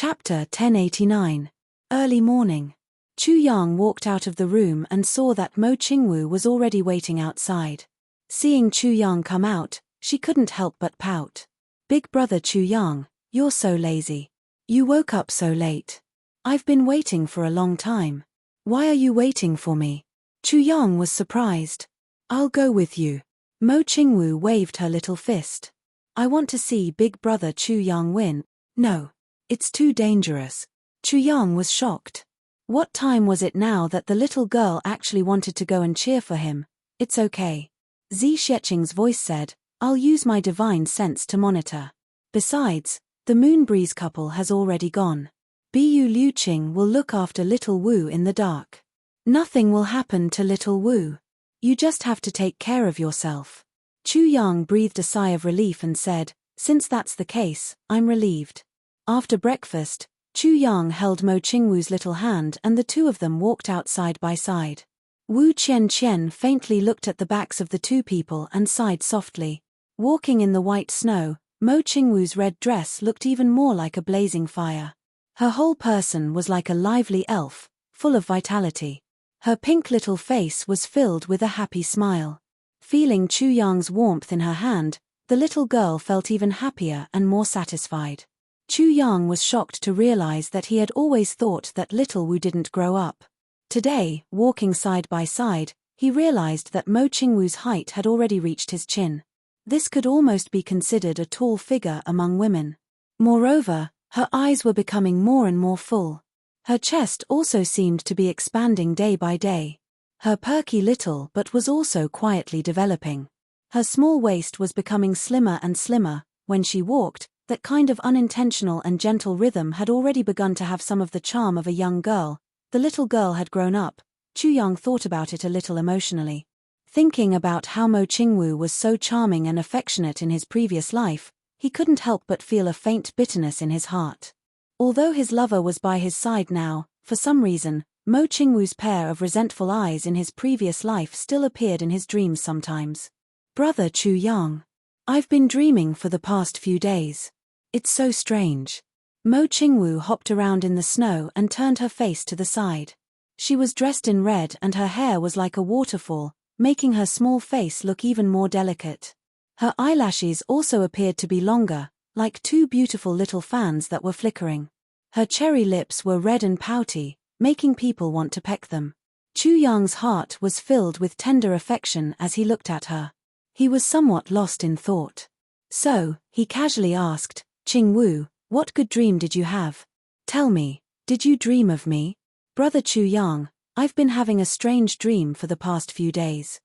Chapter 1089. Early morning. Chu Yang walked out of the room and saw that Mo Qingwu was already waiting outside. Seeing Chu Yang come out, she couldn't help but pout. "Big brother Chu Yang, you're so lazy. You woke up so late. I've been waiting for a long time. Why are you waiting for me?" Chu Yang was surprised. "I'll go with you." Mo Qingwu waved her little fist. "I want to see big brother Chu Yang win." "No. It's too dangerous." Chu Yang was shocked. What time was it now that the little girl actually wanted to go and cheer for him? "It's okay." Zi Xieching's voice said, "I'll use my divine sense to monitor. Besides, the Moonbreeze couple has already gone. Bu Liuqing will look after little Wu in the dark. Nothing will happen to little Wu. You just have to take care of yourself." Chu Yang breathed a sigh of relief and said, "Since that's the case, I'm relieved." After breakfast, Chu Yang held Mo Qingwu's little hand and the two of them walked out side by side. Wu Qianqian faintly looked at the backs of the two people and sighed softly. Walking in the white snow, Mo Qingwu's red dress looked even more like a blazing fire. Her whole person was like a lively elf, full of vitality. Her pink little face was filled with a happy smile. Feeling Chu Yang's warmth in her hand, the little girl felt even happier and more satisfied. Chu Yang was shocked to realize that he had always thought that little Wu didn't grow up. Today, walking side by side, he realized that Mo Qingwu's height had already reached his chin. This could almost be considered a tall figure among women. Moreover, her eyes were becoming more and more full. Her chest also seemed to be expanding day by day. Her perky little but was also quietly developing. Her small waist was becoming slimmer and slimmer. When she walked, that kind of unintentional and gentle rhythm had already begun to have some of the charm of a young girl. The little girl had grown up. Chu Yang thought about it a little emotionally. Thinking about how Mo Qingwu was so charming and affectionate in his previous life, he couldn't help but feel a faint bitterness in his heart. Although his lover was by his side now, for some reason, Mo Qingwu's pair of resentful eyes in his previous life still appeared in his dreams sometimes. "Brother Chu Yang. I've been dreaming for the past few days. It's so strange." Mo Qingwu hopped around in the snow and turned her face to the side. She was dressed in red and her hair was like a waterfall, making her small face look even more delicate. Her eyelashes also appeared to be longer, like two beautiful little fans that were flickering. Her cherry lips were red and pouty, making people want to peck them. Chu Yang's heart was filled with tender affection as he looked at her. He was somewhat lost in thought. So, he casually asked, "Qingwu, what good dream did you have? Tell me, did you dream of me?" "Brother Chu Yang, I've been having a strange dream for the past few days."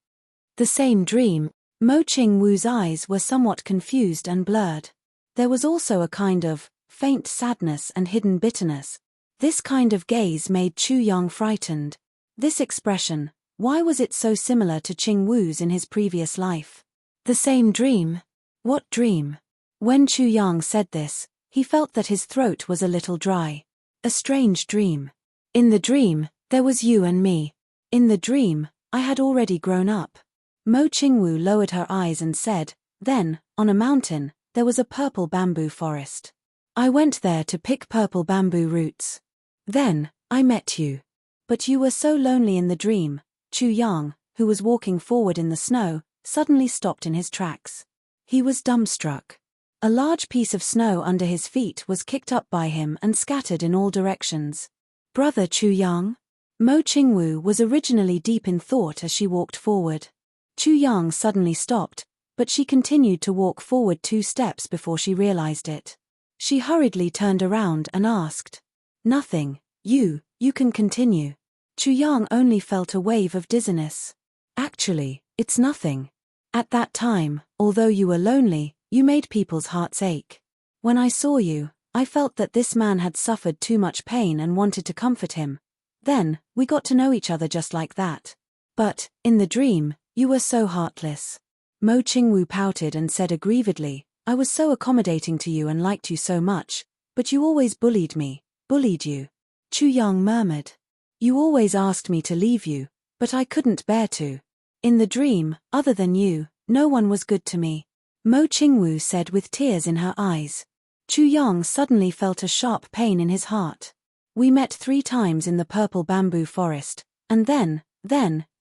"The same dream?" Mo Qingwu's eyes were somewhat confused and blurred. There was also a kind of faint sadness and hidden bitterness. This kind of gaze made Chu Yang frightened. This expression, why was it so similar to Qingwu's in his previous life? "The same dream? What dream?" When Chu Yang said this, he felt that his throat was a little dry. "A strange dream. In the dream, there was you and me. In the dream, I had already grown up." Mo Qingwu lowered her eyes and said, "Then, on a mountain, there was a purple bamboo forest. I went there to pick purple bamboo roots. Then, I met you. But you were so lonely in the dream." Chu Yang, who was walking forward in the snow, suddenly stopped in his tracks. He was dumbstruck. A large piece of snow under his feet was kicked up by him and scattered in all directions. "Brother Chu Yang?" Mo Qingwu was originally deep in thought as she walked forward. Chu Yang suddenly stopped, but she continued to walk forward 2 steps before she realized it. She hurriedly turned around and asked, "Nothing, you can continue." Chu Yang only felt a wave of dizziness. "Actually, it's nothing. At that time, although you were lonely, you made people's hearts ache. When I saw you, I felt that this man had suffered too much pain and wanted to comfort him. Then, we got to know each other just like that. But, in the dream, you were so heartless." Mo Qingwu pouted and said aggrievedly, "I was so accommodating to you and liked you so much, but you always bullied me." "Bullied you?" Chu Yang murmured. "You always asked me to leave you, but I couldn't bear to. In the dream, other than you, no one was good to me." Mo Qingwu said with tears in her eyes. Chu Yang suddenly felt a sharp pain in his heart. We met 3 times in the purple bamboo forest, and then,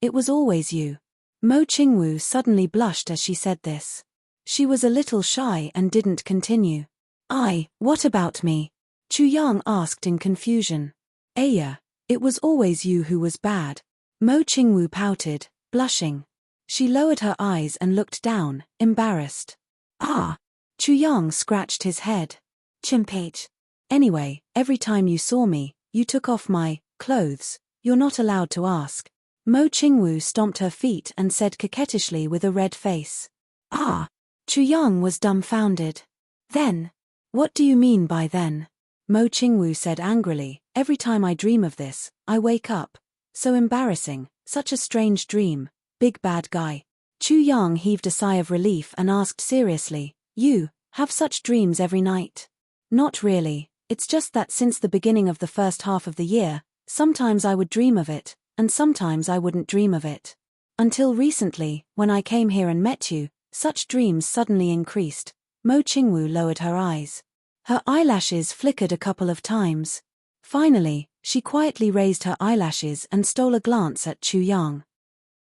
it was always you. Mo Qingwu suddenly blushed as she said this. She was a little shy and didn't continue. What about me? Chu Yang asked in confusion. Yeah, it was always you who was bad. Mo Qingwu pouted, blushing. She lowered her eyes and looked down, embarrassed. Chu Yang scratched his head. Chimpage. Anyway, every time you saw me, you took off my clothes. You're not allowed to ask. Mo Qingwu stomped her feet and said coquettishly with a red face. Chu Yang was dumbfounded. Then? What do you mean by then? Mo Qingwu said angrily, every time I dream of this, I wake up. So embarrassing, such a strange dream, big bad guy. Chu Yang heaved a sigh of relief and asked seriously, you have such dreams every night? Not really, it's just that since the beginning of the first half of the year, sometimes I would dream of it, and sometimes I wouldn't dream of it. Until recently, when I came here and met you, such dreams suddenly increased. Mo Qingwu lowered her eyes. Her eyelashes flickered a couple of times. Finally, she quietly raised her eyelashes and stole a glance at Chu Yang.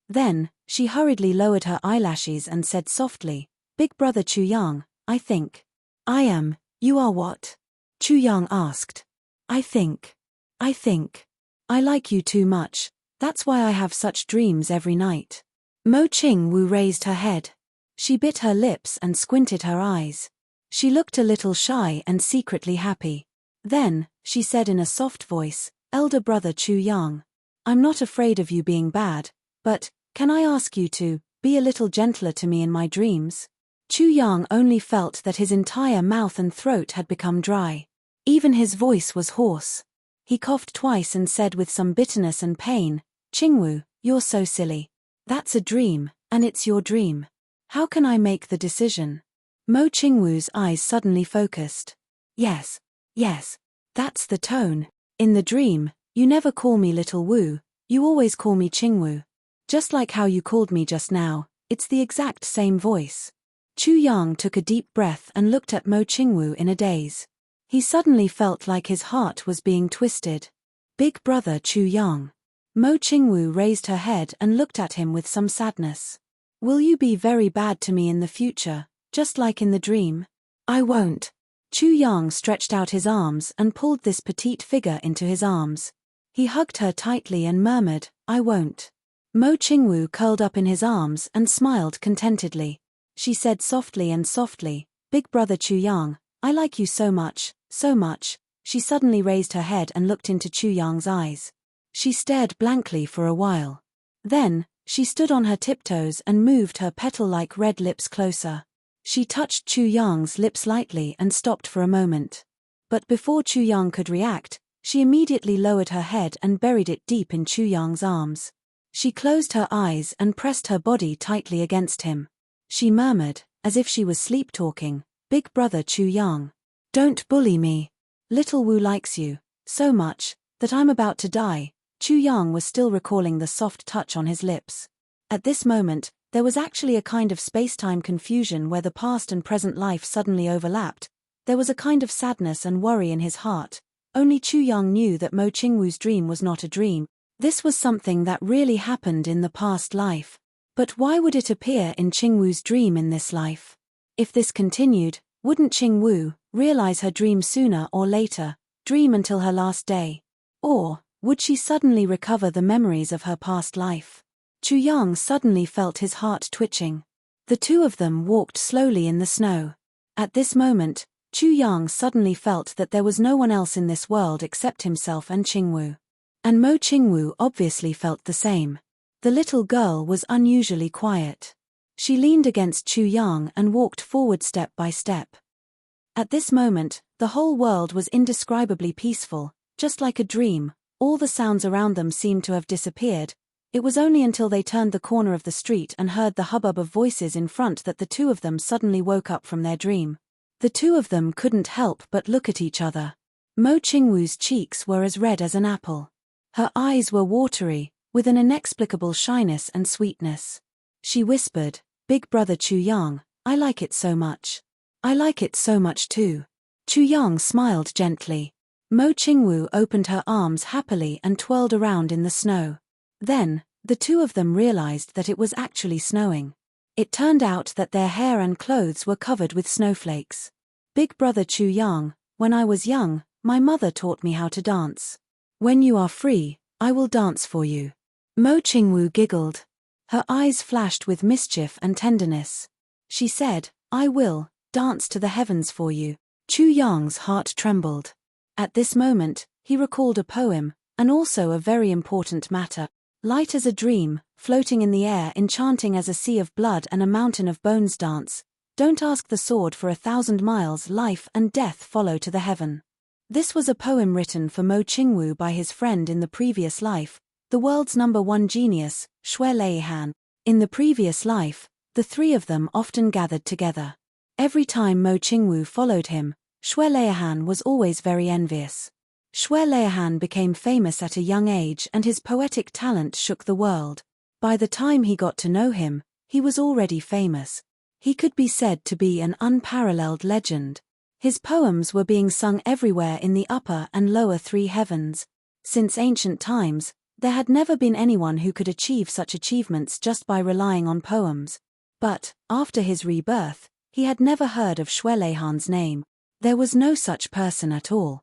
Then, she hurriedly lowered her eyelashes and said softly, Big brother Chu Yang, I think. I am, you are what? Chu Yang asked. I think. I like you too much, that's why I have such dreams every night. Mo Qingwu raised her head. She bit her lips and squinted her eyes. She looked a little shy and secretly happy. Then, she said in a soft voice, Elder brother Chu Yang, I'm not afraid of you being bad, but, can I ask you to be a little gentler to me in my dreams? Chu Yang only felt that his entire mouth and throat had become dry. Even his voice was hoarse. He coughed twice and said with some bitterness and pain, Qingwu, you're so silly. That's a dream, and it's your dream. How can I make the decision? Mo Qingwu's eyes suddenly focused. Yes, that's the tone. In the dream, you never call me Little Wu, you always call me Qingwu. Just like how you called me just now, it's the exact same voice. Chu Yang took a deep breath and looked at Mo Qingwu in a daze. He suddenly felt like his heart was being twisted. Big brother Chu Yang. Mo Qingwu raised her head and looked at him with some sadness. Will you be very bad to me in the future, just like in the dream? I won't. Chu Yang stretched out his arms and pulled this petite figure into his arms. He hugged her tightly and murmured, I won't. Mo Qingwu curled up in his arms and smiled contentedly. She said softly, Big brother Chu Yang, I like you so much, so much. She suddenly raised her head and looked into Chu Yang's eyes. She stared blankly for a while. Then, she stood on her tiptoes and moved her petal-like red lips closer. She touched Chu Yang's lips lightly and stopped for a moment. But before Chu Yang could react, she immediately lowered her head and buried it deep in Chu Yang's arms. She closed her eyes and pressed her body tightly against him. She murmured, as if she was sleep-talking, Big brother Chu Yang. Don't bully me. Little Wu likes you, so much, that I'm about to die. Chu Yang was still recalling the soft touch on his lips. At this moment, there was actually a kind of space-time confusion where the past and present life suddenly overlapped. There was a kind of sadness and worry in his heart. Only Chu Yang knew that Mo Qingwu's dream was not a dream. This was something that really happened in the past life. But why would it appear in Qingwu's dream in this life? If this continued, wouldn't Qingwu realize her dream sooner or later, dream until her last day? Or would she suddenly recover the memories of her past life? Chu Yang suddenly felt his heart twitching. The two of them walked slowly in the snow. At this moment, Chu Yang suddenly felt that there was no one else in this world except himself and Qingwu. And Mo Qingwu obviously felt the same. The little girl was unusually quiet. She leaned against Chu Yang and walked forward step by step. At this moment, the whole world was indescribably peaceful, just like a dream. All the sounds around them seemed to have disappeared. It was only until they turned the corner of the street and heard the hubbub of voices in front that the two of them suddenly woke up from their dream. The two of them couldn't help but look at each other. Mo Qingwu's cheeks were as red as an apple. Her eyes were watery, with an inexplicable shyness and sweetness. She whispered, Big brother Chu Yang, I like it so much. I like it so much too. Chu Yang smiled gently. Mo Qingwu opened her arms happily and twirled around in the snow. Then, the two of them realized that it was actually snowing. It turned out that their hair and clothes were covered with snowflakes. Big brother Chu Yang, when I was young, my mother taught me how to dance. When you are free, I will dance for you. Mo Qingwu giggled. Her eyes flashed with mischief and tenderness. She said, I will dance to the heavens for you. Chu Yang's heart trembled. At this moment, he recalled a poem, and also a very important matter. Light as a dream, floating in the air, enchanting as a sea of blood and a mountain of bones dance. Don't ask the sword for 1,000 miles, life and death follow to the heaven. This was a poem written for Mo Qingwu by his friend in the previous life, the world's #1 genius, Xue Leihan. In the previous life, the three of them often gathered together. Every time Mo Qingwu followed him, Xue Leihan was always very envious. Xue Leihan became famous at a young age and his poetic talent shook the world. By the time he got to know him, he was already famous. He could be said to be an unparalleled legend. His poems were being sung everywhere in the upper and lower three heavens. Since ancient times, there had never been anyone who could achieve such achievements just by relying on poems. But, after his rebirth, he had never heard of Xue Leihan's name. There was no such person at all.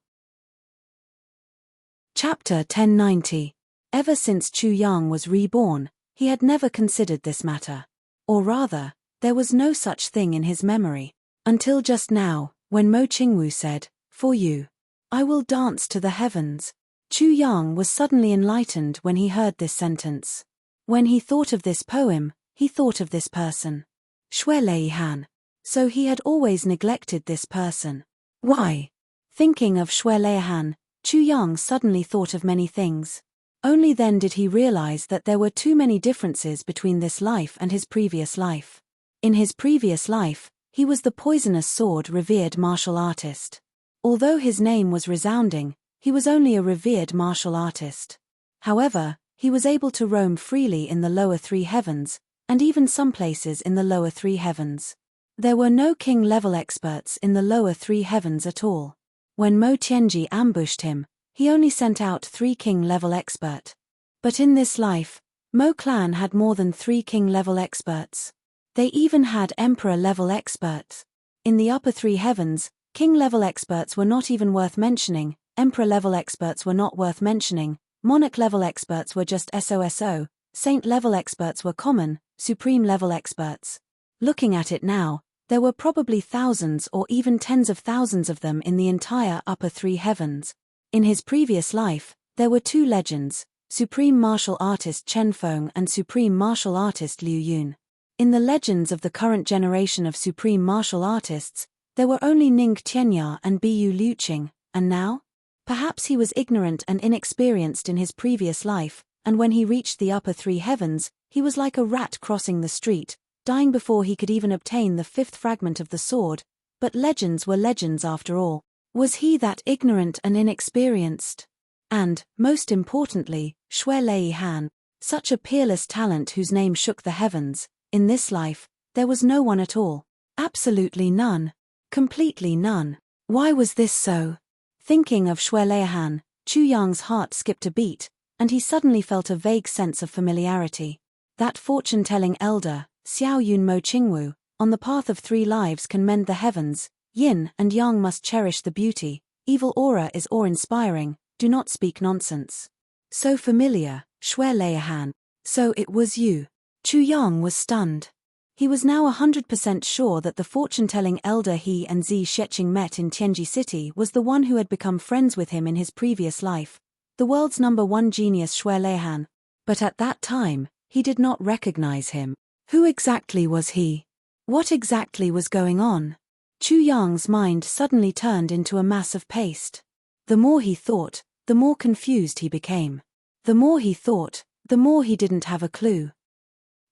Chapter 1090. Ever since Chu Yang was reborn, he had never considered this matter. Or rather, there was no such thing in his memory. Until just now, when Mo Qingwu said, For you, I will dance to the heavens. Chu Yang was suddenly enlightened when he heard this sentence. When he thought of this poem, he thought of this person. Xue Leihan. So he had always neglected this person. Why? Thinking of Xue Leihan, Chu Yang suddenly thought of many things. Only then did he realize that there were too many differences between this life and his previous life. In his previous life, he was the poisonous sword revered martial artist. Although his name was resounding, he was only a revered martial artist. However, he was able to roam freely in the lower three heavens, and even some places in the lower three heavens. There were no king-level experts in the lower three heavens at all. When Mo Tianji ambushed him, he only sent out 3 king-level experts. But in this life, Mo clan had more than 3 king-level experts. They even had emperor-level experts. In the upper three heavens, king-level experts were not even worth mentioning, emperor-level experts were not worth mentioning, monarch-level experts were just SOSO, saint-level experts were common, supreme-level experts. Looking at it now, there were probably thousands or even tens of thousands of them in the entire upper three heavens. In his previous life, there were 2 legends, Supreme Martial Artist Chen Feng and Supreme Martial Artist Liu Yun. In the legends of the current generation of Supreme Martial Artists, there were only Ning Tianya and Bu Liuqing, and now? Perhaps he was ignorant and inexperienced in his previous life, and when he reached the upper three heavens, he was like a rat crossing the street, dying before he could even obtain the 5th fragment of the sword. But legends were legends after all. Was he that ignorant and inexperienced? And, most importantly, Xue Leihan, such a peerless talent whose name shook the heavens, in this life, there was no one at all. Absolutely none. Completely none. Why was this so? Thinking of Xue Leihan, Chu Yang's heart skipped a beat, and he suddenly felt a vague sense of familiarity. That fortune-telling elder, Xiao Yun Mo Qingwu, on the path of 3 lives can mend the heavens, yin and yang must cherish the beauty, evil aura is awe-inspiring, do not speak nonsense. So familiar, Xue Leihan. So it was you. Chu Yang was stunned. He was now 100% sure that the fortune-telling elder he and Zi Sheqing met in Tianji City was the one who had become friends with him in his previous life, the world's #1 genius Xue Leihan. But at that time, he did not recognize him. Who exactly was he? What exactly was going on? Chu Yang's mind suddenly turned into a mass of paste. The more he thought, the more confused he became. The more he thought, the more he didn't have a clue.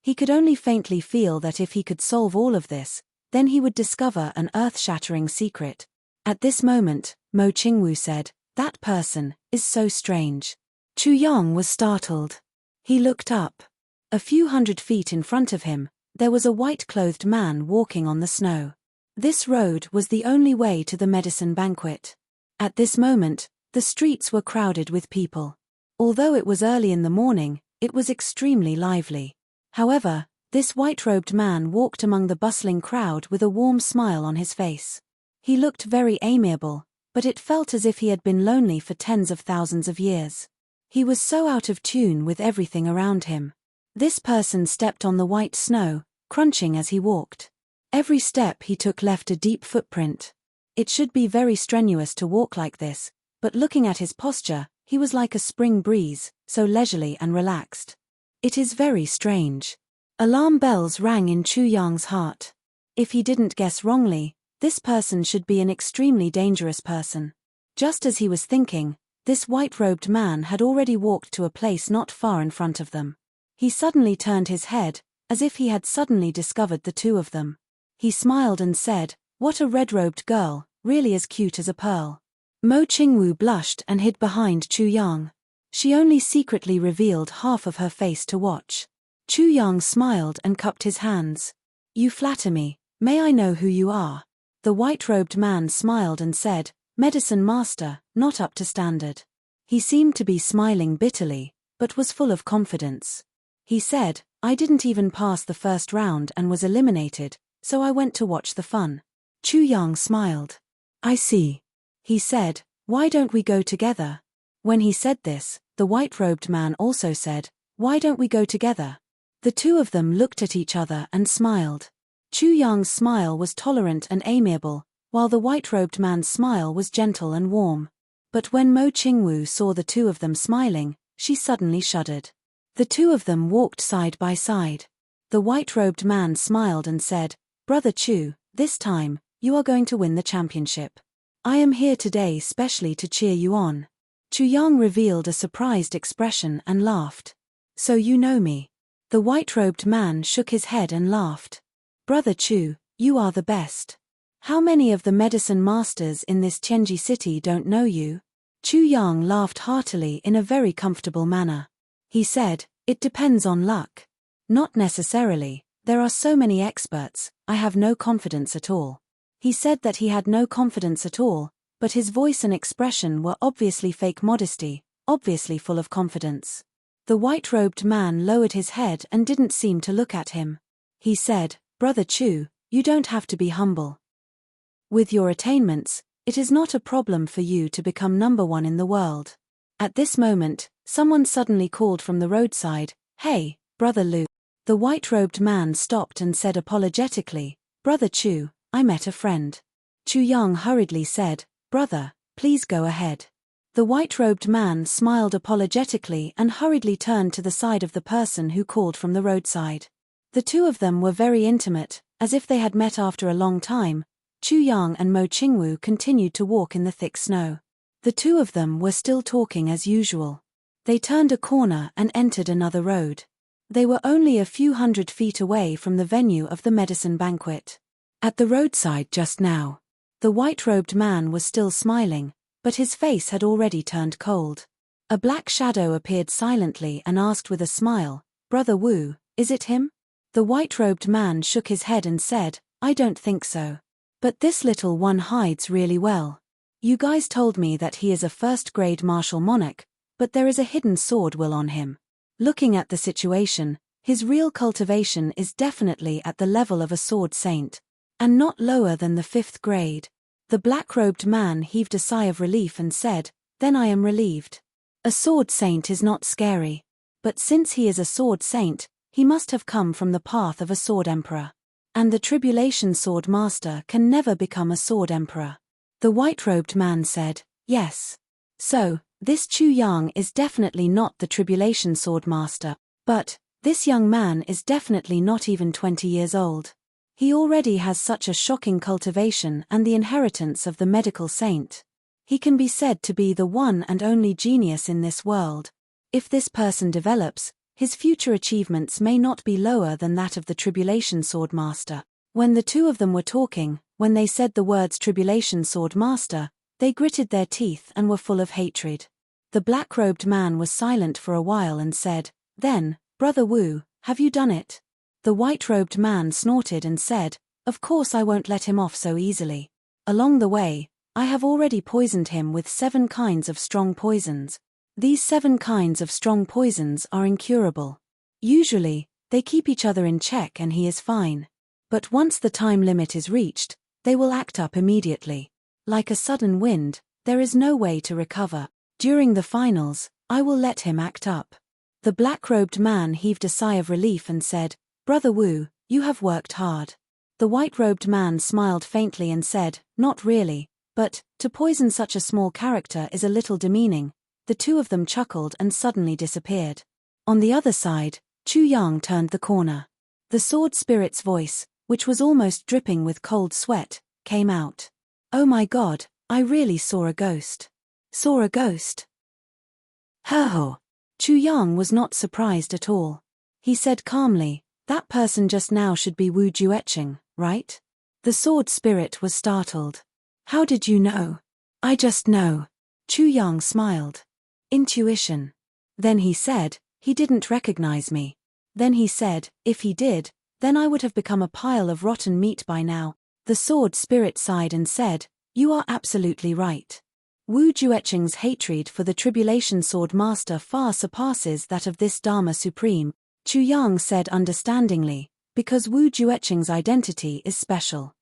He could only faintly feel that if he could solve all of this, then he would discover an earth-shattering secret. At this moment, Mo Qingwu said, "That person is so strange." Chu Yang was startled. He looked up. A few hundred feet in front of him, there was a white-clothed man walking on the snow. This road was the only way to the medicine banquet. At this moment, the streets were crowded with people. Although it was early in the morning, it was extremely lively. However, this white-robed man walked among the bustling crowd with a warm smile on his face. He looked very amiable, but it felt as if he had been lonely for tens of thousands of years. He was so out of tune with everything around him. This person stepped on the white snow, crunching as he walked. Every step he took left a deep footprint. It should be very strenuous to walk like this, but looking at his posture, he was like a spring breeze, so leisurely and relaxed. It is very strange. Alarm bells rang in Chu Yang's heart. If he didn't guess wrongly, this person should be an extremely dangerous person. Just as he was thinking, this white-robed man had already walked to a place not far in front of them. He suddenly turned his head, as if he had suddenly discovered the two of them. He smiled and said, "What a red-robed girl, really as cute as a pearl." Mo Qingwu blushed and hid behind Chu Yang. She only secretly revealed half of her face to watch. Chu Yang smiled and cupped his hands. "You flatter me, may I know who you are?" The white-robed man smiled and said, "Medicine master, not up to standard." He seemed to be smiling bitterly, but was full of confidence. He said, "I didn't even pass the first round and was eliminated, so I went to watch the fun." Chu Yang smiled. "I see." He said, "Why don't we go together?" When he said this, the white-robed man also said, "Why don't we go together?" The two of them looked at each other and smiled. Chu Yang's smile was tolerant and amiable, while the white-robed man's smile was gentle and warm. But when Mo Qingwu saw the two of them smiling, she suddenly shuddered. The two of them walked side by side. The white-robed man smiled and said, "Brother Chu, this time, you are going to win the championship. I am here today specially to cheer you on." Chu Yang revealed a surprised expression and laughed. "So you know me?" The white-robed man shook his head and laughed. "Brother Chu, you are the best. How many of the medicine masters in this Tianji city don't know you?" Chu Yang laughed heartily in a very comfortable manner. He said, "It depends on luck. Not necessarily, there are so many experts, I have no confidence at all." He said that he had no confidence at all, but his voice and expression were obviously fake modesty, obviously full of confidence. The white-robed man lowered his head and didn't seem to look at him. He said, "Brother Chu, you don't have to be humble. With your attainments, it is not a problem for you to become number one in the world." At this moment, someone suddenly called from the roadside, "Hey, Brother Lu." The white-robed man stopped and said apologetically, "Brother Chu, I met a friend." Chu Yang hurriedly said, "Brother, please go ahead." The white-robed man smiled apologetically and hurriedly turned to the side of the person who called from the roadside. The two of them were very intimate, as if they had met after a long time. Chu Yang and Mo Qingwu continued to walk in the thick snow. The two of them were still talking as usual. They turned a corner and entered another road. They were only a few hundred feet away from the venue of the medicine banquet. At the roadside just now, the white-robed man was still smiling, but his face had already turned cold. A black shadow appeared silently and asked with a smile, "Brother Wu, is it him?" The white-robed man shook his head and said, "I don't think so. But this little one hides really well. You guys told me that he is a first-grade martial monarch, but there is a hidden sword will on him. Looking at the situation, his real cultivation is definitely at the level of a sword saint, and not lower than the 5th grade. The black-robed man heaved a sigh of relief and said, "Then I am relieved. A sword saint is not scary. But since he is a sword saint, he must have come from the path of a sword emperor. And the tribulation sword master can never become a sword emperor." The white-robed man said, "Yes. So, this Chu Yang is definitely not the tribulation sword master, but this young man is definitely not even 20 years old. He already has such a shocking cultivation and the inheritance of the medical saint. He can be said to be the one and only genius in this world. If this person develops, his future achievements may not be lower than that of the tribulation sword master." When the two of them were talking, when they said the words tribulation sword master, they gritted their teeth and were full of hatred. The black-robed man was silent for a while and said, "Then, Brother Wu, have you done it?" The white-robed man snorted and said, Of course I won't let him off so easily. Along the way, I have already poisoned him with 7 kinds of strong poisons. These 7 kinds of strong poisons are incurable. Usually, they keep each other in check and he is fine. But once the time limit is reached, they will act up immediately. Like a sudden wind, there is no way to recover. During the finals, I will let him act up. The black-robed man heaved a sigh of relief and said, Brother Wu, you have worked hard. The white-robed man smiled faintly and said, Not really, but, to poison such a small character is a little demeaning. The two of them chuckled and suddenly disappeared. On the other side, Chu Yang turned the corner. The sword spirit's voice, which was almost dripping with cold sweat, came out. Oh my God, I really saw a ghost. Saw a ghost? Ho! Chu Yang was not surprised at all. He said calmly, That person just now should be Wu Jueqing, right? The sword spirit was startled. How did you know? I just know. Chu Yang smiled. Intuition. Then he said, He didn't recognize me. Then he said, If he did, then I would have become a pile of rotten meat by now. The sword spirit sighed and said, You are absolutely right. Wu Jueqing's hatred for the Tribulation Sword Master far surpasses that of this Dharma Supreme, Chu Yang said understandingly, because Wu Jueqing's identity is special.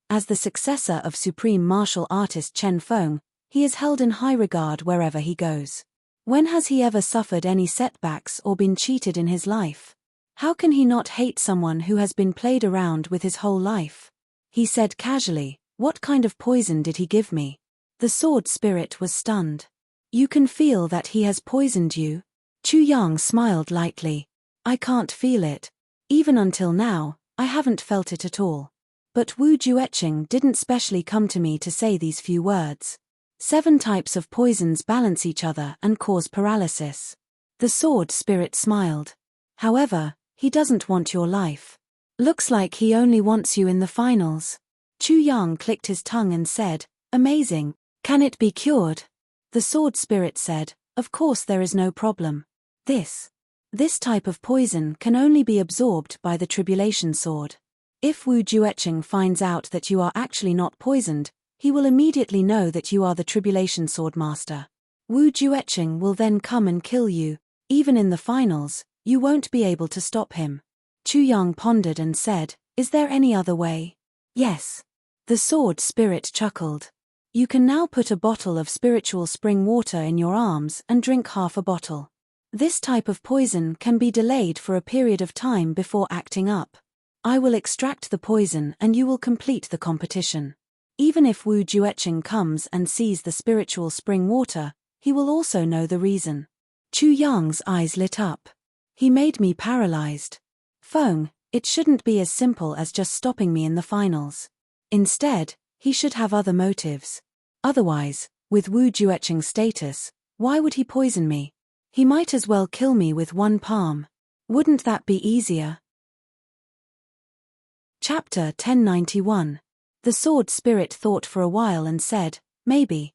As the successor of Supreme Martial Artist Chen Feng, he is held in high regard wherever he goes. When has he ever suffered any setbacks or been cheated in his life? How can he not hate someone who has been played around with his whole life? He said casually, What kind of poison did he give me? The sword spirit was stunned. You can feel that he has poisoned you? Chu Yang smiled lightly. I can't feel it. Even until now, I haven't felt it at all. But Wu Jueqing didn't specially come to me to say these few words. 7 types of poisons balance each other and cause paralysis. The sword spirit smiled. However, he doesn't want your life. Looks like he only wants you in the finals. Chu Yang clicked his tongue and said, Amazing. Can it be cured? The sword spirit said, Of course there is no problem. This type of poison can only be absorbed by the Tribulation Sword. If Wu Jueqing finds out that you are actually not poisoned, he will immediately know that you are the Tribulation Sword Master. Wu Jueqing will then come and kill you. Even in the finals, you won't be able to stop him. Chu Yang pondered and said, Is there any other way? Yes. The sword spirit chuckled. You can now put a bottle of spiritual spring water in your arms and drink half a bottle. This type of poison can be delayed for a period of time before acting up. I will extract the poison and you will complete the competition. Even if Wu Jueqing comes and sees the spiritual spring water, he will also know the reason. Chu Yang's eyes lit up. He made me paralyzed. Feng, it shouldn't be as simple as just stopping me in the finals. Instead, he should have other motives. Otherwise, with Wu Jueqing's status, why would he poison me? He might as well kill me with one palm. Wouldn't that be easier? Chapter 1091. The sword spirit thought for a while and said, Maybe.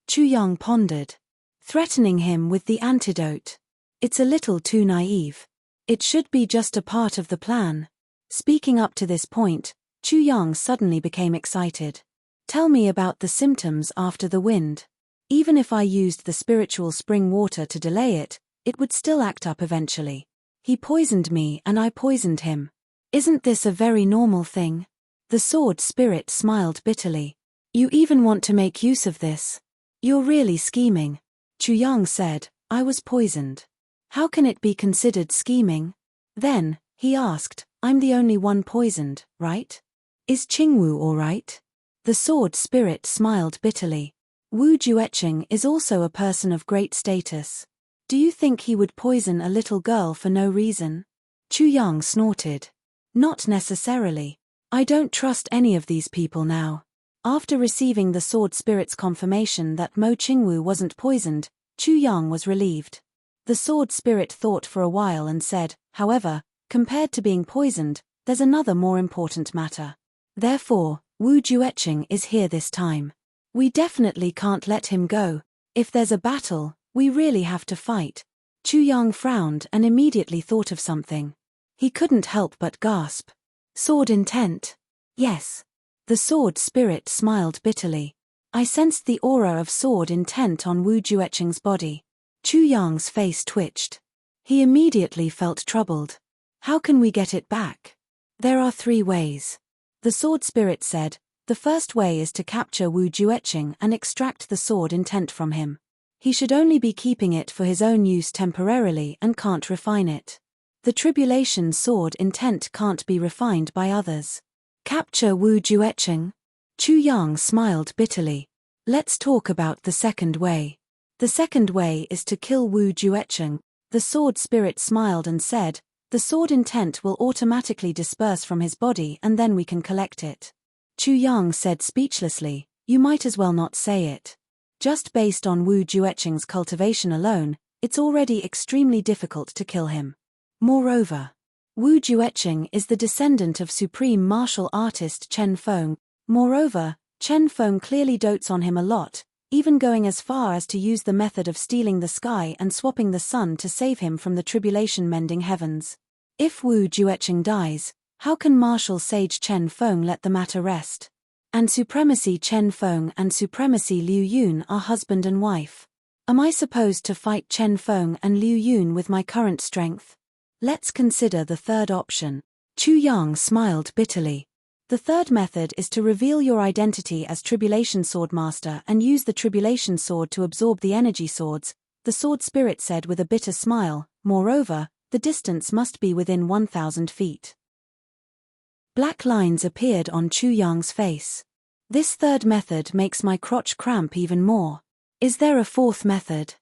Chu Yang pondered. Threatening him with the antidote. It's a little too naive. It should be just a part of the plan. Speaking up to this point, Chu Yang suddenly became excited. Tell me about the symptoms after the wind. Even if I used the spiritual spring water to delay it, it would still act up eventually. He poisoned me and I poisoned him. Isn't this a very normal thing? The sword spirit smiled bitterly. You even want to make use of this? You're really scheming. Chu Yang said, I was poisoned. How can it be considered scheming? Then, he asked, I'm the only one poisoned, right? Is Qingwu all right? The sword spirit smiled bitterly. Wu Jueqing is also a person of great status. Do you think he would poison a little girl for no reason? Chu Yang snorted. Not necessarily. I don't trust any of these people now. After receiving the sword spirit's confirmation that Mo Qingwu wasn't poisoned, Chu Yang was relieved. The sword spirit thought for a while and said, however, compared to being poisoned, there's another more important matter. Therefore, Wu Jueqing is here this time. We definitely can't let him go. If there's a battle, we really have to fight. Chu Yang frowned and immediately thought of something. He couldn't help but gasp. Sword intent. Yes. The sword spirit smiled bitterly. I sensed the aura of sword intent on Wu Jueqing's body. Chu Yang's face twitched. He immediately felt troubled. How can we get it back? There are 3 ways. The sword spirit said, the first way is to capture Wu Jueqing and extract the sword intent from him. He should only be keeping it for his own use temporarily and can't refine it. The tribulation sword intent can't be refined by others. Capture Wu Jueqing? Chu Yang smiled bitterly. Let's talk about the second way. The second way is to kill Wu Jueqing. The sword spirit smiled and said, the sword intent will automatically disperse from his body and then we can collect it. Chu Yang said speechlessly, you might as well not say it. Just based on Wu Jueqing's cultivation alone, it's already extremely difficult to kill him. Moreover, Wu Jueqing is the descendant of supreme martial artist Chen Feng. Moreover, Chen Feng clearly dotes on him a lot, even going as far as to use the method of stealing the sky and swapping the sun to save him from the tribulation-mending heavens. If Wu Jueqing dies, how can martial sage Chen Feng let the matter rest? And supremacy Chen Feng and supremacy Liu Yun are husband and wife. Am I supposed to fight Chen Feng and Liu Yun with my current strength? Let's consider the third option. Chu Yang smiled bitterly. The third method is to reveal your identity as Tribulation Swordmaster and use the Tribulation Sword to absorb the energy swords, the sword spirit said with a bitter smile. Moreover, the distance must be within 1,000 feet. Black lines appeared on Chu Yang's face. This third method makes my crotch cramp even more. Is there a fourth method?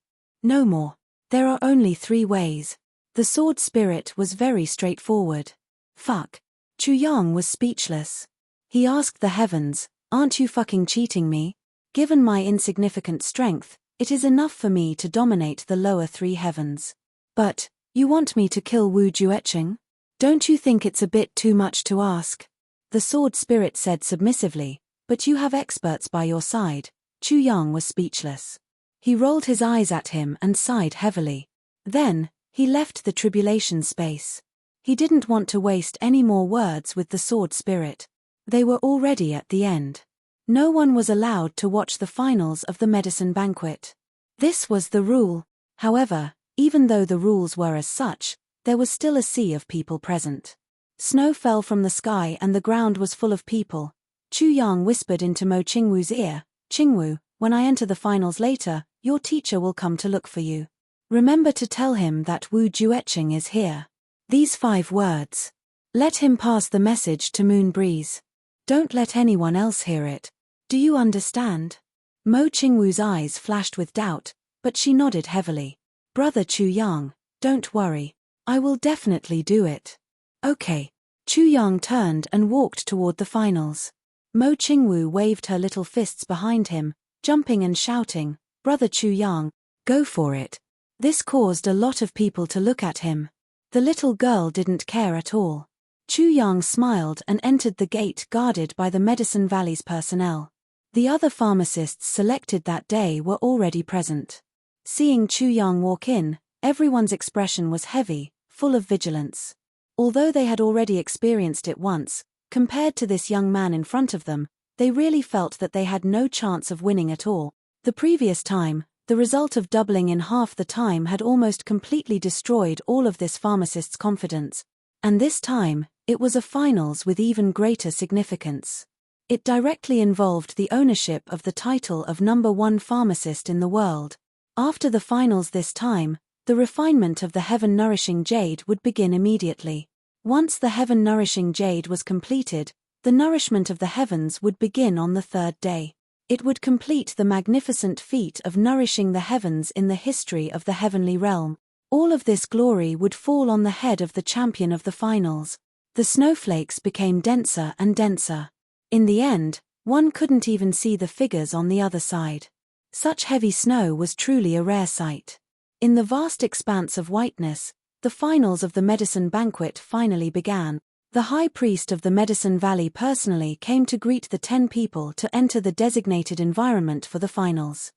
No more. There are only 3 ways. The sword spirit was very straightforward. Fuck. Chu Yang was speechless. He asked the heavens, aren't you fucking cheating me? Given my insignificant strength, it is enough for me to dominate the lower 3 heavens. But, you want me to kill Wu Jueqing? Don't you think it's a bit too much to ask? The sword spirit said submissively, but you have experts by your side. Chu Yang was speechless. He rolled his eyes at him and sighed heavily. Then, he left the tribulation space. He didn't want to waste any more words with the sword spirit. They were already at the end. No one was allowed to watch the finals of the medicine banquet. This was the rule. However, even though the rules were as such, there was still a sea of people present. Snow fell from the sky and the ground was full of people. Chu Yang whispered into Mo Qingwu's ear, Qingwu, when I enter the finals later, your teacher will come to look for you. Remember to tell him that Wu Jueqing is here. These 5 words. Let him pass the message to Moon Breeze. Don't let anyone else hear it. Do you understand? Mo Qingwu's eyes flashed with doubt, but she nodded heavily. Brother Chu Yang, don't worry. I will definitely do it. Okay. Chu Yang turned and walked toward the finals. Mo Qingwu waved her little fists behind him, jumping and shouting, Brother Chu Yang, go for it. This caused a lot of people to look at him. The little girl didn't care at all. Chu Yang smiled and entered the gate guarded by the Medicine Valley's personnel. The other pharmacists selected that day were already present. Seeing Chu Yang walk in, everyone's expression was heavy, full of vigilance. Although they had already experienced it once, compared to this young man in front of them, they really felt that they had no chance of winning at all. The previous time, the result of doubling in half the time had almost completely destroyed all of this pharmacist's confidence. And this time, it was a finals with even greater significance. It directly involved the ownership of the title of #1 pharmacist in the world. After the finals this time, the refinement of the heaven-nourishing jade would begin immediately. Once the heaven-nourishing jade was completed, the nourishment of the heavens would begin on the 3rd day. It would complete the magnificent feat of nourishing the heavens in the history of the heavenly realm. All of this glory would fall on the head of the champion of the finals. The snowflakes became denser and denser. In the end, one couldn't even see the figures on the other side. Such heavy snow was truly a rare sight. In the vast expanse of whiteness, the finals of the medicine banquet finally began. The high priest of the Medicine Valley personally came to greet the 10 people to enter the designated environment for the finals.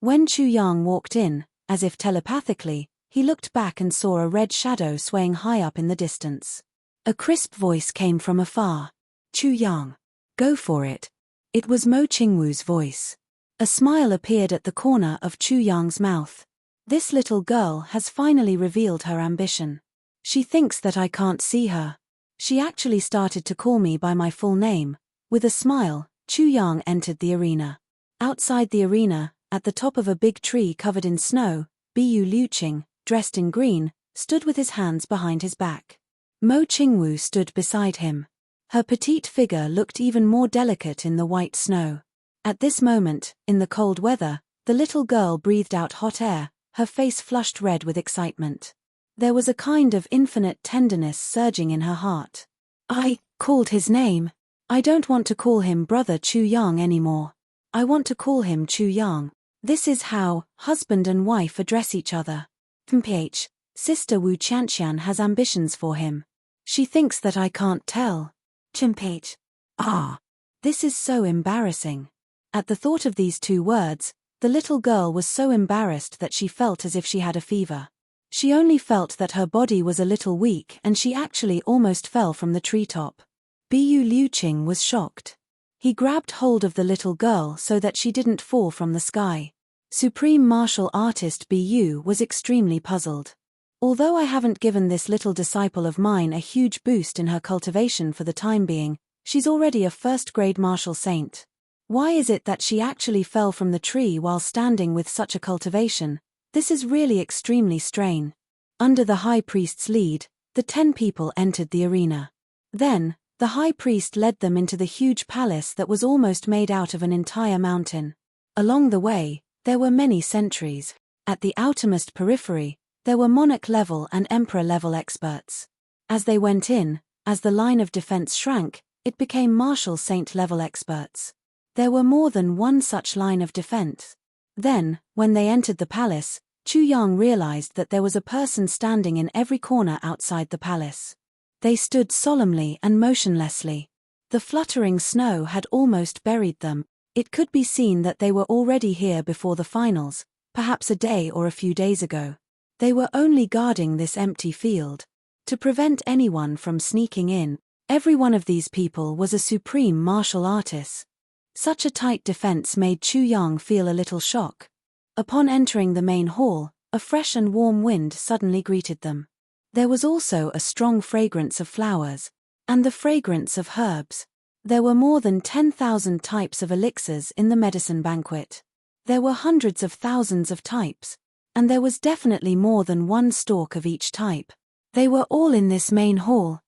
When Chu Yang walked in, as if telepathically, he looked back and saw a red shadow swaying high up in the distance. A crisp voice came from afar. Chu Yang. Go for it. It was Mo Qingwu's voice. A smile appeared at the corner of Chu Yang's mouth. This little girl has finally revealed her ambition. She thinks that I can't see her. She actually started to call me by my full name. With a smile, Chu Yang entered the arena. Outside the arena, at the top of a big tree covered in snow, Bu Liuqing, dressed in green, stood with his hands behind his back. Mo Qingwu stood beside him. Her petite figure looked even more delicate in the white snow. At this moment, in the cold weather, the little girl breathed out hot air, her face flushed red with excitement. There was a kind of infinite tenderness surging in her heart. I called his name. I don't want to call him Brother Chu Yang anymore. I want to call him Chu Yang. This is how husband and wife address each other. Mph. Sister Wu Qianqian has ambitions for him. She thinks that I can't tell. Mph. Ah. This is so embarrassing. At the thought of these two words, the little girl was so embarrassed that she felt as if she had a fever. She only felt that her body was a little weak and she actually almost fell from the treetop. Bu Liuqing was shocked. He grabbed hold of the little girl so that she didn't fall from the sky. Supreme martial artist Bu was extremely puzzled. Although I haven't given this little disciple of mine a huge boost in her cultivation for the time being, she's already a first-grade martial saint. Why is it that she actually fell from the tree while standing with such a cultivation? This is really extremely strange. Under the high priest's lead, the 10 people entered the arena. Then, the high priest led them into the huge palace that was almost made out of an entire mountain. Along the way, there were many sentries. At the outermost periphery, there were monarch-level and emperor-level experts. As they went in, as the line of defense shrank, it became martial saint-level experts. There were more than one such line of defense. Then, when they entered the palace, Chu Yang realized that there was a person standing in every corner outside the palace. They stood solemnly and motionlessly. The fluttering snow had almost buried them. It could be seen that they were already here before the finals, perhaps a day or a few days ago. They were only guarding this empty field. To prevent anyone from sneaking in, every one of these people was a supreme martial artist. Such a tight defense made Chu Yang feel a little shock. Upon entering the main hall, a fresh and warm wind suddenly greeted them. There was also a strong fragrance of flowers, and the fragrance of herbs. There were more than 10,000 types of elixirs in the medicine banquet. There were hundreds of thousands of types, and there was definitely more than one stalk of each type. They were all in this main hall.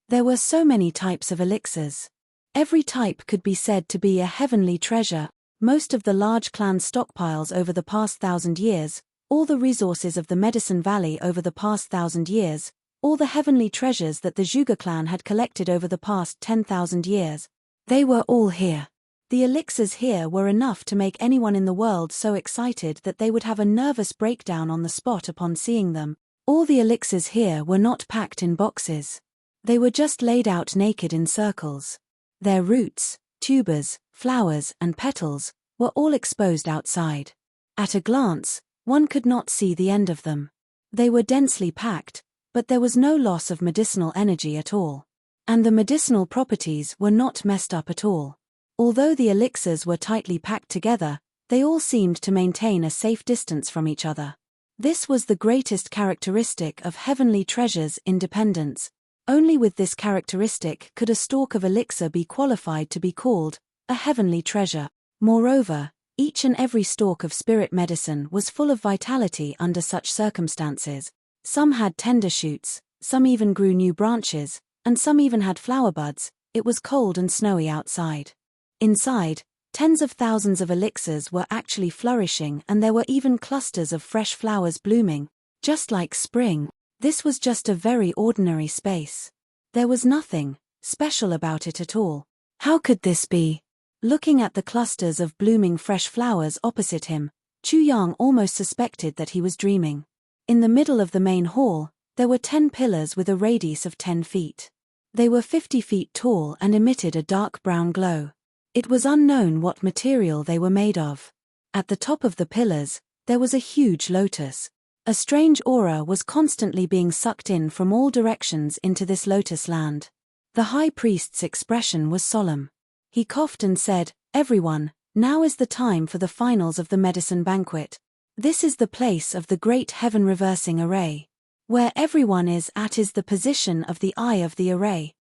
There were so many types of elixirs. Every type could be said to be a heavenly treasure. Most of the large clan stockpiles over the past 1,000 years, all the resources of the Medicine Valley over the past 1,000 years, all the heavenly treasures that the Zhuge clan had collected over the past 10,000 years. They were all here. The elixirs here were enough to make anyone in the world so excited that they would have a nervous breakdown on the spot upon seeing them. All the elixirs here were not packed in boxes. They were just laid out naked in circles. Their roots, tubers, flowers, and petals were all exposed outside. At a glance, one could not see the end of them. They were densely packed, but there was no loss of medicinal energy at all. And the medicinal properties were not messed up at all. Although the elixirs were tightly packed together, they all seemed to maintain a safe distance from each other. This was the greatest characteristic of heavenly treasures' independence. Only with this characteristic could a stalk of elixir be qualified to be called a heavenly treasure. Moreover, each and every stalk of spirit medicine was full of vitality under such circumstances. Some had tender shoots, some even grew new branches, and some even had flower buds. It was cold and snowy outside. Inside, tens of thousands of elixirs were actually flourishing, and there were even clusters of fresh flowers blooming, just like spring. This was just a very ordinary space. There was nothing special about it at all. How could this be? Looking at the clusters of blooming fresh flowers opposite him, Chu Yang almost suspected that he was dreaming. In the middle of the main hall, there were 10 pillars with a radius of 10 feet. They were 50 feet tall and emitted a dark brown glow. It was unknown what material they were made of. At the top of the pillars, there was a huge lotus. A strange aura was constantly being sucked in from all directions into this lotus land. The high priest's expression was solemn. He coughed and said, "Everyone, now is the time for the finals of the medicine banquet. This is the place of the great heaven reversing array. Where everyone is at is the position of the eye of the array."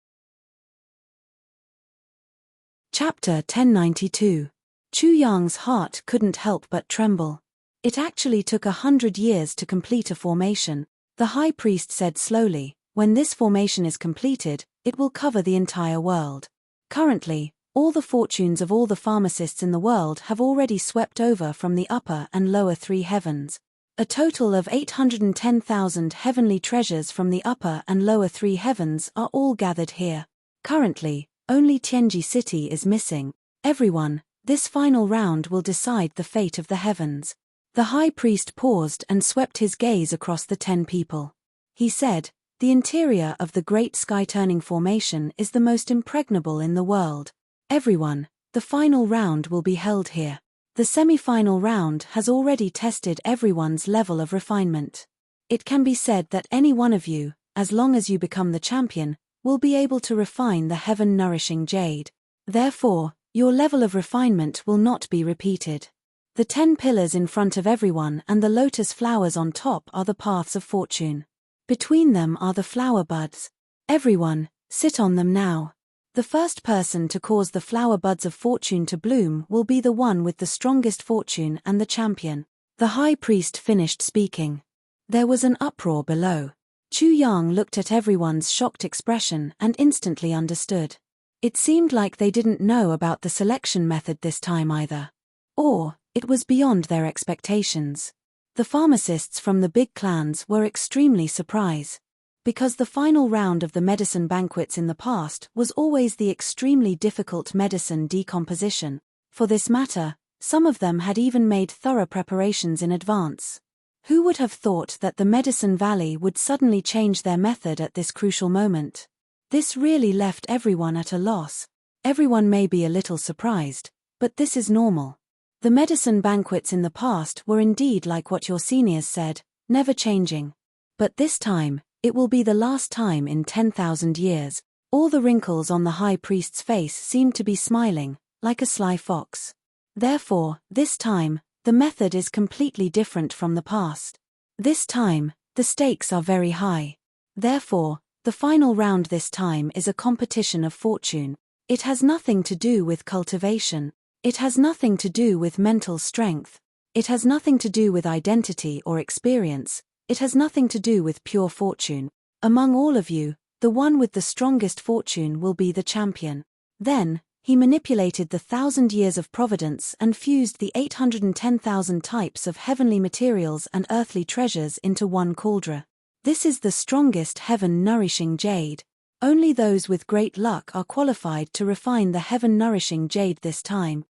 Chapter 1092. Chu Yang's heart couldn't help but tremble. It actually took 100 years to complete a formation. The high priest said slowly, "When this formation is completed, it will cover the entire world. Currently, all the fortunes of all the pharmacists in the world have already swept over from the upper and lower three heavens. A total of 810,000 heavenly treasures from the upper and lower three heavens are all gathered here. Currently, only Tianji City is missing. Everyone, this final round will decide the fate of the heavens." The high priest paused and swept his gaze across the 10 people. He said, "The interior of the great sky-turning formation is the most impregnable in the world. Everyone, the final round will be held here. The semi-final round has already tested everyone's level of refinement. It can be said that any one of you, as long as you become the champion, will be able to refine the heaven-nourishing jade. Therefore, your level of refinement will not be repeated. The 10 pillars in front of everyone and the lotus flowers on top are the paths of fortune. Between them are the flower buds. Everyone, sit on them now. The first person to cause the flower buds of fortune to bloom will be the one with the strongest fortune and the champion." The high priest finished speaking. There was an uproar below. Chu Yang looked at everyone's shocked expression and instantly understood. It seemed like they didn't know about the selection method this time either. Or, it was beyond their expectations. The pharmacists from the big clans were extremely surprised. Because the final round of the medicine banquets in the past was always the extremely difficult medicine decomposition. For this matter, some of them had even made thorough preparations in advance. Who would have thought that the Medicine Valley would suddenly change their method at this crucial moment? This really left everyone at a loss. Everyone may be a little surprised, but this is normal. The medicine banquets in the past were indeed like what your seniors said, never changing. But this time, it will be the last time in 10,000 years. All the wrinkles on the high priest's face seemed to be smiling, like a sly fox. Therefore, this time, the method is completely different from the past. This time, the stakes are very high. Therefore, the final round this time is a competition of fortune. It has nothing to do with cultivation. It has nothing to do with mental strength. It has nothing to do with identity or experience. It has nothing to do with pure fortune. Among all of you, the one with the strongest fortune will be the champion. Then, he manipulated the 1,000 years of providence and fused the 810,000 types of heavenly materials and earthly treasures into one cauldron. This is the strongest heaven-nourishing jade. Only those with great luck are qualified to refine the heaven-nourishing jade this time.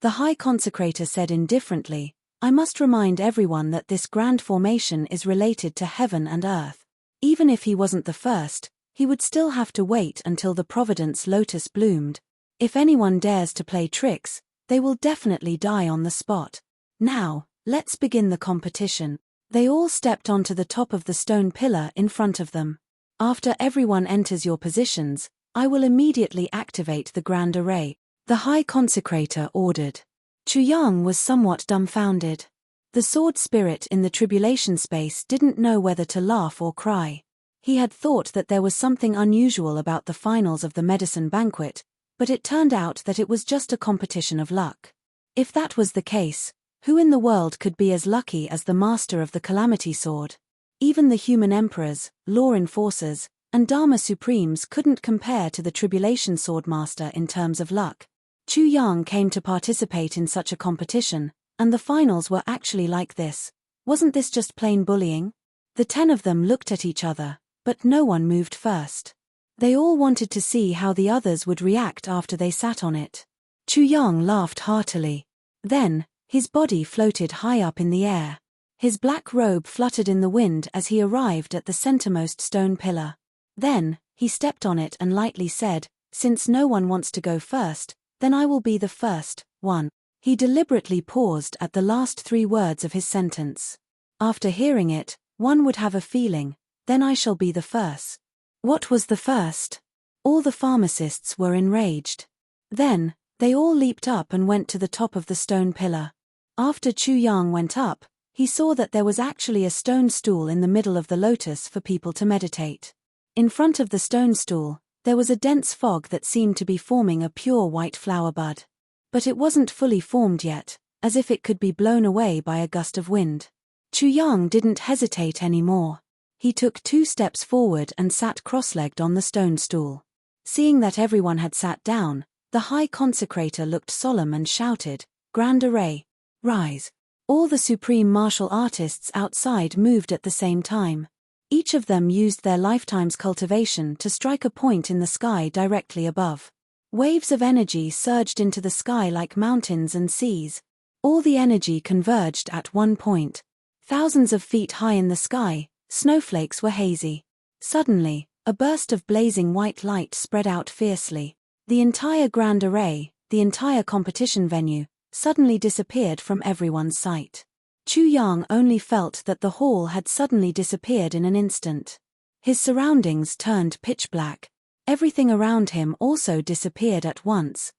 The High Consecrator said indifferently, "I must remind everyone that this grand formation is related to heaven and earth. Even if he wasn't the first, he would still have to wait until the Providence lotus bloomed. If anyone dares to play tricks, they will definitely die on the spot. Now, let's begin the competition." They all stepped onto the top of the stone pillar in front of them. "After everyone enters your positions, I will immediately activate the grand array," the High Consecrator ordered. Chu Yang was somewhat dumbfounded. The sword spirit in the tribulation space didn't know whether to laugh or cry. He had thought that there was something unusual about the finals of the medicine banquet, but it turned out that it was just a competition of luck. If that was the case, who in the world could be as lucky as the master of the Calamity Sword? Even the human emperors, law enforcers, and Dharma Supremes couldn't compare to the Tribulation Swordmaster in terms of luck. Chu Yang came to participate in such a competition, and the finals were actually like this. Wasn't this just plain bullying? The 10 of them looked at each other, but no one moved first. They all wanted to see how the others would react after they sat on it. Chu Yang laughed heartily. Then, his body floated high up in the air. His black robe fluttered in the wind as he arrived at the centermost stone pillar. Then, he stepped on it and lightly said, "Since no one wants to go first, then I will be the first one." He deliberately paused at the last 3 words of his sentence. After hearing it, one would have a feeling, then I shall be the first. What was the first? All the pharmacists were enraged. Then, they all leaped up and went to the top of the stone pillar. After Chu Yang went up, he saw that there was actually a stone stool in the middle of the lotus for people to meditate. In front of the stone stool, there was a dense fog that seemed to be forming a pure white flower bud. But it wasn't fully formed yet, as if it could be blown away by a gust of wind. Chu Yang didn't hesitate anymore. He took 2 steps forward and sat cross-legged on the stone stool. Seeing that everyone had sat down, the high consecrator looked solemn and shouted, "Grand array, rise." All the supreme martial artists outside moved at the same time. Each of them used their lifetime's cultivation to strike a point in the sky directly above. Waves of energy surged into the sky like mountains and seas. All the energy converged at one point. Thousands of feet high in the sky, snowflakes were hazy. Suddenly, a burst of blazing white light spread out fiercely. The entire grand array, the entire competition venue, suddenly disappeared from everyone's sight. Chu Yang only felt that the hall had suddenly disappeared in an instant. His surroundings turned pitch black. Everything around him also disappeared at once.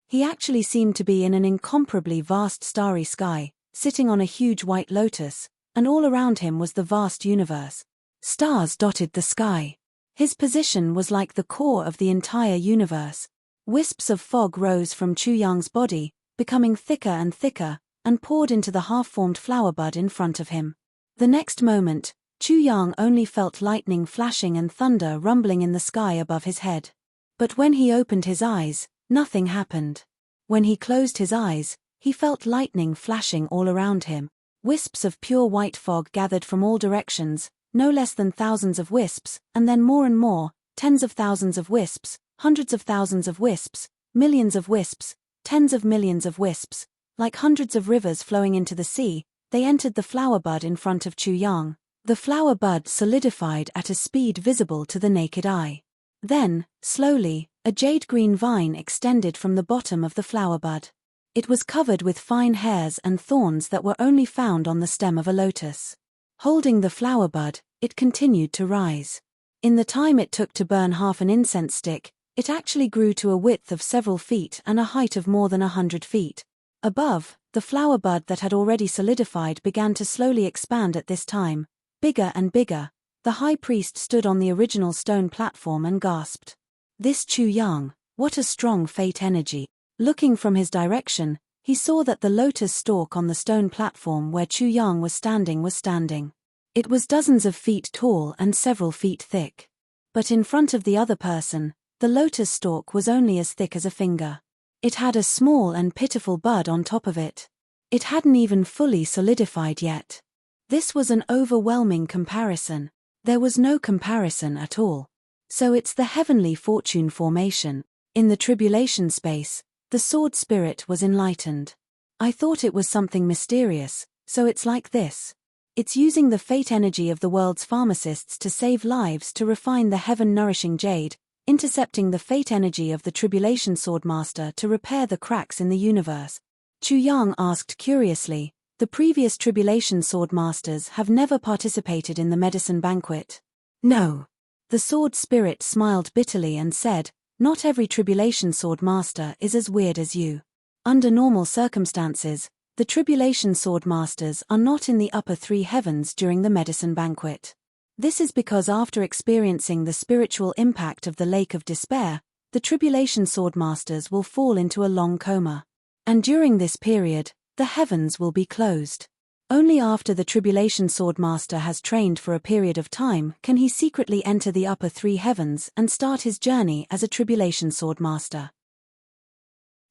He actually seemed to be in an incomparably vast starry sky, sitting on a huge white lotus, and all around him was the vast universe. Stars dotted the sky. His position was like the core of the entire universe. Wisps of fog rose from Chu Yang's body, becoming thicker and thicker, and poured into the half-formed flower bud in front of him. The next moment, Chu Yang only felt lightning flashing and thunder rumbling in the sky above his head. But when he opened his eyes, nothing happened. When he closed his eyes, he felt lightning flashing all around him. Wisps of pure white fog gathered from all directions, no less than thousands of wisps, and then more and more, tens of thousands of wisps, hundreds of thousands of wisps, millions of wisps, tens of millions of wisps. Like hundreds of rivers flowing into the sea, they entered the flower bud in front of Chu Yang. The flower bud solidified at a speed visible to the naked eye. Then, slowly, a jade-green vine extended from the bottom of the flower bud. It was covered with fine hairs and thorns that were only found on the stem of a lotus. Holding the flower bud, it continued to rise. In the time it took to burn half an incense stick, it actually grew to a width of several feet and a height of more than 100 feet. Above, the flower bud that had already solidified began to slowly expand at this time, bigger and bigger. The high priest stood on the original stone platform and gasped. This Chu Yang, what a strong fate energy. Looking from his direction, he saw that the lotus stalk on the stone platform where Chu Yang was standing. It was dozens of feet tall and several feet thick. But in front of the other person, the lotus stalk was only as thick as a finger. It had a small and pitiful bud on top of it. It hadn't even fully solidified yet. This was an overwhelming comparison. There was no comparison at all. So it's the heavenly fortune formation. In the tribulation space, the sword spirit was enlightened. I thought it was something mysterious, so it's like this. It's using the fate energy of the world's pharmacists to save lives to refine the heaven-nourishing jade, intercepting the fate energy of the tribulation swordmaster to repair the cracks in the universe. Chu Yang asked curiously, the previous tribulation swordmasters have never participated in the medicine banquet. No. The sword spirit smiled bitterly and said, not every tribulation swordmaster is as weird as you. Under normal circumstances, the tribulation swordmasters are not in the upper 3 heavens during the medicine banquet. This is because after experiencing the spiritual impact of the lake of despair, the tribulation swordmasters will fall into a long coma. And during this period, the heavens will be closed. Only after the tribulation swordmaster has trained for a period of time can he secretly enter the upper 3 heavens and start his journey as a tribulation swordmaster.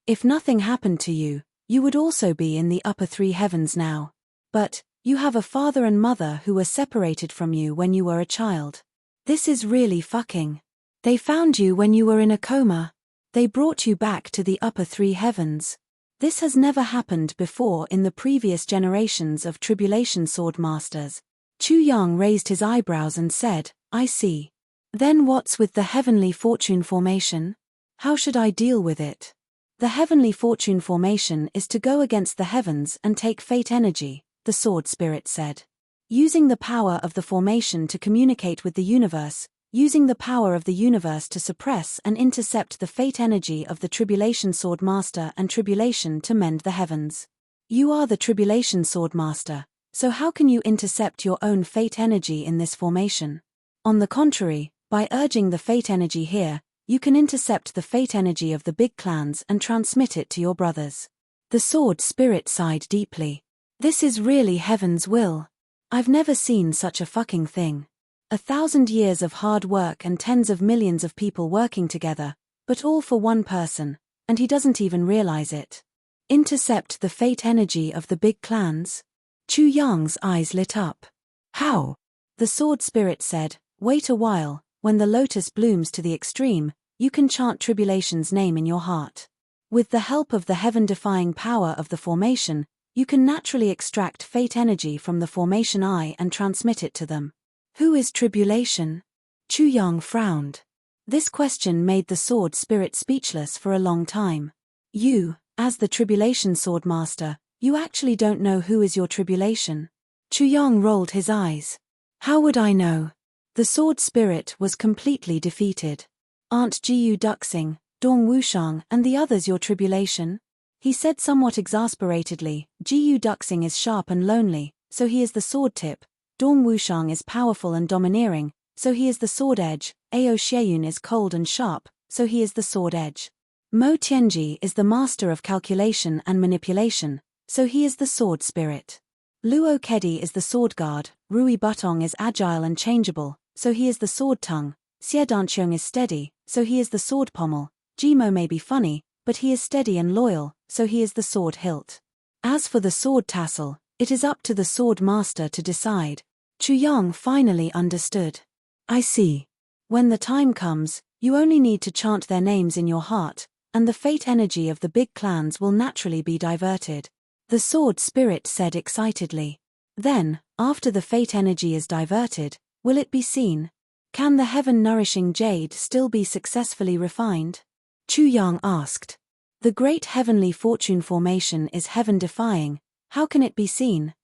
If nothing happened to you, you would also be in the upper 3 heavens now. But, you have a father and mother who were separated from you when you were a child. This is really fucking. They found you when you were in a coma. They brought you back to the upper 3 heavens. This has never happened before in the previous generations of tribulation swordmasters. Chu Yang raised his eyebrows and said, I see. Then what's with the heavenly fortune formation? How should I deal with it? The heavenly fortune formation is to go against the heavens and take fate energy, the sword spirit said. Using the power of the formation to communicate with the universe, using the power of the universe to suppress and intercept the fate energy of the Tribulation Sword Master and Tribulation to mend the heavens. You are the Tribulation Sword Master, so how can you intercept your own fate energy in this formation? On the contrary, by urging the fate energy here, you can intercept the fate energy of the big clans and transmit it to your brothers. The sword spirit sighed deeply. This is really heaven's will. I've never seen such a fucking thing. 1,000 years of hard work and tens of millions of people working together, but all for one person, and he doesn't even realize it. Intercept the fate energy of the big clans? Chu Yang's eyes lit up. How? The sword spirit said, wait a while, when the lotus blooms to the extreme, you can chant Tribulation's name in your heart. With the help of the heaven-defying power of the formation, you can naturally extract fate energy from the formation eye and transmit it to them. Who is Tribulation? Chu Yang frowned. This question made the sword spirit speechless for a long time. You, as the Tribulation Sword Master, you actually don't know who is your Tribulation? Chu Yang rolled his eyes. How would I know? The sword spirit was completely defeated. Aren't Jiyu Duxing, Dong Wushang and the others your Tribulation? He said somewhat exasperatedly, Jiyu Duxing is sharp and lonely, so he is the sword tip. Dong Wushang is powerful and domineering, so he is the sword edge. Ao Xieyun is cold and sharp, so he is the sword edge. Mo Tianji is the master of calculation and manipulation, so he is the sword spirit. Luo Kedi is the sword guard. Rui Butong is agile and changeable, so he is the sword tongue. Xie Danqiong is steady, so he is the sword pommel. Jimo may be funny, but he is steady and loyal, so he is the sword hilt. As for the sword tassel, it is up to the sword master to decide. Chu Yang finally understood. I see. When the time comes, you only need to chant their names in your heart, and the fate energy of the big clans will naturally be diverted. The sword spirit said excitedly. Then, after the fate energy is diverted, will it be seen? Can the heaven-nourishing jade still be successfully refined? Chu Yang asked. The great heavenly fortune formation is heaven-defying. How can it be seen?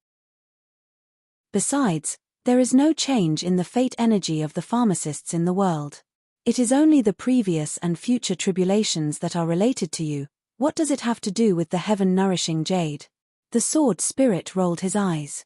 Besides, there is no change in the fate energy of the pharmacists in the world. It is only the previous and future tribulations that are related to you. What does it have to do with the heaven-nourishing jade? The sword spirit rolled his eyes.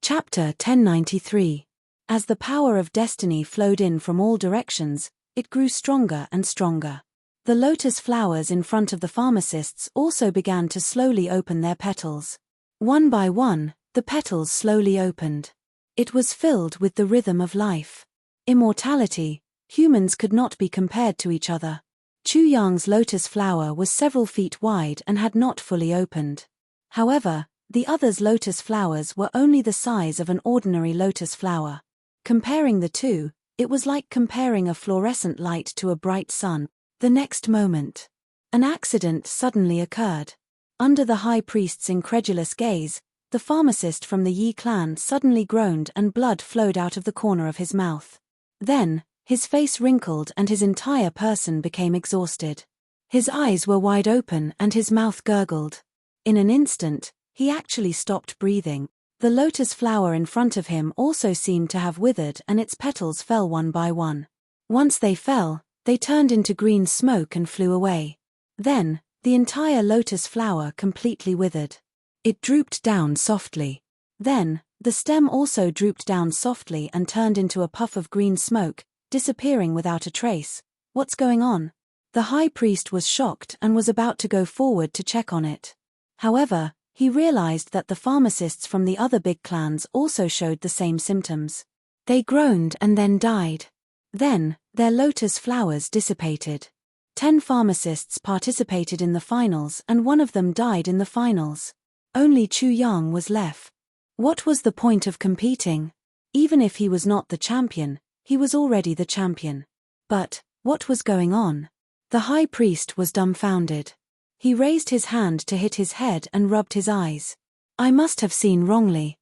Chapter 1093. As the power of destiny flowed in from all directions, it grew stronger and stronger. The lotus flowers in front of the pharmacists also began to slowly open their petals. One by one, the petals slowly opened. It was filled with the rhythm of life. Immortality. Humans could not be compared to each other. Chu Yang's lotus flower was several feet wide and had not fully opened. However, the others' lotus flowers were only the size of an ordinary lotus flower. Comparing the two, it was like comparing a fluorescent light to a bright sun. The next moment, an accident suddenly occurred. Under the high priest's incredulous gaze, the pharmacist from the Yi clan suddenly groaned and blood flowed out of the corner of his mouth. Then, his face wrinkled and his entire person became exhausted. His eyes were wide open and his mouth gurgled. In an instant, he actually stopped breathing. The lotus flower in front of him also seemed to have withered and its petals fell one by one. Once they fell, they turned into green smoke and flew away. Then, the entire lotus flower completely withered. It drooped down softly. Then, the stem also drooped down softly and turned into a puff of green smoke, disappearing without a trace. What's going on? The high priest was shocked and was about to go forward to check on it. However, he realized that the pharmacists from the other big clans also showed the same symptoms. They groaned and then died. Then, their lotus flowers dissipated. 10 pharmacists participated in the finals and one of them died in the finals. Only Chu Yang was left. What was the point of competing? Even if he was not the champion, he was already the champion. But, what was going on? The high priest was dumbfounded. He raised his hand to hit his head and rubbed his eyes. I must have seen wrongly.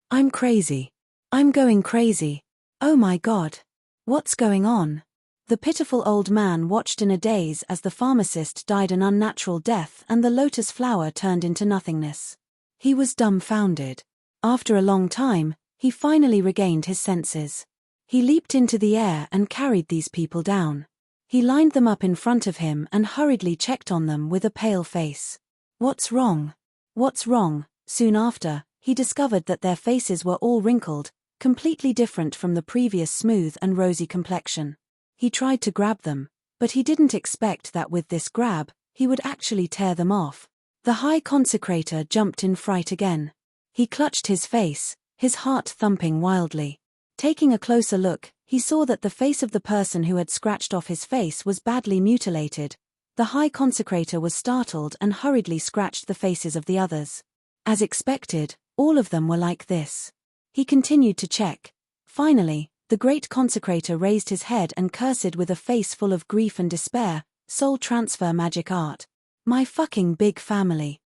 I'm crazy. I'm going crazy. Oh my God. What's going on? The pitiful old man watched in a daze as the pharmacist died an unnatural death and the lotus flower turned into nothingness. He was dumbfounded. After a long time, he finally regained his senses. He leaped into the air and carried these people down. He lined them up in front of him and hurriedly checked on them with a pale face. "What's wrong? What's wrong?" Soon after, he discovered that their faces were all wrinkled, completely different from the previous smooth and rosy complexion. He tried to grab them, but he didn't expect that with this grab, he would actually tear them off. The High Consecrator jumped in fright again. He clutched his face, his heart thumping wildly. Taking a closer look, he saw that the face of the person who had scratched off his face was badly mutilated. The High Consecrator was startled and hurriedly scratched the faces of the others. As expected, all of them were like this. He continued to check. Finally, the Great Consecrator raised his head and cursed with a face full of grief and despair, "Soul transfer magic art. My fucking big family.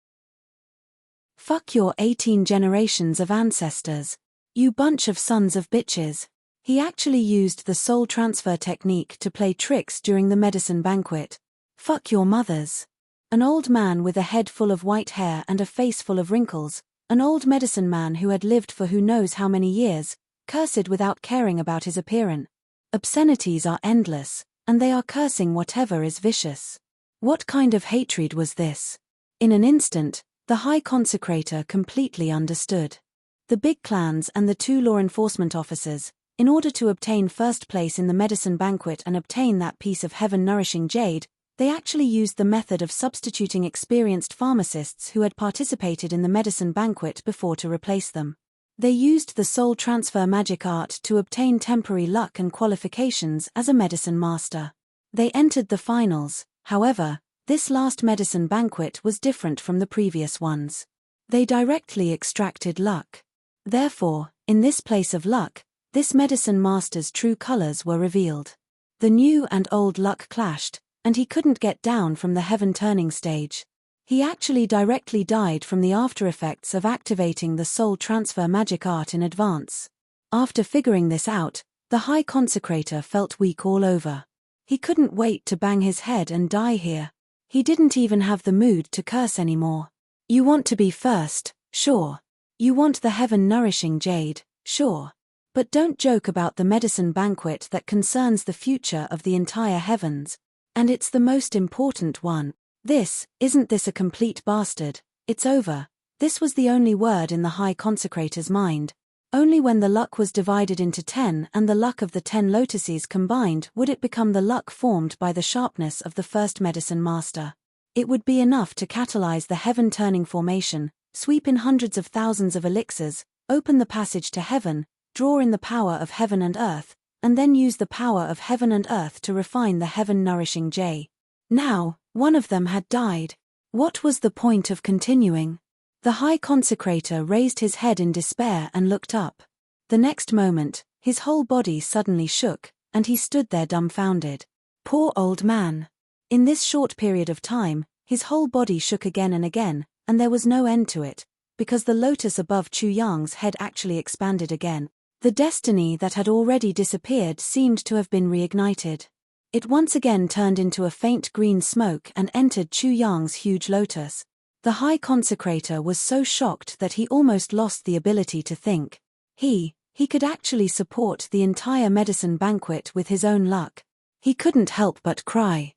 Fuck your 18 generations of ancestors. You bunch of sons of bitches." He actually used the soul transfer technique to play tricks during the medicine banquet. Fuck your mothers. An old man with a head full of white hair and a face full of wrinkles, an old medicine man who had lived for who knows how many years, cursed without caring about his appearance. Obscenities are endless, and they are cursing whatever is vicious. What kind of hatred was this? In an instant, the High Consecrator completely understood. The big clans and the 2 law enforcement officers, in order to obtain first place in the medicine banquet and obtain that piece of heaven-nourishing jade, they actually used the method of substituting experienced pharmacists who had participated in the medicine banquet before to replace them. They used the soul transfer magic art to obtain temporary luck and qualifications as a medicine master. They entered the finals. However, this last medicine banquet was different from the previous ones. They directly extracted luck. Therefore, in this place of luck, this medicine master's true colors were revealed. The new and old luck clashed, and he couldn't get down from the heaven-turning stage. He actually directly died from the after-effects of activating the soul transfer magic art in advance. After figuring this out, the High Consecrator felt weak all over. He couldn't wait to bang his head and die here. He didn't even have the mood to curse anymore. You want to be first, sure. You want the heaven-nourishing jade, sure. But don't joke about the medicine banquet that concerns the future of the entire heavens. And it's the most important one. Isn't this a complete bastard? It's over. This was the only word in the High Consecrator's mind. Only when the luck was divided into 10 and the luck of the 10 lotuses combined would it become the luck formed by the sharpness of the first medicine master. It would be enough to catalyze the heaven-turning formation, sweep in hundreds of thousands of elixirs, open the passage to heaven, draw in the power of heaven and earth, and then use the power of heaven and earth to refine the heaven-nourishing jade. Now, one of them had died. What was the point of continuing? The High Consecrator raised his head in despair and looked up. The next moment, his whole body suddenly shook, and he stood there dumbfounded. Poor old man. In this short period of time, his whole body shook again and again, and there was no end to it, because the lotus above Chu Yang's head actually expanded again. The destiny that had already disappeared seemed to have been reignited. It once again turned into a faint green smoke and entered Chu Yang's huge lotus. The High Consecrator was so shocked that he almost lost the ability to think. He could actually support the entire medicine banquet with his own luck. He couldn't help but cry.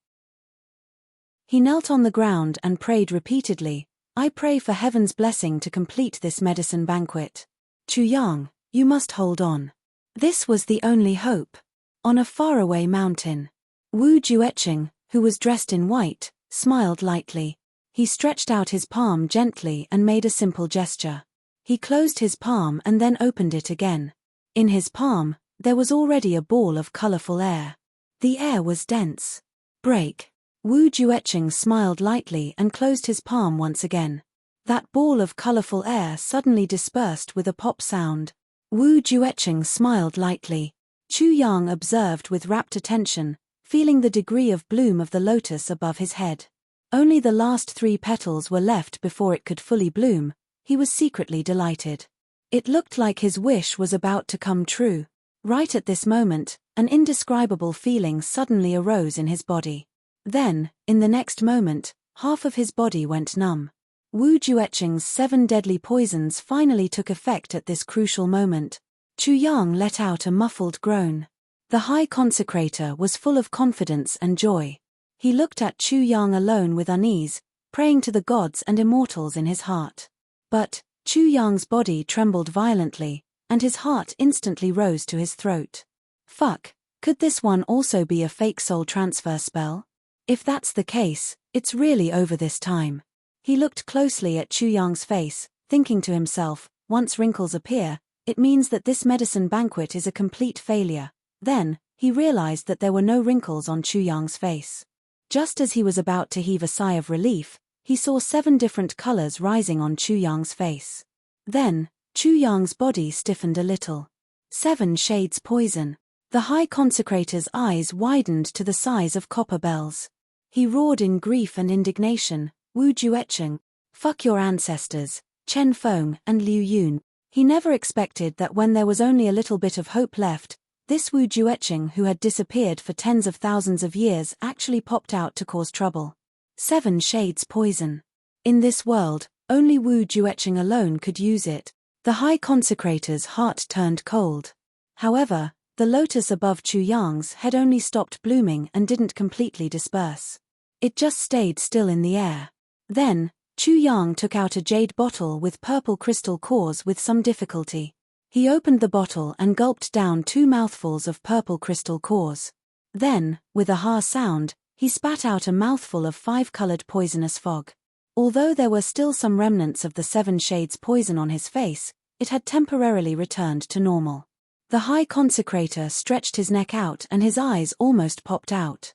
He knelt on the ground and prayed repeatedly, "I pray for heaven's blessing to complete this medicine banquet. Chu Yang, you must hold on." This was the only hope. On a faraway mountain, Wu Jueqing, who was dressed in white, smiled lightly. He stretched out his palm gently and made a simple gesture. He closed his palm and then opened it again. In his palm, there was already a ball of colorful air. The air was dense. Break. Wu Jueqing smiled lightly and closed his palm once again. That ball of colorful air suddenly dispersed with a pop sound. Wu Jueqing smiled lightly. Chu Yang observed with rapt attention, feeling the degree of bloom of the lotus above his head. Only the last 3 petals were left before it could fully bloom. He was secretly delighted. It looked like his wish was about to come true. Right at this moment, An indescribable feeling suddenly arose in his body. Then, in the next moment, half of his body went numb. Wu Jueqing's 7 deadly poisons finally took effect at this crucial moment. Chu Yang let out a muffled groan. The High Consecrator was full of confidence and joy. He looked at Chu Yang alone with unease, praying to the gods and immortals in his heart. But Chu Yang's body trembled violently, and his heart instantly rose to his throat. Fuck, could this one also be a fake soul transfer spell? If that's the case, it's really over this time. He looked closely at Chu Yang's face, thinking to himself, once wrinkles appear, it means that this medicine banquet is a complete failure. Then, he realized that there were no wrinkles on Chu Yang's face. Just as he was about to heave a sigh of relief, he saw 7 different colors rising on Chu Yang's face. Then, Chu Yang's body stiffened a little. 7 shades poison. The High Consecrator's eyes widened to the size of copper bells. He roared in grief and indignation, Wu Jueqing, fuck your ancestors, Chen Feng and Liu Yun. He never expected that when there was only a little bit of hope left, this Wu Jueqing who had disappeared for tens of thousands of years actually popped out to cause trouble. 7 shades poison. In this world, only Wu Jueqing alone could use it. The High Consecrator's heart turned cold. However, the lotus above Chu Yang's had only stopped blooming and didn't completely disperse. It just stayed still in the air. Then, Chu Yang took out a jade bottle with purple crystal cores with some difficulty. He opened the bottle and gulped down 2 mouthfuls of purple crystal cores. Then, with a ha sound, he spat out a mouthful of 5-colored poisonous fog. Although there were still some remnants of the 7 shades poison on his face, it had temporarily returned to normal. The High Consecrator stretched his neck out and his eyes almost popped out.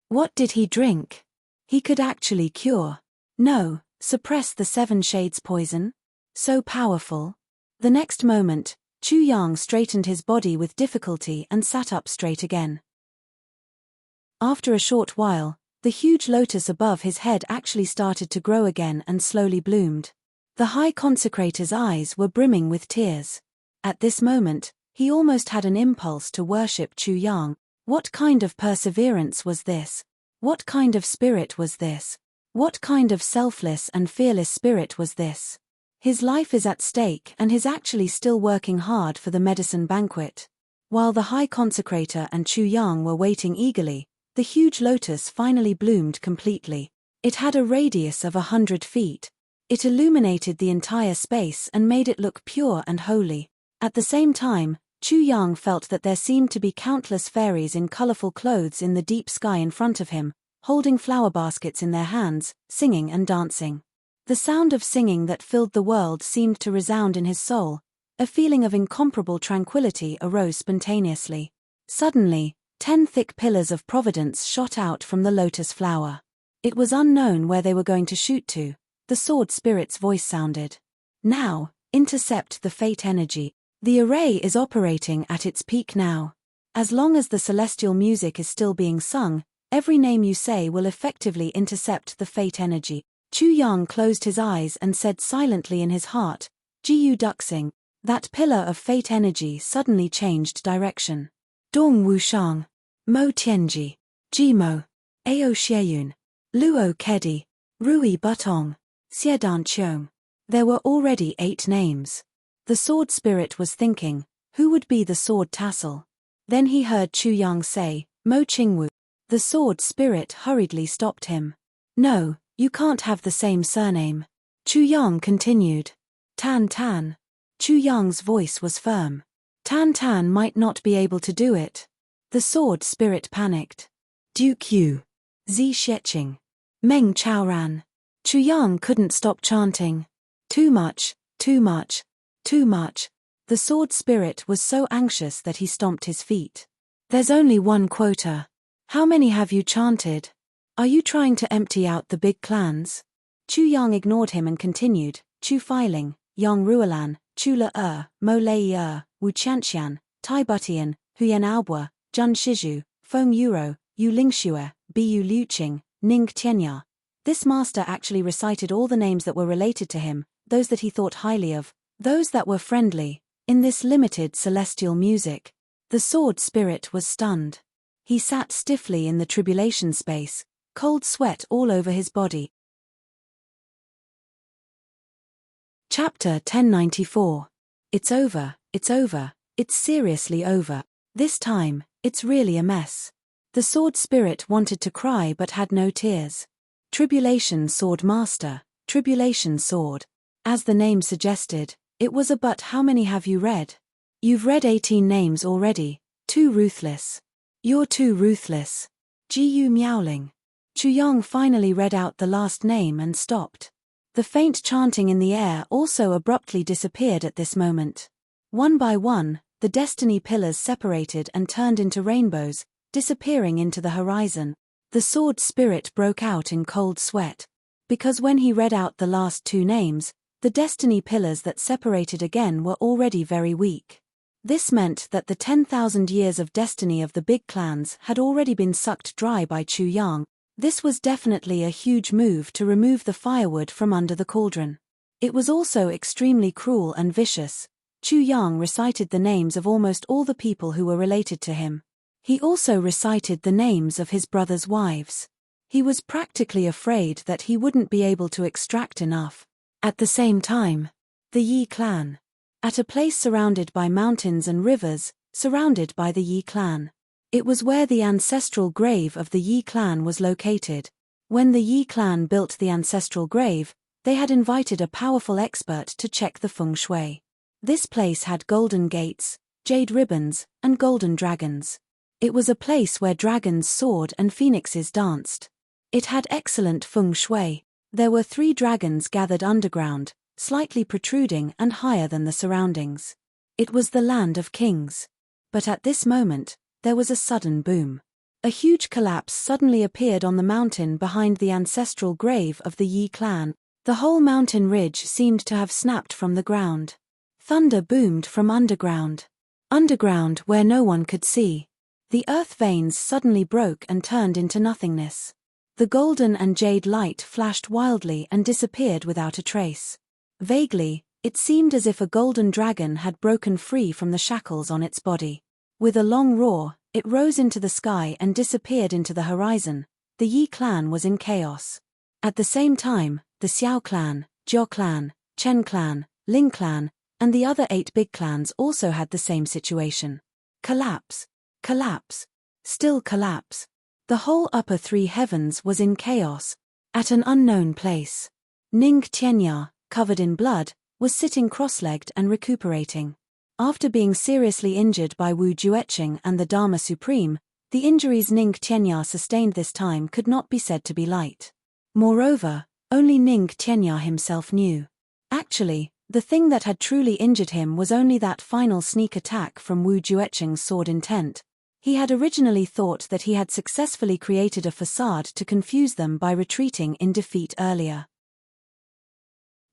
What did he drink? He could actually cure. No, suppress the 7 shades poison? So powerful. The next moment, Chu Yang straightened his body with difficulty and sat up straight again. After a short while, the huge lotus above his head actually started to grow again and slowly bloomed. The High Consecrator's eyes were brimming with tears. At this moment, he almost had an impulse to worship Chu Yang. What kind of perseverance was this? What kind of spirit was this? What kind of selfless and fearless spirit was this? His life is at stake and he's actually still working hard for the medicine banquet. While the High Consecrator and Chu Yang were waiting eagerly, the huge lotus finally bloomed completely. It had a radius of 100 feet. It illuminated the entire space and made it look pure and holy. At the same time, Chu Yang felt that there seemed to be countless fairies in colorful clothes in the deep sky in front of him, holding flower baskets in their hands, singing and dancing. The sound of singing that filled the world seemed to resound in his soul. A feeling of incomparable tranquility arose spontaneously. Suddenly, 10 thick pillars of providence shot out from the lotus flower. It was unknown where they were going to shoot to. The sword spirit's voice sounded. Now, intercept the fate energy. The array is operating at its peak now. As long as the celestial music is still being sung, every name you say will effectively intercept the fate energy. Chu Yang closed his eyes and said silently in his heart, Jiu Duxing. That pillar of fate energy suddenly changed direction. Dong Wushang, Mo Tianji, Jimo, Ao Xieyun, Luo Kedi, Rui Butong, Xiedan Qiong. There were already 8 names. The sword spirit was thinking, who would be the sword tassel? Then he heard Chu Yang say, Mo Qingwu. The sword spirit hurriedly stopped him. No, you can't have the same surname. Chu Yang continued. Tan Tan. Chu Yang's voice was firm. Tan Tan might not be able to do it. The sword spirit panicked. Duke Yu. Zi Xieching. Meng Chaoran. Chu Yang couldn't stop chanting. Too much, too much. Too much. The sword spirit was so anxious that he stomped his feet. There's only one quota. How many have you chanted? Are you trying to empty out the big clans? Chu Yang ignored him and continued, Chu Filing, Yang Ruolan, Chu Le Mo Lei Wu Qianqian, Tai Butian, Huyen Aobua, Jun Shizhu, Feng Euro, Yu Lingxue, Bu Liuqing, Ning Tianya. This master actually recited all the names that were related to him, those that he thought highly of, those that were friendly, in this limited celestial music. The sword spirit was stunned. He sat stiffly in the tribulation space, cold sweat all over his body. Chapter 1094. It's over, it's seriously over. This time, it's really a mess. The sword spirit wanted to cry but had no tears. Tribulation Sword Master, Tribulation Sword. As the name suggested, it was a but how many have you read? You've read 18 names already. Too ruthless. You're too ruthless. Gu Miaoling. Chu Yong finally read out the last name and stopped. The faint chanting in the air also abruptly disappeared at this moment. One by one, the destiny pillars separated and turned into rainbows, disappearing into the horizon. The sword spirit broke out in cold sweat. Because when he read out the last 2 names, the destiny pillars that separated again were already very weak. This meant that the 10,000 years of destiny of the big clans had already been sucked dry by Chu Yang. This was definitely a huge move to remove the firewood from under the cauldron. It was also extremely cruel and vicious. Chu Yang recited the names of almost all the people who were related to him. He also recited the names of his brothers' wives. He was practically afraid that he wouldn't be able to extract enough. At the same time, the Yi clan. At a place surrounded by mountains and rivers, surrounded by the Yi clan. It was where the ancestral grave of the Yi clan was located. When the Yi clan built the ancestral grave, they had invited a powerful expert to check the feng shui. This place had golden gates, jade ribbons, and golden dragons. It was a place where dragons soared and phoenixes danced. It had excellent feng shui. There were 3 dragons gathered underground, slightly protruding and higher than the surroundings. It was the land of kings. But at this moment, there was a sudden boom. A huge collapse suddenly appeared on the mountain behind the ancestral grave of the Yi clan. The whole mountain ridge seemed to have snapped from the ground. Thunder boomed from underground. Underground where no one could see. The earth veins suddenly broke and turned into nothingness. The golden and jade light flashed wildly and disappeared without a trace. Vaguely, it seemed as if a golden dragon had broken free from the shackles on its body. With a long roar, it rose into the sky and disappeared into the horizon. The Yi clan was in chaos. At the same time, the Xiao clan, Jiao clan, Chen clan, Ling clan, and the other 8 big clans also had the same situation. Collapse. Collapse. Still collapse. The whole upper 3 heavens was in chaos. At an unknown place. Ning Tianya, covered in blood, was sitting cross-legged and recuperating. After being seriously injured by Wu Jueqing and the Dharma Supreme, the injuries Ning Tianya sustained this time could not be said to be light. Moreover, only Ning Tianya himself knew. Actually, the thing that had truly injured him was only that final sneak attack from Wu Jueqing's sword intent. He had originally thought that he had successfully created a facade to confuse them by retreating in defeat earlier.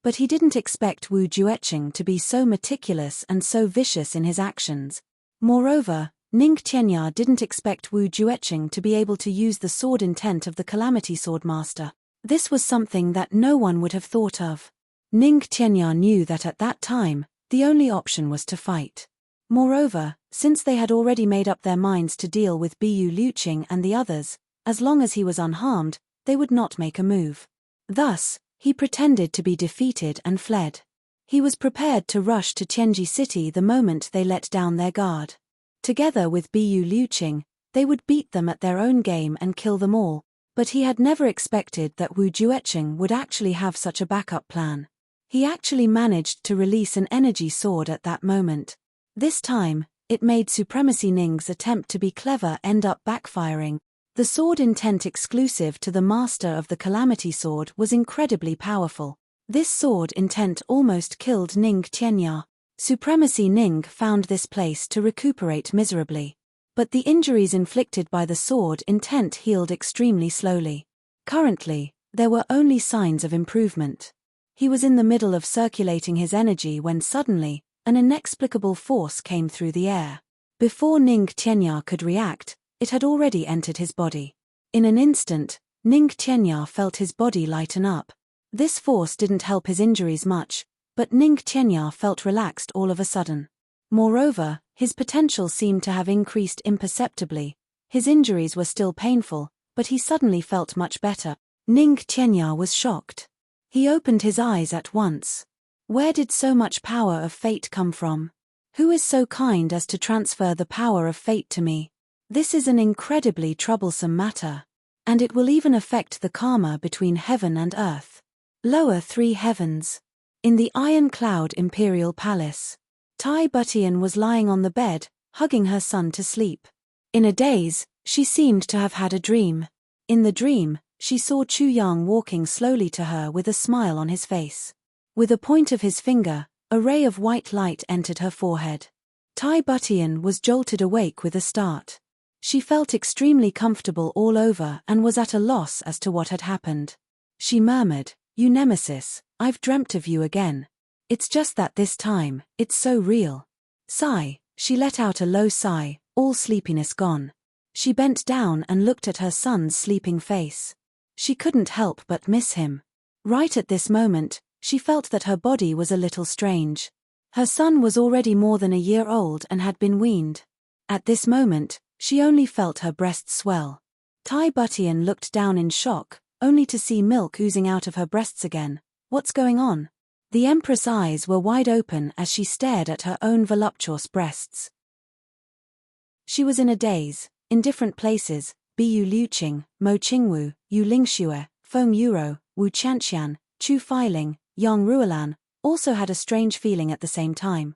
But he didn't expect Wu Jueqing to be so meticulous and so vicious in his actions. Moreover, Ning Tianya didn't expect Wu Jueqing to be able to use the sword intent of the Calamity Sword Master. This was something that no one would have thought of. Ning Tianya knew that at that time, the only option was to fight. Moreover, since they had already made up their minds to deal with Bu Liuqing and the others, as long as he was unharmed, they would not make a move. Thus, he pretended to be defeated and fled. He was prepared to rush to Tianji City the moment they let down their guard. Together with Bu Liuqing, they would beat them at their own game and kill them all, but he had never expected that Wu Jueqing would actually have such a backup plan. He actually managed to release an energy sword at that moment. This time, it made Supremacy Ning's attempt to be clever end up backfiring. The sword intent exclusive to the master of the Calamity Sword was incredibly powerful. This sword intent almost killed Ning Tianya. Supremacy Ning found this place to recuperate miserably. But the injuries inflicted by the sword intent healed extremely slowly. Currently, there were only signs of improvement. He was in the middle of circulating his energy when suddenly, an inexplicable force came through the air. Before Ning Tianya could react, it had already entered his body. In an instant, Ning Tianya felt his body lighten up. This force didn't help his injuries much, but Ning Tianya felt relaxed all of a sudden. Moreover, his potential seemed to have increased imperceptibly. His injuries were still painful, but he suddenly felt much better. Ning Tianya was shocked. He opened his eyes at once. Where did so much power of fate come from? Who is so kind as to transfer the power of fate to me? This is an incredibly troublesome matter. And it will even affect the karma between heaven and earth. Lower three heavens. In the Iron Cloud Imperial Palace, Tai Butian was lying on the bed, hugging her son to sleep. In a daze, she seemed to have had a dream. In the dream, she saw Chu Yang walking slowly to her with a smile on his face. With a point of his finger, a ray of white light entered her forehead. Tai Butian was jolted awake with a start. She felt extremely comfortable all over and was at a loss as to what had happened. She murmured, "You nemesis, I've dreamt of you again. It's just that this time, it's so real." Sigh, she let out a low sigh, all sleepiness gone. She bent down and looked at her son's sleeping face. She couldn't help but miss him. Right at this moment, she felt that her body was a little strange. Her son was already more than a year old and had been weaned. At this moment, she only felt her breasts swell. Tai Butian looked down in shock, only to see milk oozing out of her breasts again. What's going on? The Empress' eyes were wide open as she stared at her own voluptuous breasts. She was in a daze. In different places, Bu Liuqing, Mo Qingwu, Yu Lingxue, Feng Yuro, Wu Chanxian, Chu Feiling, Yang Ruolan, also had a strange feeling at the same time.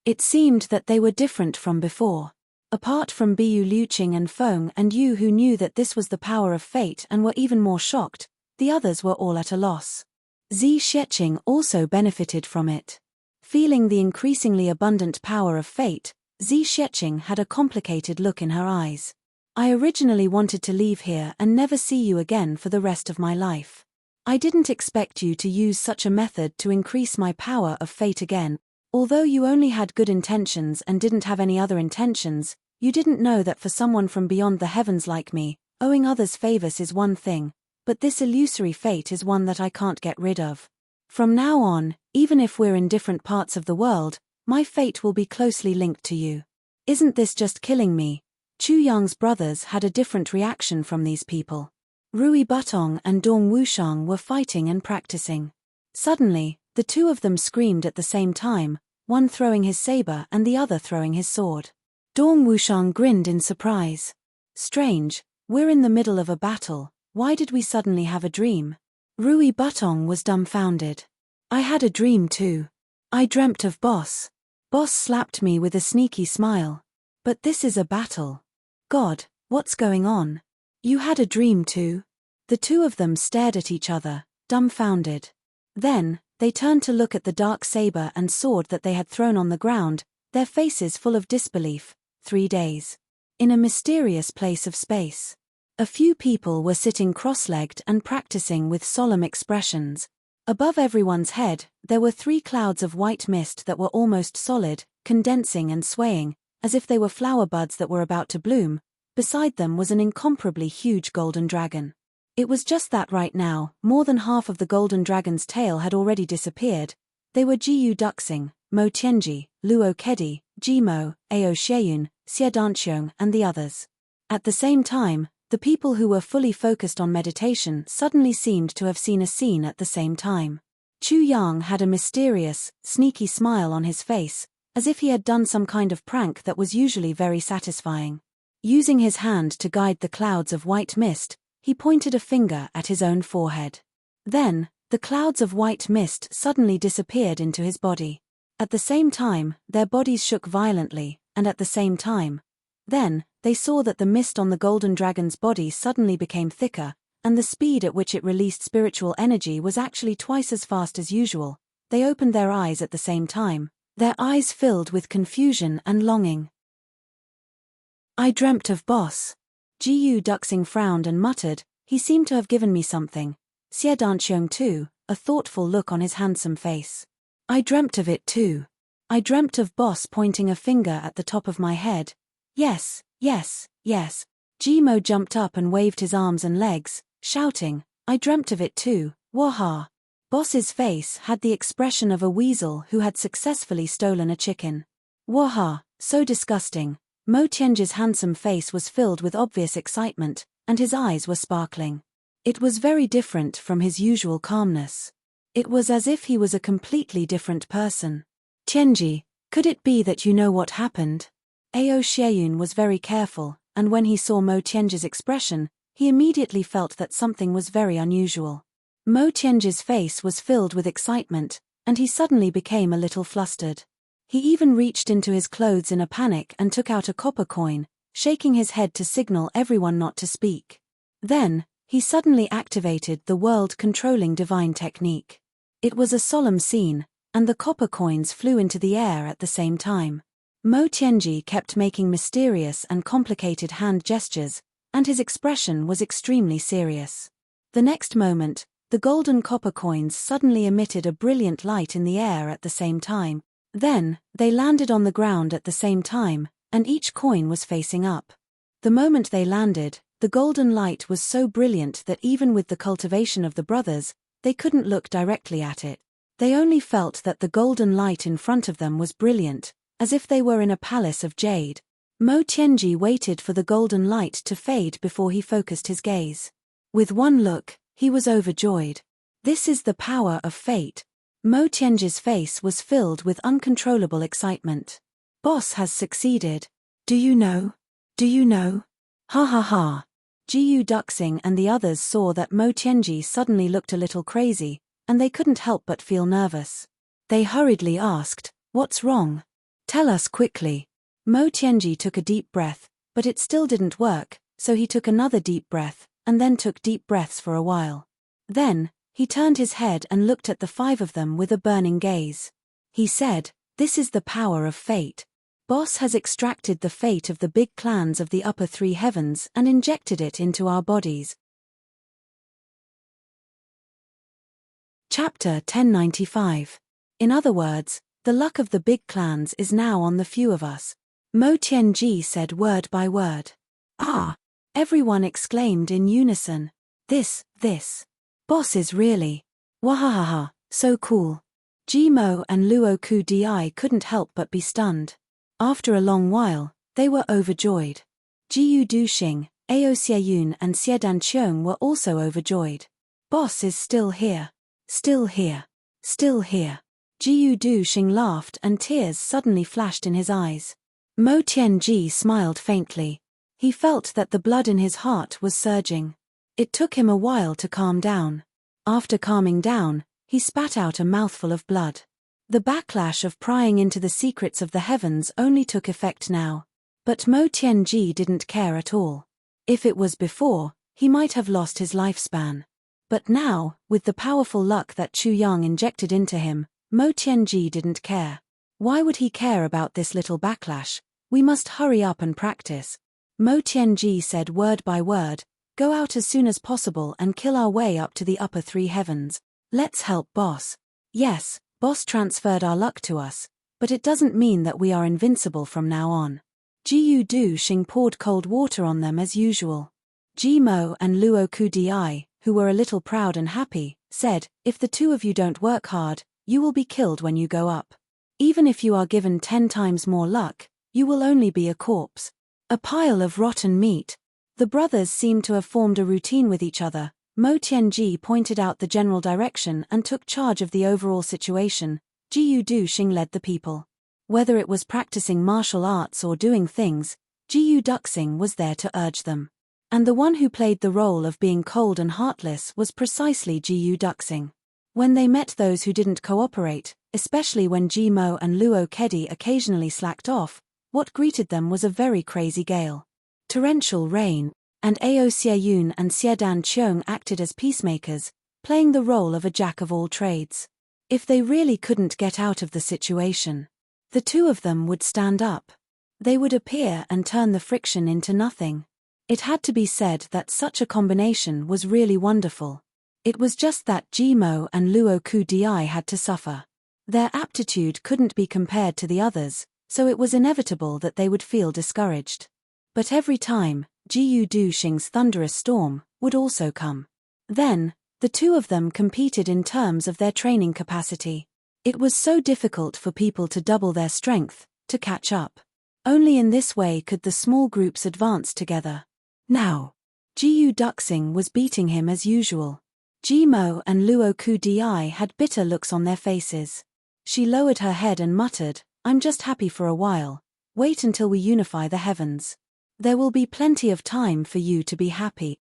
It seemed that they were different from before. Apart from Bu Liuqing and Feng and Yu, who knew that this was the power of fate and were even more shocked, the others were all at a loss. Zi Sheqing also benefited from it. Feeling the increasingly abundant power of fate, Zi Sheqing had a complicated look in her eyes. "I originally wanted to leave here and never see you again for the rest of my life. I didn't expect you to use such a method to increase my power of fate again. Although you only had good intentions and didn't have any other intentions, you didn't know that for someone from beyond the heavens like me, owing others favors is one thing, but this illusory fate is one that I can't get rid of. From now on, even if we're in different parts of the world, my fate will be closely linked to you. Isn't this just killing me?" Chu Yang's brothers had a different reaction from these people. Rui Butong and Dong Wushang were fighting and practicing. Suddenly, the two of them screamed at the same time, one throwing his saber and the other throwing his sword. Dong Wushang grinned in surprise. "Strange, we're in the middle of a battle, why did we suddenly have a dream?" Rui Butong was dumbfounded. "I had a dream too. I dreamt of Boss. Boss slapped me with a sneaky smile. But this is a battle. God, what's going on? You had a dream too?" The two of them stared at each other, dumbfounded. Then, they turned to look at the dark saber and sword that they had thrown on the ground, their faces full of disbelief. 3 days. In a mysterious place of space. A few people were sitting cross-legged and practicing with solemn expressions. Above everyone's head, there were 3 clouds of white mist that were almost solid, condensing and swaying, as if they were flower buds that were about to bloom. Beside them was an incomparably huge golden dragon. It was just that right now, more than half of the golden dragon's tail had already disappeared. They were Jiyu Duxing, Mo Tianji, Luo Kedi, Jimo, Ao Xieyun, Xie Danqiong and the others. At the same time, the people who were fully focused on meditation suddenly seemed to have seen a scene at the same time. Chu Yang had a mysterious, sneaky smile on his face, as if he had done some kind of prank that was usually very satisfying. Using his hand to guide the clouds of white mist, he pointed a finger at his own forehead. Then, the clouds of white mist suddenly disappeared into his body. At the same time, their bodies shook violently, and at the same time. Then, they saw that the mist on the golden dragon's body suddenly became thicker, and the speed at which it released spiritual energy was actually twice as fast as usual. They opened their eyes at the same time, their eyes filled with confusion and longing. "I dreamt of Boss." Jiyu Duxing frowned and muttered, "He seemed to have given me something." Xie Danqiong too, a thoughtful look on his handsome face. "I dreamt of it too. I dreamt of Boss pointing a finger at the top of my head. Yes, yes, yes." Jimo jumped up and waved his arms and legs, shouting, "I dreamt of it too, waha." Boss's face had the expression of a weasel who had successfully stolen a chicken. Waha, so disgusting. Mo Tianji's handsome face was filled with obvious excitement, and his eyes were sparkling. It was very different from his usual calmness. It was as if he was a completely different person. Tianji, could it be that you know what happened? Ao Xieyun was very careful, and when he saw Mo Tianji's expression, he immediately felt that something was very unusual. Mo Tianji's face was filled with excitement, and he suddenly became a little flustered. He even reached into his clothes in a panic and took out a copper coin, shaking his head to signal everyone not to speak. Then, he suddenly activated the world-controlling divine technique. It was a solemn scene, and the copper coins flew into the air at the same time. Mo Tianji kept making mysterious and complicated hand gestures, and his expression was extremely serious. The next moment, the golden copper coins suddenly emitted a brilliant light in the air at the same time. Then, they landed on the ground at the same time, and each coin was facing up. The moment they landed, the golden light was so brilliant that even with the cultivation of the brothers, they couldn't look directly at it. They only felt that the golden light in front of them was brilliant, as if they were in a palace of jade. Mo Tianji waited for the golden light to fade before he focused his gaze. With one look, he was overjoyed. This is the power of fate. Mo Tianji's face was filled with uncontrollable excitement. Boss has succeeded. Do you know? Do you know? Ha ha ha. Jiyu Duxing and the others saw that Mo Tianji suddenly looked a little crazy, and they couldn't help but feel nervous. They hurriedly asked, "What's wrong? Tell us quickly." Mo Tianji took a deep breath, but it still didn't work, so he took another deep breath, and then took deep breaths for a while. Then, he turned his head and looked at the five of them with a burning gaze. He said, "This is the power of fate. Boss has extracted the fate of the big clans of the upper three heavens and injected it into our bodies." Chapter 1095. In other words, the luck of the big clans is now on the few of us. Mo Tianji said word by word. "Ah!" Everyone exclaimed in unison. This. Boss is really. Wahahaha, so cool. Mo and Luo Ku Di couldn't help but be stunned. After a long while, they were overjoyed. Jiyu Duxing, Ao Xieyun and Xiedan Qiong were also overjoyed. Boss is still here. Still here. Still here. Jiyu Duxing laughed and tears suddenly flashed in his eyes. Mo Tianji smiled faintly. He felt that the blood in his heart was surging. It took him a while to calm down. After calming down, he spat out a mouthful of blood. The backlash of prying into the secrets of the heavens only took effect now. But Mo Tianji didn't care at all. If it was before, he might have lost his lifespan. But now, with the powerful luck that Chu Yang injected into him, Mo Tianji didn't care. Why would he care about this little backlash? We must hurry up and practice. Mo Tianji said word by word, "Go out as soon as possible and kill our way up to the upper three heavens. Let's help Boss. Yes, Boss transferred our luck to us, but it doesn't mean that we are invincible from now on." Jiyu Duxing poured cold water on them as usual. Mo and Luo Ku Di, who were a little proud and happy, said, "If the two of you don't work hard, you will be killed when you go up. Even if you are given 10 times more luck, you will only be a corpse. A pile of rotten meat." The brothers seemed to have formed a routine with each other. Mo Tianji pointed out the general direction and took charge of the overall situation. Jiyu Duxing led the people. Whether it was practicing martial arts or doing things, Jiyu Duxing was there to urge them. And the one who played the role of being cold and heartless was precisely Jiyu Duxing. When they met those who didn't cooperate, especially when Mo and Luo Kedi occasionally slacked off, what greeted them was a very crazy gale. Torrential rain, and Ao Xieyun and Xiedan Qiong acted as peacemakers, playing the role of a jack of all trades. If they really couldn't get out of the situation, the two of them would stand up. They would appear and turn the friction into nothing. It had to be said that such a combination was really wonderful. It was just that Mo and Luo Ku Di had to suffer. Their aptitude couldn't be compared to the others, so it was inevitable that they would feel discouraged. But every time, Jiyu Duxing's thunderous storm would also come. Then, the two of them competed in terms of their training capacity. It was so difficult for people to double their strength, to catch up. Only in this way could the small groups advance together. Now, Jiyu Duxing was beating him as usual. Jimo and Luo Kudi had bitter looks on their faces. She lowered her head and muttered, "I'm just happy for a while. Wait until we unify the heavens. There will be plenty of time for you to be happy."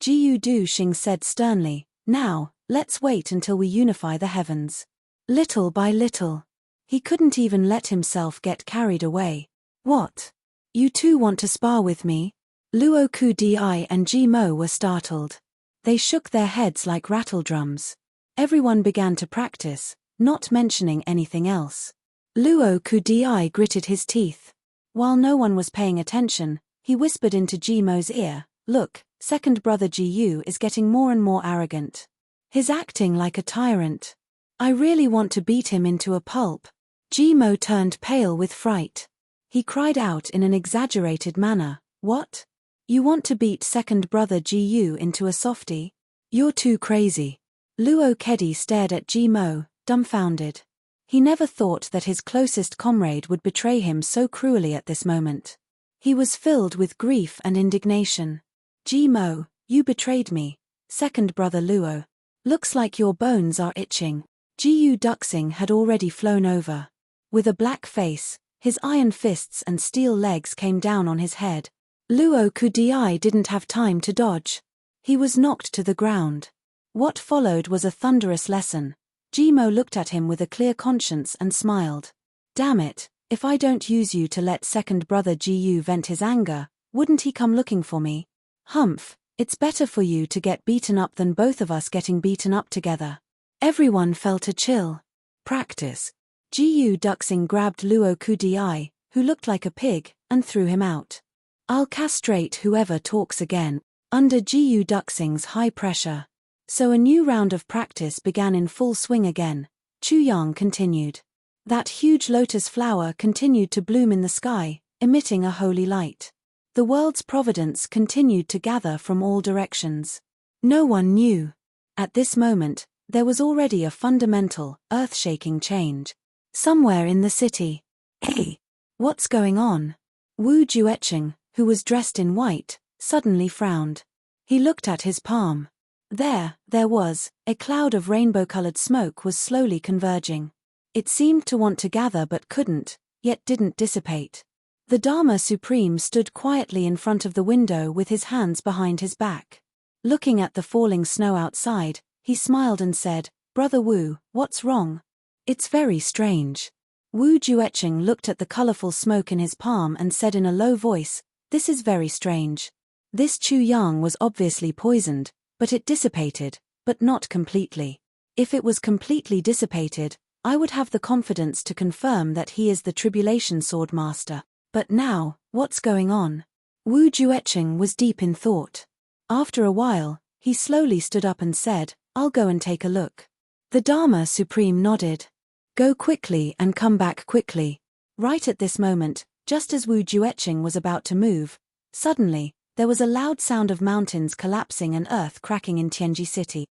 Jiyu Duxing said sternly, "Now, let's wait until we unify the heavens." Little by little. He couldn't even let himself get carried away. "What? You two want to spar with me?" Luo Kudi and Jimo were startled. They shook their heads like rattledrums. Everyone began to practice, not mentioning anything else. Luo Kudi gritted his teeth. While no one was paying attention, he whispered into Jimo's ear, "Look, second brother Jiyu is getting more and more arrogant. He's acting like a tyrant. I really want to beat him into a pulp." Jimo turned pale with fright. He cried out in an exaggerated manner, "What? You want to beat second brother Jiyu into a softie? You're too crazy." Luo Kedi stared at Jimo, dumbfounded. He never thought that his closest comrade would betray him so cruelly at this moment. He was filled with grief and indignation. "Jimo, you betrayed me. Second brother Luo. Looks like your bones are itching." Jiyu Duxing had already flown over. With a black face, his iron fists and steel legs came down on his head. Luo Kudi didn't have time to dodge. He was knocked to the ground. What followed was a thunderous lesson. Jimo looked at him with a clear conscience and smiled. "Damn it, if I don't use you to let second brother Jiyu vent his anger, wouldn't he come looking for me? Humph, it's better for you to get beaten up than both of us getting beaten up together." Everyone felt a chill. "Practice." Jiyu Duxing grabbed Luo Kudi, who looked like a pig, and threw him out. "I'll castrate whoever talks again." Under Jiyu Duxing's high pressure. So a new round of practice began in full swing again. Chu Yang continued. That huge lotus flower continued to bloom in the sky, emitting a holy light. The world's providence continued to gather from all directions. No one knew. At this moment, there was already a fundamental, earth-shaking change. Somewhere in the city. "Hey, what's going on?" Wu Jueqing, who was dressed in white, suddenly frowned. He looked at his palm. There was, a cloud of rainbow-colored smoke was slowly converging. It seemed to want to gather but couldn't, yet didn't dissipate. The Dharma Supreme stood quietly in front of the window with his hands behind his back. Looking at the falling snow outside, he smiled and said, "Brother Wu, what's wrong?" "It's very strange." Wu Jueqing looked at the colorful smoke in his palm and said in a low voice, "This is very strange. This Chu Yang was obviously poisoned, but it dissipated, but not completely. If it was completely dissipated, I would have the confidence to confirm that he is the Tribulation Sword Master. But now, what's going on?" Wu Jueqing was deep in thought. After a while, he slowly stood up and said, "I'll go and take a look." The Dharma Supreme nodded. "Go quickly and come back quickly." Right at this moment, just as Wu Jueqing was about to move, suddenly, there was a loud sound of mountains collapsing and earth cracking in Tianji City.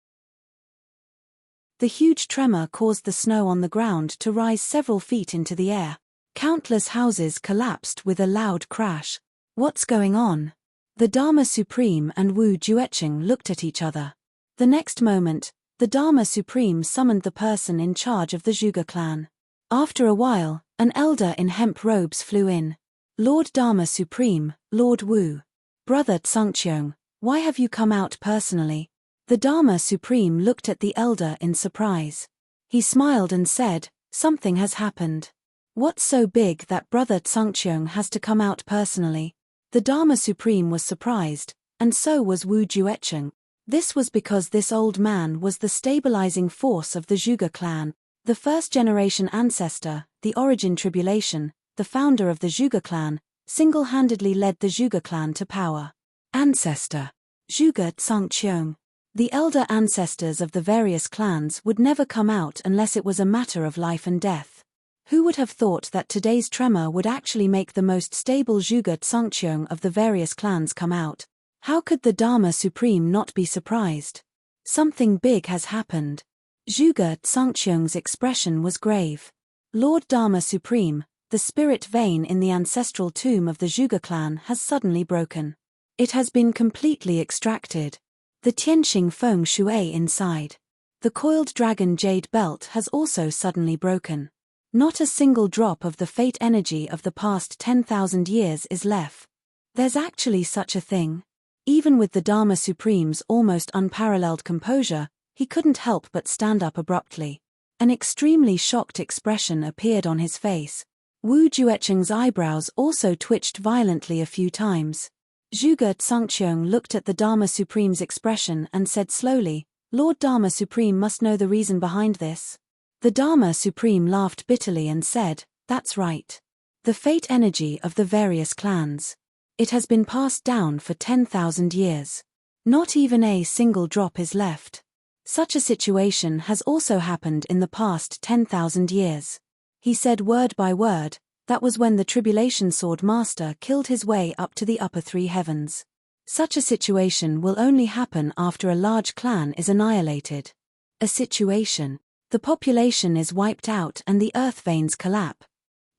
The huge tremor caused the snow on the ground to rise several feet into the air. Countless houses collapsed with a loud crash. "What's going on?" The Dharma Supreme and Wu Jueqing looked at each other. The next moment, the Dharma Supreme summoned the person in charge of the Zhuge clan. After a while, an elder in hemp robes flew in. "Lord Dharma Supreme, Lord Wu. Brother Tsungqiong, why have you come out personally?" The Dharma Supreme looked at the elder in surprise. He smiled and said, "Something has happened." "What's so big that Brother Tsungqiong has to come out personally?" The Dharma Supreme was surprised, and so was Wu Jueqing. This was because this old man was the stabilizing force of the Zhuge clan. The first-generation ancestor, the Origin Tribulation, the founder of the Zhuge clan, single-handedly led the Zhuge clan to power. Ancestor. Zhuge Tsungqiong. The elder ancestors of the various clans would never come out unless it was a matter of life and death. Who would have thought that today's tremor would actually make the most stable Zhuge Tsungqiong of the various clans come out? How could the Dharma Supreme not be surprised? Something big has happened. Zhuge Tsungqiong's expression was grave. Lord Dharma Supreme, the spirit vein in the ancestral tomb of the Zhuge clan has suddenly broken. It has been completely extracted. The Tianxing Feng Shui inside. The coiled dragon jade belt has also suddenly broken. Not a single drop of the fate energy of the past 10,000 years is left. There's actually such a thing. Even with the Dharma Supreme's almost unparalleled composure, he couldn't help but stand up abruptly. An extremely shocked expression appeared on his face. Wu Jueqing's eyebrows also twitched violently a few times. Zhuge Tsangqiang looked at the Dharma Supreme's expression and said slowly, "Lord Dharma Supreme must know the reason behind this." The Dharma Supreme laughed bitterly and said, "That's right. The fate energy of the various clans. It has been passed down for 10,000 years. Not even a single drop is left. Such a situation has also happened in the past 10,000 years." He said word by word, that was when the Tribulation Sword Master killed his way up to the upper three heavens. Such a situation will only happen after a large clan is annihilated. A situation. The population is wiped out and the earth veins collapse.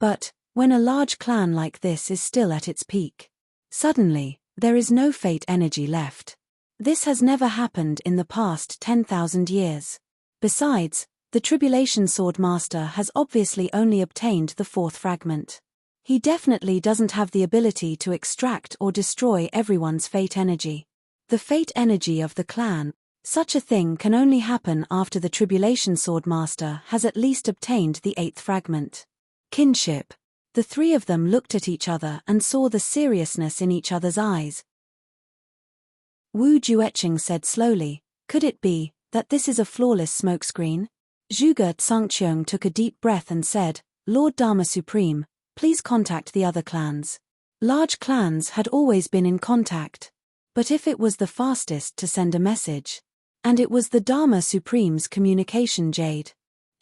But, when a large clan like this is still at its peak, suddenly, there is no fate energy left. This has never happened in the past 10,000 years. Besides, the Tribulation Sword Master has obviously only obtained the fourth fragment. He definitely doesn't have the ability to extract or destroy everyone's fate energy. The fate energy of the clan, such a thing can only happen after the Tribulation Sword Master has at least obtained the eighth fragment. Kinship. The three of them looked at each other and saw the seriousness in each other's eyes. Wu Jueqing said slowly, "Could it be that this is a flawless smokescreen?" Zhuge Tsangqiang took a deep breath and said, "Lord Dharma Supreme, please contact the other clans." Large clans had always been in contact. But if it was the fastest to send a message, and it was the Dharma Supreme's communication jade.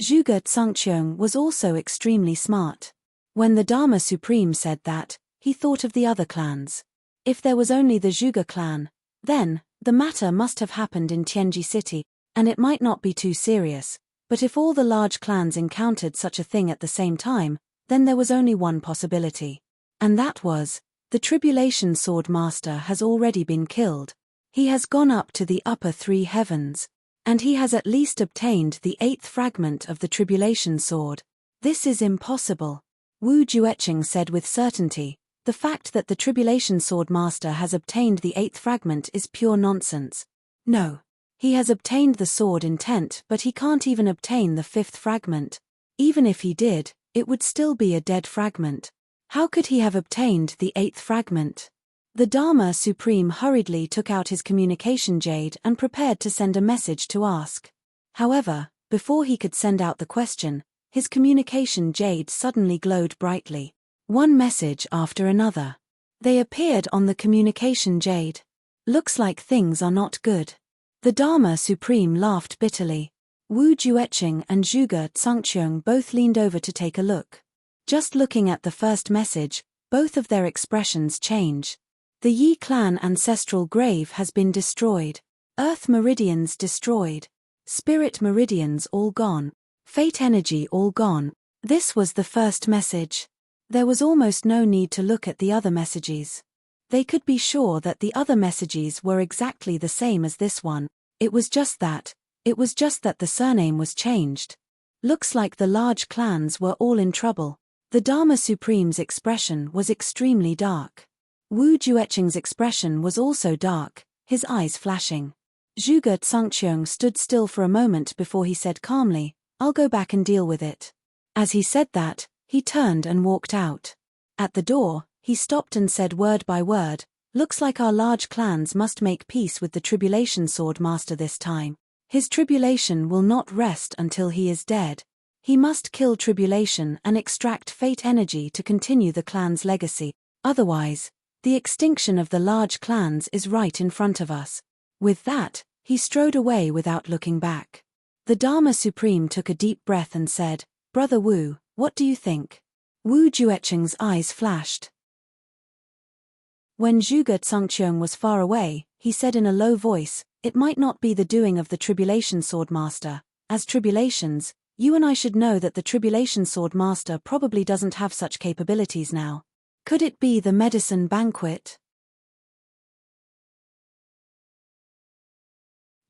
Zhuge Tsangqiang was also extremely smart. When the Dharma Supreme said that, he thought of the other clans. If there was only the Zhuge clan, then, the matter must have happened in Tianji City, and it might not be too serious. But if all the large clans encountered such a thing at the same time, then there was only one possibility. And that was, the Tribulation Sword Master has already been killed. He has gone up to the upper three heavens. And he has at least obtained the eighth fragment of the Tribulation Sword. This is impossible. Wu Jueqing said with certainty, "The fact that the Tribulation Sword Master has obtained the eighth fragment is pure nonsense. No. He has obtained the sword intent, but he can't even obtain the fifth fragment. Even if he did, it would still be a dead fragment. How could he have obtained the eighth fragment?" The Dharma Supreme hurriedly took out his communication jade and prepared to send a message to ask. However, before he could send out the question, his communication jade suddenly glowed brightly. One message after another. They appeared on the communication jade. Looks like things are not good. The Dharma Supreme laughed bitterly. Wu Jueqing and Zhuge Tsangqiang both leaned over to take a look. Just looking at the first message, both of their expressions change. The Yi clan ancestral grave has been destroyed. Earth meridians destroyed. Spirit meridians all gone. Fate energy all gone. This was the first message. There was almost no need to look at the other messages. They could be sure that the other messages were exactly the same as this one. It was just that the surname was changed. Looks like the large clans were all in trouble. The Dharma Supreme's expression was extremely dark. Wu Jueqing's expression was also dark, his eyes flashing. Zhuge Tsangqiang stood still for a moment before he said calmly, "I'll go back and deal with it." As he said that, he turned and walked out. At the door, he stopped and said word by word, "Looks like our large clans must make peace with the Tribulation Sword Master this time. His tribulation will not rest until he is dead. He must kill tribulation and extract fate energy to continue the clan's legacy. Otherwise, the extinction of the large clans is right in front of us." With that, he strode away without looking back. The Dharma Supreme took a deep breath and said, "Brother Wu, what do you think?" Wu Jueqing's eyes flashed. When Zhuge Tsangqiang was far away, he said in a low voice, "It might not be the doing of the Tribulation Sword Master, as tribulations, You and I should know that the Tribulation Sword Master probably doesn't have such capabilities now. Could it be the medicine banquet?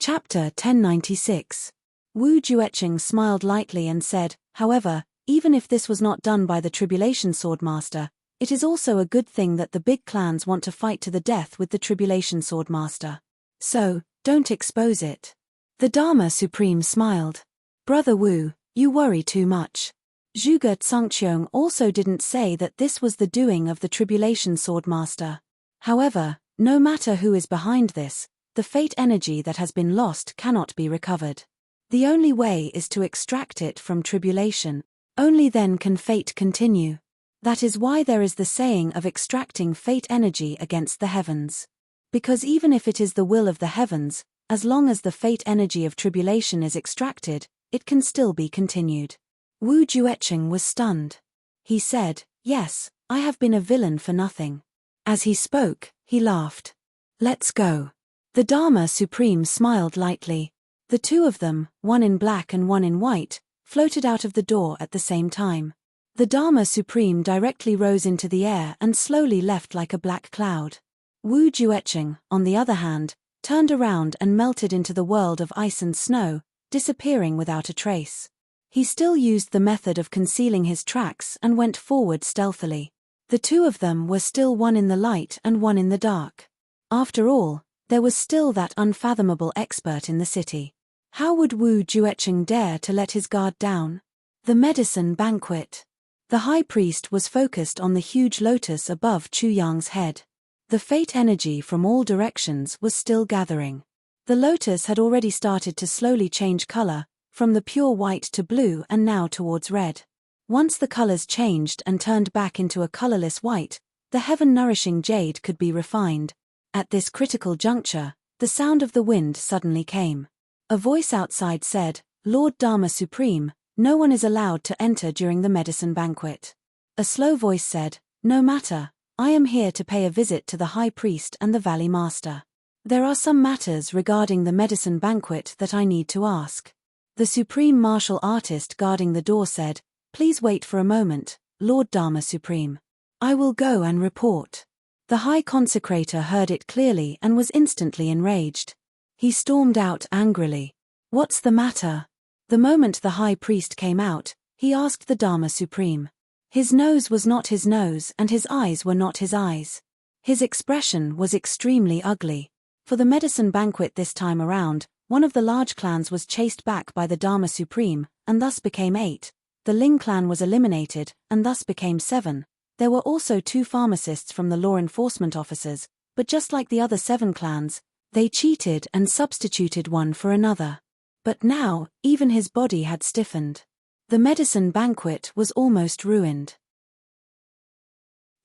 Chapter 1096. Wu Jueqing smiled lightly and said, however, even if this was not done by the Tribulation Sword Master, it is also a good thing that the big clans want to fight to the death with the Tribulation Sword Master. So, don't expose it. The Dharma Supreme smiled. Brother Wu, you worry too much. Zhuge Tsangqiong also didn't say that this was the doing of the Tribulation Sword Master. However, no matter who is behind this, the fate energy that has been lost cannot be recovered. The only way is to extract it from tribulation. Only then can fate continue. That is why there is the saying of extracting fate energy against the heavens. Because even if it is the will of the heavens, as long as the fate energy of tribulation is extracted, it can still be continued. Wu Jueqing was stunned. He said, yes, I have been a villain for nothing. As he spoke, he laughed. Let's go. The Dharma Supreme smiled lightly. The two of them, one in black and one in white, floated out of the door at the same time. The Dharma Supreme directly rose into the air and slowly left like a black cloud. Wu Jueqing, on the other hand, turned around and melted into the world of ice and snow, disappearing without a trace. He still used the method of concealing his tracks and went forward stealthily. The two of them were still one in the light and one in the dark. After all, there was still that unfathomable expert in the city. How would Wu Jueqing dare to let his guard down? The medicine banquet. The high priest was focused on the huge lotus above Chu Yang's head. The fate energy from all directions was still gathering. The lotus had already started to slowly change color, from the pure white to blue and now towards red. Once the colors changed and turned back into a colorless white, the heaven-nourishing jade could be refined. At this critical juncture, the sound of the wind suddenly came. A voice outside said, Lord Dharma Supreme, no one is allowed to enter during the medicine banquet. A slow voice said, no matter, I am here to pay a visit to the high priest and the valley master. There are some matters regarding the medicine banquet that I need to ask. The supreme martial artist guarding the door said, please wait for a moment, Lord Dharma Supreme. I will go and report. The high consecrator heard it clearly and was instantly enraged. He stormed out angrily. What's the matter? The moment the high priest came out, he asked the Dharma Supreme. His nose was not his nose and his eyes were not his eyes. His expression was extremely ugly. For the medicine banquet this time around, one of the large clans was chased back by the Dharma Supreme, and thus became 8. The Ling clan was eliminated, and thus became 7. There were also 2 pharmacists from the law enforcement officers, but just like the other 7 clans, they cheated and substituted one for another. But now, even his body had stiffened. The medicine banquet was almost ruined.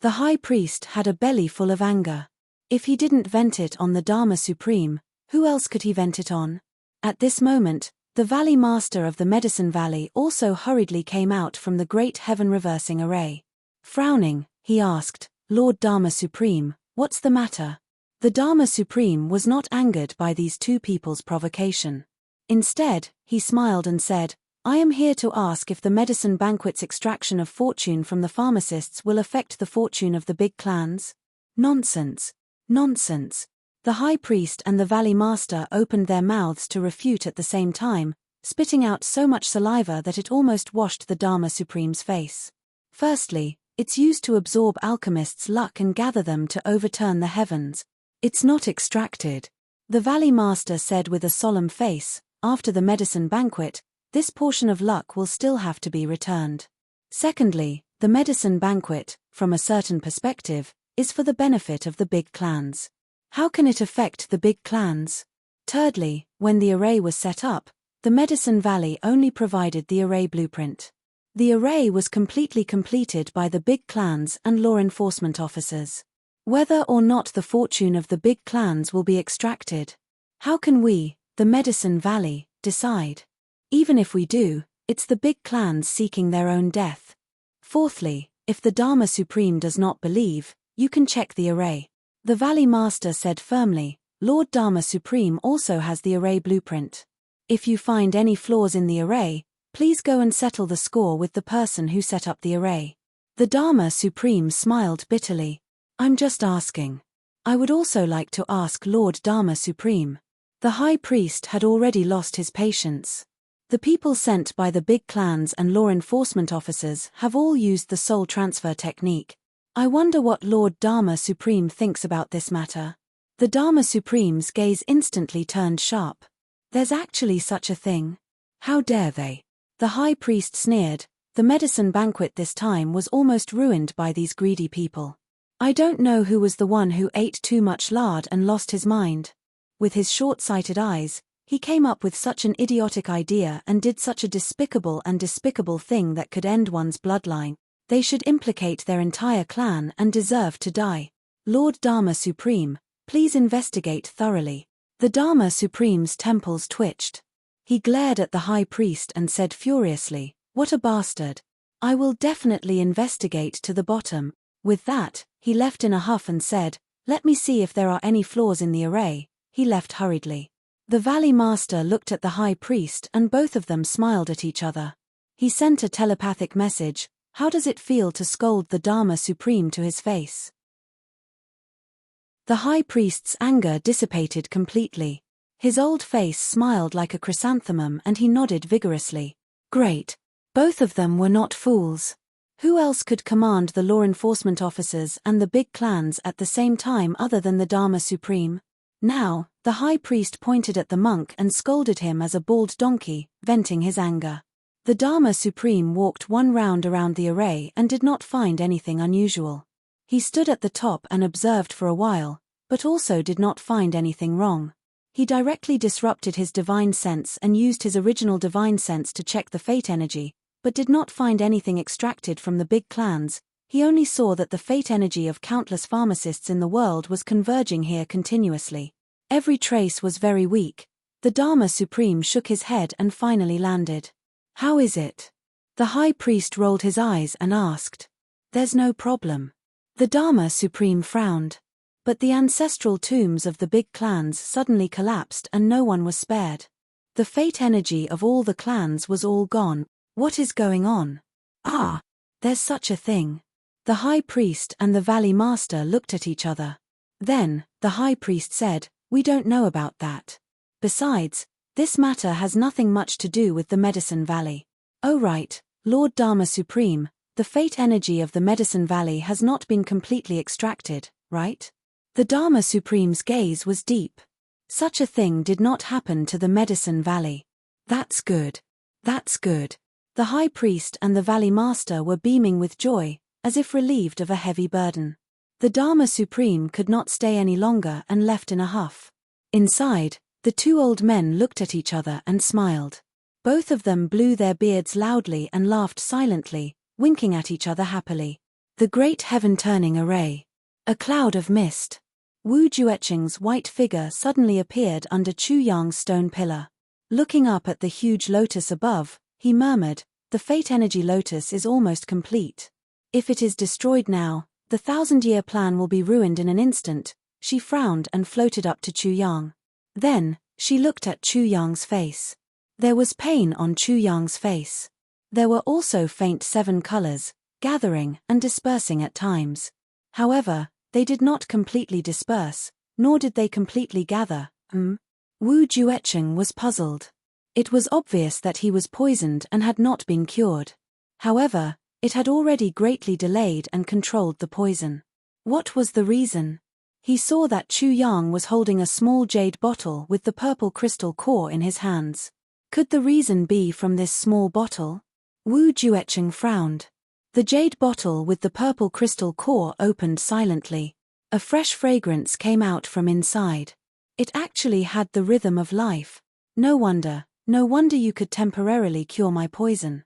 The high priest had a belly full of anger. If he didn't vent it on the Dharma Supreme, who else could he vent it on? At this moment, the Valley Master of the Medicine Valley also hurriedly came out from the great heaven-reversing array. Frowning, he asked, Lord Dharma Supreme, what's the matter? The Dharma Supreme was not angered by these 2 people's provocation. Instead, he smiled and said, I am here to ask if the medicine banquet's extraction of fortune from the pharmacists will affect the fortune of the big clans. Nonsense. Nonsense. The high priest and the valley master opened their mouths to refute at the same time, spitting out so much saliva that it almost washed the Dharma Supreme's face. Firstly, it's used to absorb alchemists' luck and gather them to overturn the heavens. It's not extracted. The valley master said with a solemn face, after the medicine banquet, this portion of luck will still have to be returned. Secondly, the medicine banquet, from a certain perspective, is for the benefit of the big clans. How can it affect the big clans? Thirdly, when the array was set up, the Medicine Valley only provided the array blueprint. The array was completely completed by the big clans and law enforcement officers. Whether or not the fortune of the big clans will be extracted, how can we, the Medicine Valley, decide? Even if we do, it's the big clans seeking their own death. Fourthly, if the Dharma Supreme does not believe, you can check the array. The Valley Master said firmly, Lord Dharma Supreme also has the array blueprint. If you find any flaws in the array, Please go and settle the score with the person who set up the array. The Dharma Supreme smiled bitterly. I'm just asking. I would also like to ask Lord Dharma Supreme. The High Priest had already lost his patience. The people sent by the big clans and law enforcement officers have all used the soul transfer technique. I wonder what Lord Dharma Supreme thinks about this matter. The Dharma Supreme's gaze instantly turned sharp. There's actually such a thing? How dare they? The High Priest sneered. The medicine banquet this time was almost ruined by these greedy people. I don't know who was the one who ate too much lard and lost his mind. With his short-sighted eyes, he came up with such an idiotic idea and did such a despicable thing that could end one's bloodline. They should implicate their entire clan and deserve to die. Lord Dharma Supreme, please investigate thoroughly. The Dharma Supreme's temples twitched. He glared at the High Priest and said furiously, "What a bastard. I will definitely investigate to the bottom." With that, he left in a huff and said, "Let me see if there are any flaws in the array." He left hurriedly. The Valley Master looked at the High Priest and both of them smiled at each other. He sent a telepathic message, "How does it feel to scold the Dharma Supreme to his face?" The High Priest's anger dissipated completely. His old face smiled like a chrysanthemum and he nodded vigorously. Great. Both of them were not fools. Who else could command the law enforcement officers and the big clans at the same time other than the Dharma Supreme? Now, the High Priest pointed at the monk and scolded him as a bald donkey, venting his anger. The Dharma Supreme walked one round around the array and did not find anything unusual. He stood at the top and observed for a while, but also did not find anything wrong. He directly disrupted his divine sense and used his original divine sense to check the fate energy, but did not find anything extracted from the big clans. He only saw that the fate energy of countless pharmacists in the world was converging here continuously. Every trace was very weak. The Dharma Supreme shook his head and finally landed. How is it? The High Priest rolled his eyes and asked. There's no problem. The Dharma Supreme frowned. But the ancestral tombs of the big clans suddenly collapsed and no one was spared. The fate energy of all the clans was all gone. What is going on? Ah, there's such a thing. The High Priest and the Valley Master looked at each other. Then, the High Priest said, "We don't know about that. Besides, this matter has nothing much to do with the Medicine Valley." Oh right, Lord Dharma Supreme, the fate energy of the Medicine Valley has not been completely extracted, right? The Dharma Supreme's gaze was deep. Such a thing did not happen to the Medicine Valley. That's good. That's good. The High Priest and the Valley Master were beaming with joy, as if relieved of a heavy burden. The Dharma Supreme could not stay any longer and left in a huff. Inside, the two old men looked at each other and smiled. Both of them blew their beards loudly and laughed silently, winking at each other happily. The great heaven-turning array. A cloud of mist. Wu Jueqing's white figure suddenly appeared under Chu Yang's stone pillar. Looking up at the huge lotus above, he murmured, "The fate energy lotus is almost complete. If it is destroyed now, the 1,000-year plan will be ruined in an instant." She frowned and floated up to Chu Yang. Then, she looked at Chu Yang's face. There was pain on Chu Yang's face. There were also faint 7 colors, gathering and dispersing at times. However, they did not completely disperse, nor did they completely gather. Wu Jueqing was puzzled. It was obvious that he was poisoned and had not been cured. However, it had already greatly delayed and controlled the poison. What was the reason? He saw that Chu Yang was holding a small jade bottle with the purple crystal core in his hands. Could the reason be from this small bottle? Wu Jueqing frowned. The jade bottle with the purple crystal core opened silently. A fresh fragrance came out from inside. It actually had the rhythm of life. No wonder you could temporarily cure my poison.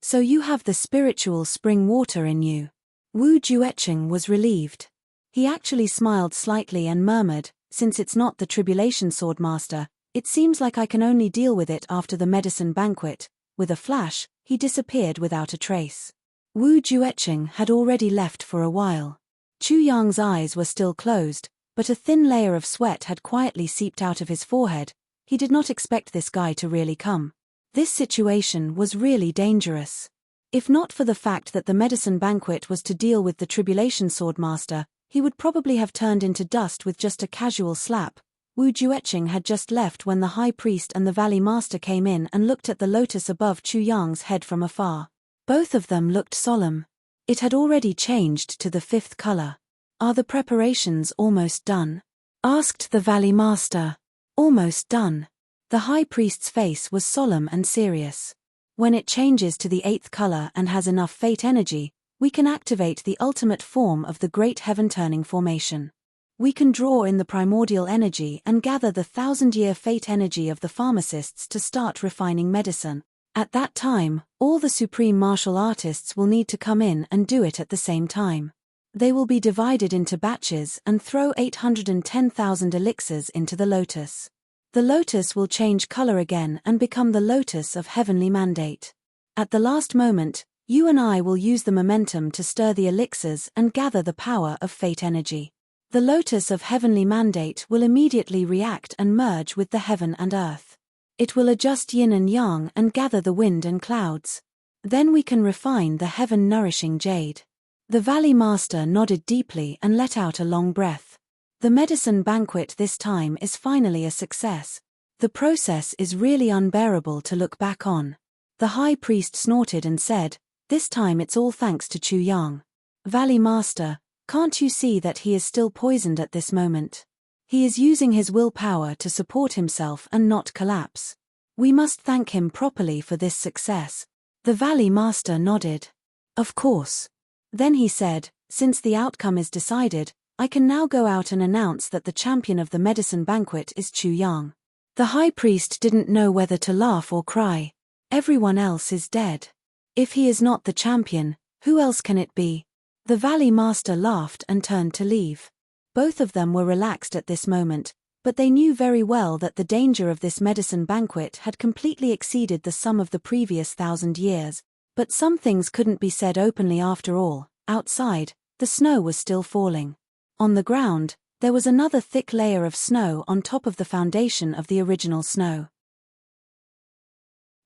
So you have the spiritual spring water in you. Wu Jueqing was relieved. He actually smiled slightly and murmured, "Since it's not the Tribulation Swordmaster, it seems like I can only deal with it after the medicine banquet." With a flash, he disappeared without a trace. Wu Jueqing had already left for a while. Chu Yang's eyes were still closed, but a thin layer of sweat had quietly seeped out of his forehead. He did not expect this guy to really come. This situation was really dangerous. If not for the fact that the medicine banquet was to deal with the tribulation swordmaster, he would probably have turned into dust with just a casual slap. Wu Jueqing had just left when the high priest and the valley master came in and looked at the lotus above Chu Yang's head from afar. Both of them looked solemn. It had already changed to the 5th color. "Are the preparations almost done?" asked the valley master. "Almost done." The high priest's face was solemn and serious. "When it changes to the 8th color and has enough fate energy, we can activate the ultimate form of the great heaven-turning formation. We can draw in the primordial energy and gather the 1,000-year fate energy of the pharmacists to start refining medicine. At that time, all the supreme martial artists will need to come in and do it at the same time. They will be divided into batches and throw 810,000 elixirs into the lotus. The lotus will change color again and become the lotus of heavenly mandate. At the last moment, you and I will use the momentum to stir the elixirs and gather the power of fate energy. The lotus of heavenly mandate will immediately react and merge with the heaven and earth. It will adjust yin and yang and gather the wind and clouds. Then we can refine the heaven-nourishing jade." The valley master nodded deeply and let out a long breath. The medicine banquet this time is finally a success. The process is really unbearable to look back on. The high priest snorted and said, "This time it's all thanks to Chu Yang. Valley master, can't you see that he is still poisoned at this moment? He is using his willpower to support himself and not collapse. We must thank him properly for this success." The valley master nodded. "Of course." Then he said, "Since the outcome is decided, I can now go out and announce that the champion of the medicine banquet is Chu Yang." The high priest didn't know whether to laugh or cry. Everyone else is dead. If he is not the champion, who else can it be? The valley master laughed and turned to leave. Both of them were relaxed at this moment, but they knew very well that the danger of this medicine banquet had completely exceeded the sum of the previous 1,000 years. But some things couldn't be said openly after all. Outside, the snow was still falling. On the ground, there was another thick layer of snow on top of the foundation of the original snow.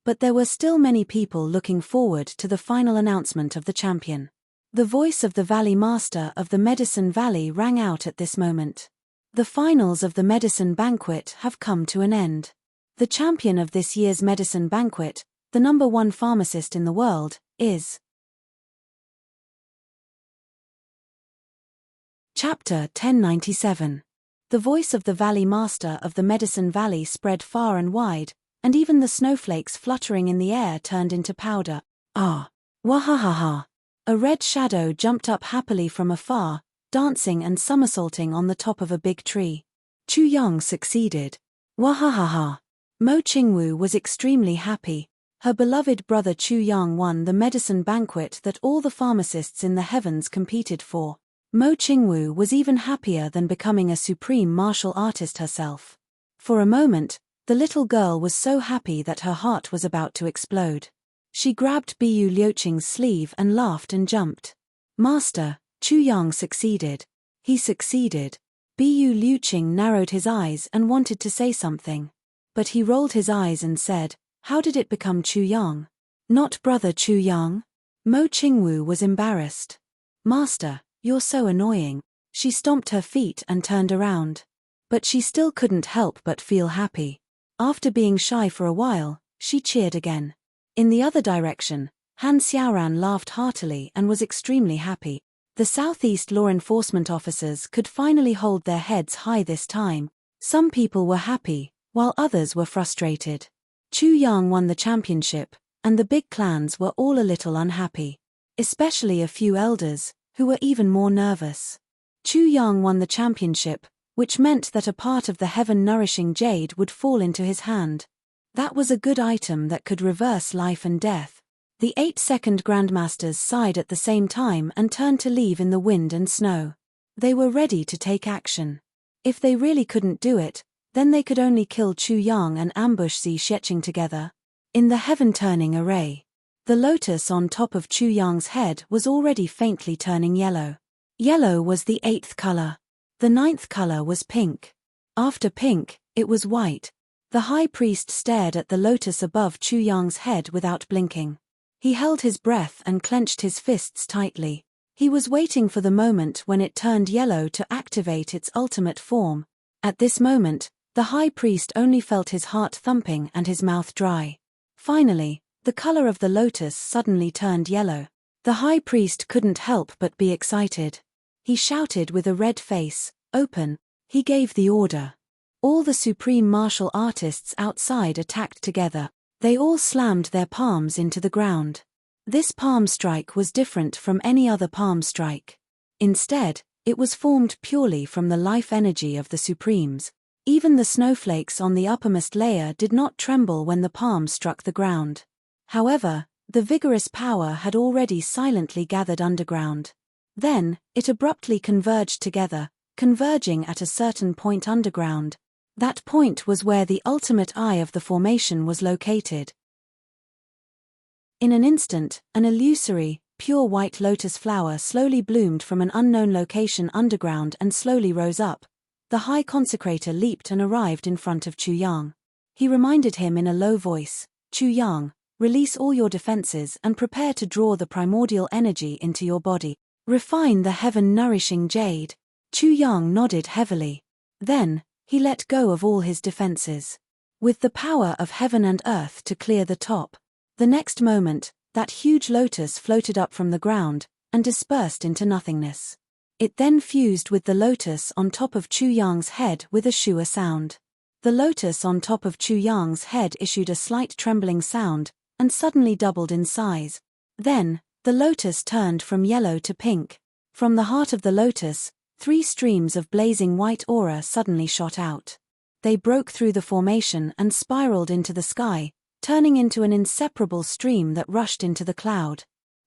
But there were still many people looking forward to the final announcement of the champion. The voice of the valley master of the Medicine Valley rang out at this moment. "The finals of the medicine banquet have come to an end. The champion of this year's medicine banquet, the #1 pharmacist in the world, is..." Chapter 1097. The voice of the valley master of the Medicine Valley spread far and wide, and even the snowflakes fluttering in the air turned into powder. "Ah! Wahahaha!" A red shadow jumped up happily from afar, dancing and somersaulting on the top of a big tree. Chu Yang succeeded. Wahahaha! Mo Qingwu was extremely happy. Her beloved brother Chu Yang won the medicine banquet that all the pharmacists in the heavens competed for. Mo Qingwu was even happier than becoming a supreme martial artist herself. For a moment, the little girl was so happy that her heart was about to explode. She grabbed Bu Liuqing's sleeve and laughed and jumped. "Master, Chu Yang succeeded. He succeeded." Bu Liuqing narrowed his eyes and wanted to say something. But he rolled his eyes and said, "How did it become Chu Yang? Not brother Chu Yang?" Mo Qingwu was embarrassed. "Master, you're so annoying." She stomped her feet and turned around. But she still couldn't help but feel happy. After being shy for a while, she cheered again. In the other direction, Han Xiaoran laughed heartily and was extremely happy. The Southeast law enforcement officers could finally hold their heads high this time. Some people were happy, while others were frustrated. Chu Yang won the championship, and the big clans were all a little unhappy. Especially a few elders, who were even more nervous. Chu Yang won the championship, which meant that a part of the heaven-nourishing jade would fall into his hand. That was a good item that could reverse life and death. The 8-second grandmasters sighed at the same time and turned to leave in the wind and snow. They were ready to take action. If they really couldn't do it, then they could only kill Chu Yang and ambush Xi Xiecheng together. In the heaven-turning array, the lotus on top of Chu Yang's head was already faintly turning yellow. Yellow was the 8th color. The 9th color was pink. After pink, it was white. The high priest stared at the lotus above Chu Yang's head without blinking. He held his breath and clenched his fists tightly. He was waiting for the moment when it turned yellow to activate its ultimate form. At this moment, the high priest only felt his heart thumping and his mouth dry. Finally, the color of the lotus suddenly turned yellow. The high priest couldn't help but be excited. He shouted with a red face, "Open!" He gave the order. All the supreme martial artists outside attacked together. They all slammed their palms into the ground. This palm strike was different from any other palm strike. Instead, it was formed purely from the life energy of the Supremes. Even the snowflakes on the uppermost layer did not tremble when the palm struck the ground. However, the vigorous power had already silently gathered underground. Then, it abruptly converged together, converging at a certain point underground. That point was where the ultimate eye of the formation was located. In an instant, an illusory, pure white lotus flower slowly bloomed from an unknown location underground and slowly rose up. The high consecrator leaped and arrived in front of Chu Yang. He reminded him in a low voice, "Chu Yang, release all your defenses and prepare to draw the primordial energy into your body. Refine the heaven-nourishing jade." Chu Yang nodded heavily. Then, he let go of all his defenses. With the power of heaven and earth to clear the top. The next moment, that huge lotus floated up from the ground, and dispersed into nothingness. It then fused with the lotus on top of Chu Yang's head with a shua sound. The lotus on top of Chu Yang's head issued a slight trembling sound, and suddenly doubled in size. Then, the lotus turned from yellow to pink. From the heart of the lotus, 3 streams of blazing white aura suddenly shot out. They broke through the formation and spiraled into the sky, turning into an inseparable stream that rushed into the cloud.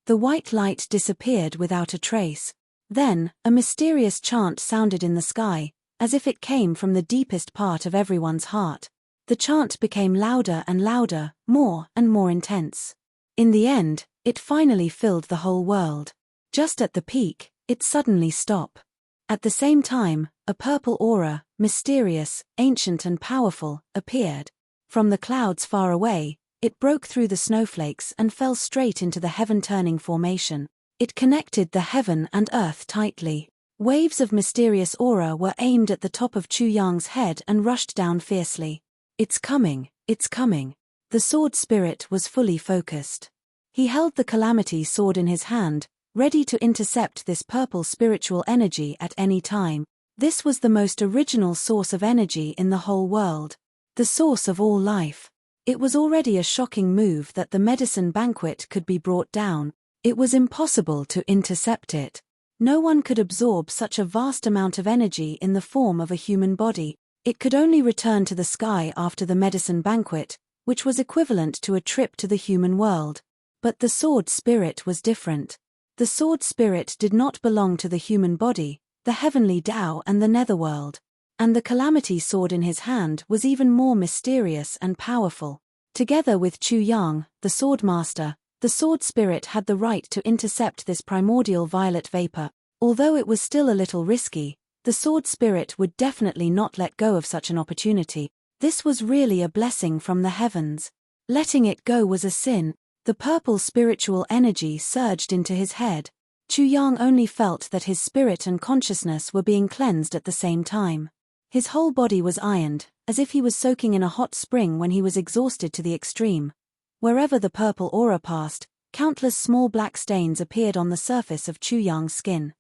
The white light disappeared without a trace. Then, a mysterious chant sounded in the sky, as if it came from the deepest part of everyone's heart. The chant became louder and louder, more and more intense. In the end, it finally filled the whole world. Just at the peak, it suddenly stopped. At the same time, a purple aura, mysterious, ancient and powerful, appeared. From the clouds far away, it broke through the snowflakes and fell straight into the heaven-turning formation. It connected the heaven and earth tightly. Waves of mysterious aura were aimed at the top of Chu Yang's head and rushed down fiercely. "It's coming, it's coming." The sword spirit was fully focused. He held the calamity sword in his hand, ready to intercept this purple spiritual energy at any time. This was the most original source of energy in the whole world. The source of all life. It was already a shocking move that the medicine banquet could be brought down. It was impossible to intercept it. No one could absorb such a vast amount of energy in the form of a human body. It could only return to the sky after the medicine banquet, which was equivalent to a trip to the human world. But the sword spirit was different. The sword spirit did not belong to the human body, the heavenly Tao and the netherworld. And the calamity sword in his hand was even more mysterious and powerful. Together with Chu Yang, the sword master, the sword spirit had the right to intercept this primordial violet vapor. Although it was still a little risky, the sword spirit would definitely not let go of such an opportunity. This was really a blessing from the heavens. Letting it go was a sin. The purple spiritual energy surged into his head. Chu Yang only felt that his spirit and consciousness were being cleansed at the same time. His whole body was ironed, as if he was soaking in a hot spring when he was exhausted to the extreme. Wherever the purple aura passed, countless small black stains appeared on the surface of Chu Yang's skin.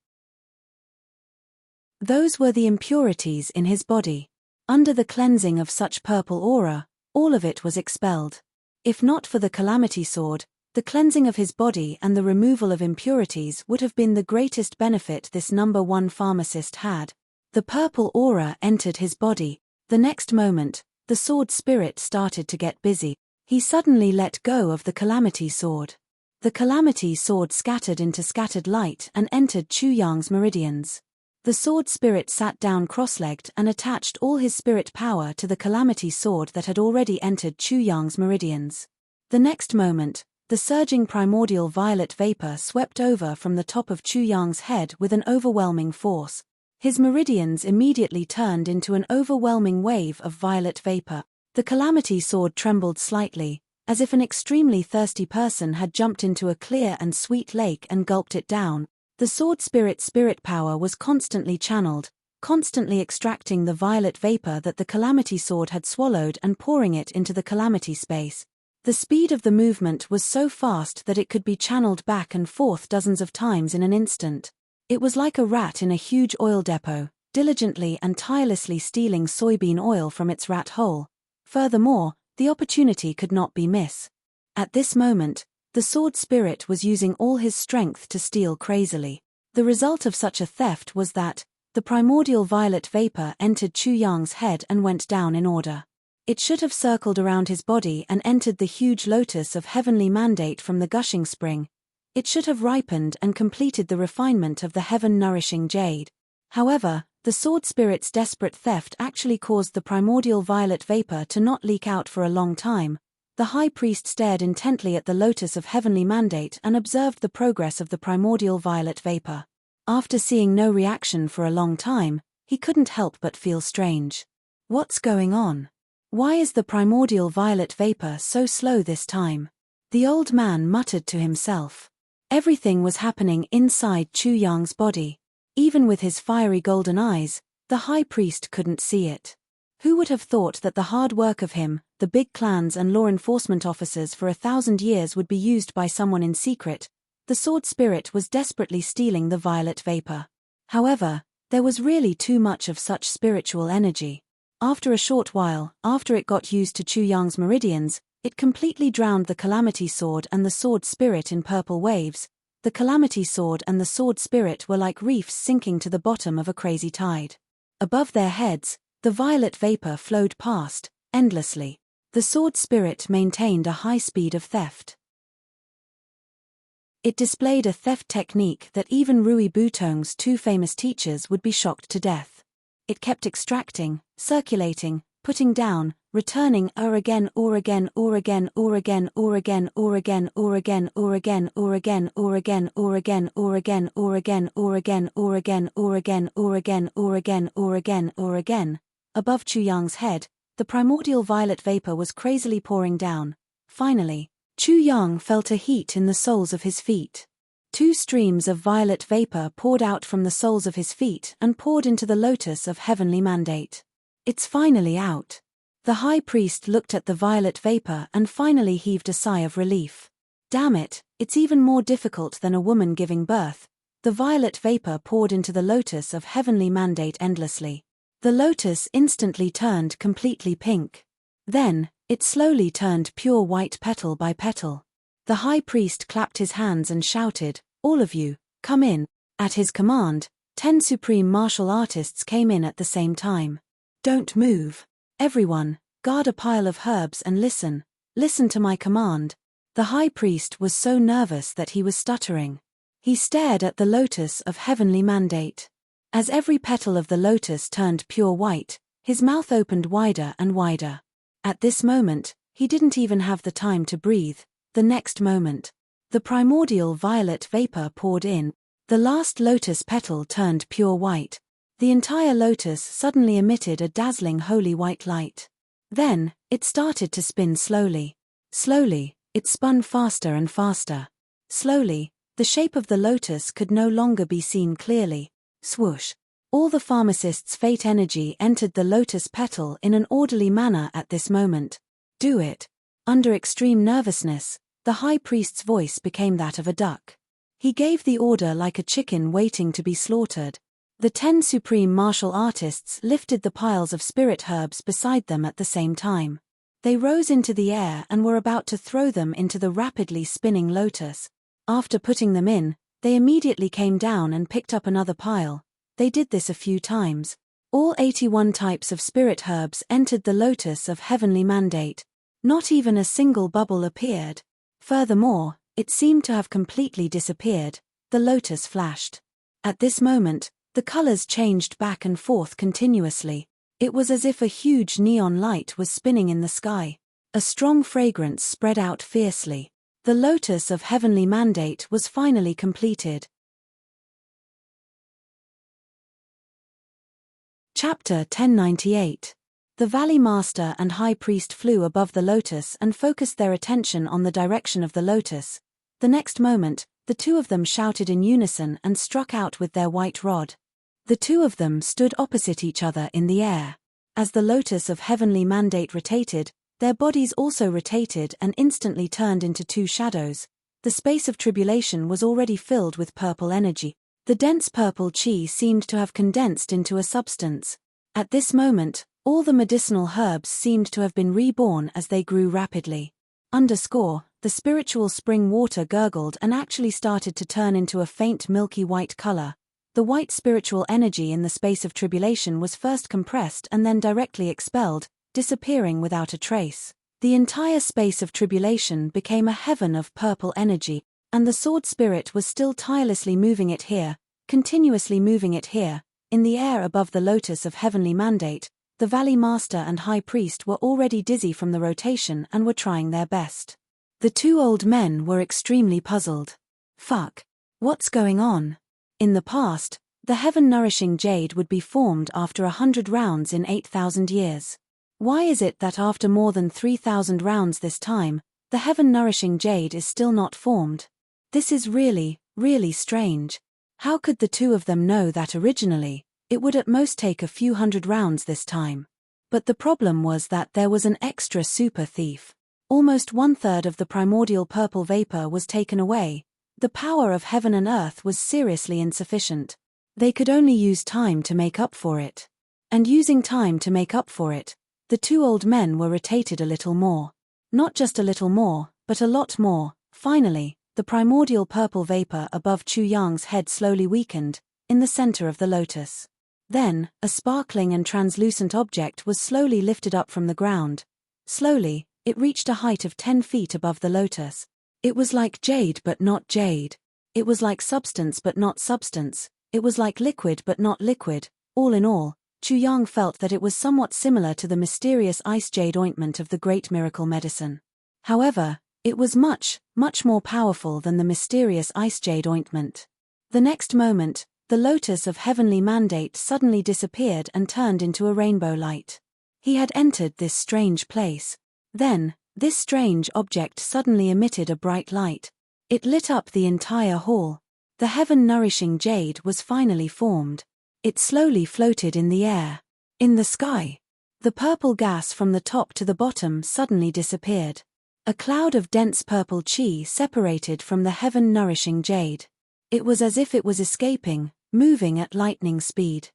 Those were the impurities in his body. Under the cleansing of such purple aura, all of it was expelled. If not for the calamity sword, the cleansing of his body and the removal of impurities would have been the greatest benefit this #1 pharmacist had. The purple aura entered his body. The next moment, the sword spirit started to get busy. He suddenly let go of the calamity sword. The calamity sword scattered into scattered light and entered Chu Yang's meridians. The sword spirit sat down cross-legged and attached all his spirit power to the calamity sword that had already entered Chu Yang's meridians. The next moment, the surging primordial violet vapor swept over from the top of Chu Yang's head with an overwhelming force. His meridians immediately turned into an overwhelming wave of violet vapor. The calamity sword trembled slightly, as if an extremely thirsty person had jumped into a clear and sweet lake and gulped it down. The sword spirit power was constantly channeled, constantly extracting the violet vapor that the calamity sword had swallowed and pouring it into the calamity space. The speed of the movement was so fast that it could be channeled back and forth dozens of times in an instant. It was like a rat in a huge oil depot, diligently and tirelessly stealing soybean oil from its rat hole. Furthermore, the opportunity could not be missed. At this moment, the sword spirit was using all his strength to steal crazily. The result of such a theft was that the primordial violet vapor entered Chu Yang's head and went down in order. It should have circled around his body and entered the huge lotus of heavenly mandate from the gushing spring. It should have ripened and completed the refinement of the heaven-nourishing jade. However, the sword spirit's desperate theft actually caused the primordial violet vapor to not leak out for a long time. The high priest stared intently at the lotus of heavenly mandate and observed the progress of the primordial violet vapor. After seeing no reaction for a long time, he couldn't help but feel strange. What's going on? Why is the primordial violet vapor so slow this time? The old man muttered to himself. Everything was happening inside Chu Yang's body. Even with his fiery golden eyes, the high priest couldn't see it. Who would have thought that the hard work of him, the big clans and law enforcement officers for 1,000 years would be used by someone in secret? The sword spirit was desperately stealing the violet vapor. However, there was really too much of such spiritual energy. After a short while, after it got used to Chu Yang's meridians, it completely drowned the calamity sword and the sword spirit in purple waves. The calamity sword and the sword spirit were like reefs sinking to the bottom of a crazy tide. Above their heads, the violet vapor flowed past, endlessly. The sword spirit maintained a high speed of theft. It displayed a theft technique that even Rui Butong's two famous teachers would be shocked to death. It kept extracting, circulating, putting down, returning again or again or again or again or again or again or again or again or again or again or again or again or again or again or again or again or again or again or again or again. Above Chu Yang's head, the primordial violet vapor was crazily pouring down. Finally, Chu Yang felt a heat in the soles of his feet. Two streams of violet vapor poured out from the soles of his feet and poured into the lotus of heavenly mandate. It's finally out. The high priest looked at the violet vapor and finally heaved a sigh of relief. Damn it, it's even more difficult than a woman giving birth. The violet vapor poured into the lotus of heavenly mandate endlessly. The lotus instantly turned completely pink. Then, it slowly turned pure white petal by petal. The high priest clapped his hands and shouted, "All of you, come in." At his command, 10 supreme martial artists came in at the same time. "Don't move. Everyone, guard a pile of herbs and listen to my command." The high priest was so nervous that he was stuttering. He stared at the lotus of heavenly mandate. As every petal of the lotus turned pure white, his mouth opened wider and wider. At this moment, he didn't even have the time to breathe. The next moment, the primordial violet vapor poured in. The last lotus petal turned pure white. The entire lotus suddenly emitted a dazzling holy white light. Then, it started to spin slowly. Slowly, it spun faster and faster. Slowly, the shape of the lotus could no longer be seen clearly. Swoosh. All the pharmacist's fate energy entered the lotus petal in an orderly manner at this moment. "Do it." Under extreme nervousness, the high priest's voice became that of a duck. He gave the order like a chicken waiting to be slaughtered. The 10 supreme martial artists lifted the piles of spirit herbs beside them at the same time. They rose into the air and were about to throw them into the rapidly spinning lotus. After putting them in, they immediately came down and picked up another pile. They did this a few times. All 81 types of spirit herbs entered the lotus of heavenly mandate. Not even a single bubble appeared. Furthermore, it seemed to have completely disappeared. The lotus flashed. At this moment, the colors changed back and forth continuously. It was as if a huge neon light was spinning in the sky. A strong fragrance spread out fiercely. The lotus of heavenly mandate was finally completed. Chapter 1098. The Valley Master and High Priest flew above the lotus and focused their attention on the direction of the lotus. The next moment, the two of them shouted in unison and struck out with their white rod. The two of them stood opposite each other in the air. As the lotus of heavenly mandate rotated, their bodies also rotated and instantly turned into two shadows. The space of tribulation was already filled with purple energy. The dense purple chi seemed to have condensed into a substance. At this moment, all the medicinal herbs seemed to have been reborn as they grew rapidly. The spiritual spring water gurgled and actually started to turn into a faint milky white color. The white spiritual energy in the space of tribulation was first compressed and then directly expelled, disappearing without a trace. The entire space of tribulation became a heaven of purple energy, and the sword spirit was still tirelessly moving it here, continuously moving it here, in the air above the lotus of heavenly mandate. The Valley Master and High Priest were already dizzy from the rotation and were trying their best. The two old men were extremely puzzled. Fuck. What's going on? In the past, the heaven-nourishing jade would be formed after 100 rounds in 8,000 years. Why is it that after more than 3,000 rounds this time, the heaven-nourishing jade is still not formed? This is really, really strange. How could the two of them know that originally, it would at most take a few hundred rounds this time? But the problem was that there was an extra super thief. Almost 1/3 of the primordial purple vapor was taken away. The power of heaven and earth was seriously insufficient. They could only use time to make up for it. And using time to make up for it, the two old men were rotated a little more. Not just a little more, but a lot more. Finally, the primordial purple vapor above Chu Yang's head slowly weakened, in the center of the lotus. Then, a sparkling and translucent object was slowly lifted up from the ground. Slowly, it reached a height of 10 feet above the lotus. It was like jade but not jade. It was like substance but not substance. It was like liquid but not liquid. All in all, Chu Yang felt that it was somewhat similar to the mysterious ice jade ointment of the great miracle medicine. However, it was much, much more powerful than the mysterious ice jade ointment. The next moment, the lotus of heavenly mandate suddenly disappeared and turned into a rainbow light. He had entered this strange place. Then, this strange object suddenly emitted a bright light. It lit up the entire hall. The heaven-nourishing jade was finally formed. It slowly floated in the air. In the sky, the purple gas from the top to the bottom suddenly disappeared. A cloud of dense purple chi separated from the heaven-nourishing jade. It was as if it was escaping, moving at lightning speed.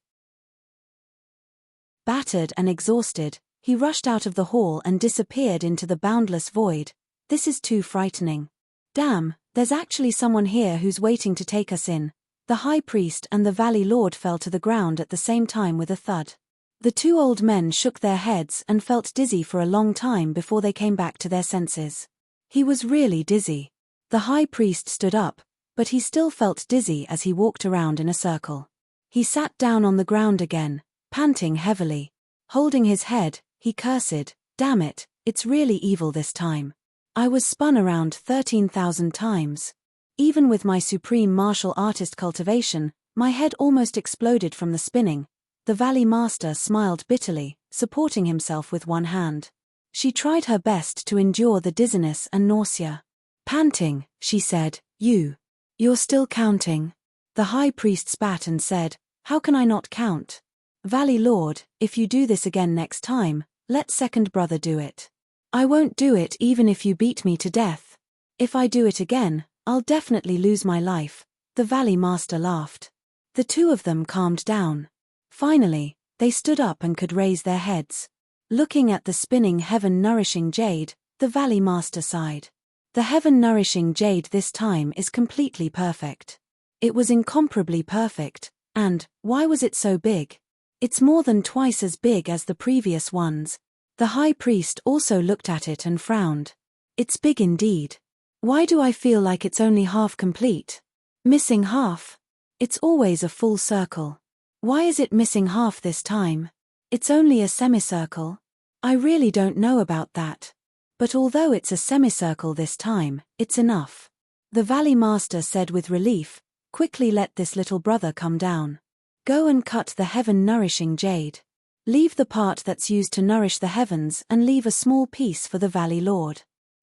Battered and exhausted, he rushed out of the hall and disappeared into the boundless void. This is too frightening. Damn, there's actually someone here who's waiting to take us in. The High Priest and the Valley Lord fell to the ground at the same time with a thud. The two old men shook their heads and felt dizzy for a long time before they came back to their senses. He was really dizzy. The High Priest stood up, but he still felt dizzy as he walked around in a circle. He sat down on the ground again, panting heavily. Holding his head, he cursed, "Damn it, it's really evil this time. I was spun around 13,000 times. Even with my supreme martial artist cultivation, my head almost exploded from the spinning." The Valley Master smiled bitterly, supporting himself with one hand. She tried her best to endure the dizziness and nausea. Panting, she said, You're still counting." The High Priest spat and said, "How can I not count? Valley Lord, if you do this again next time, let second brother do it. I won't do it even if you beat me to death. If I do it again, I'll definitely lose my life." The Valley Master laughed. The two of them calmed down. Finally, they stood up and could raise their heads. Looking at the spinning heaven-nourishing jade, the Valley Master sighed. The heaven-nourishing jade this time is completely perfect. It was incomparably perfect, and, why was it so big? It's more than twice as big as the previous ones. The High Priest also looked at it and frowned. It's big indeed. Why do I feel like it's only half complete? Missing half. It's always a full circle. Why is it missing half this time? It's only a semicircle. I really don't know about that. But although it's a semicircle this time, it's enough. The Valley Master said with relief, "Quickly let this little brother come down. Go and cut the heaven-nourishing jade." Leave the part that's used to nourish the heavens and leave a small piece for the Valley Lord.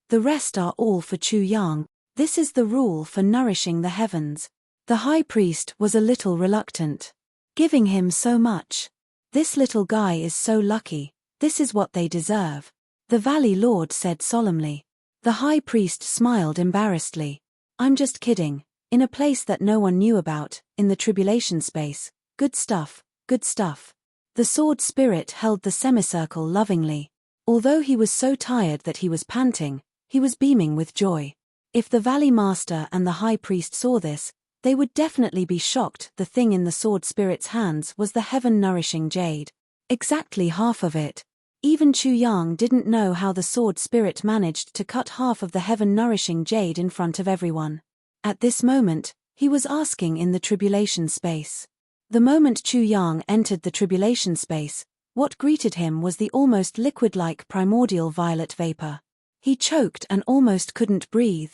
The rest are all for Chu Yang. This is the rule for nourishing the heavens. The high priest was a little reluctant. Giving him so much. This little guy is so lucky, this is what they deserve. The Valley Lord said solemnly. The high priest smiled embarrassedly. I'm just kidding. In a place that no one knew about, in the tribulation space. Good stuff, good stuff. The sword spirit held the semicircle lovingly. Although he was so tired that he was panting, he was beaming with joy. If the Valley Master and the high priest saw this, they would definitely be shocked. The thing in the sword spirit's hands was the heaven-nourishing jade. Exactly half of it. Even Chu Yang didn't know how the sword spirit managed to cut half of the heaven-nourishing jade in front of everyone. At this moment, he was asking in the tribulation space. The moment Chu Yang entered the tribulation space, what greeted him was the almost liquid-like primordial violet vapor. He choked and almost couldn't breathe.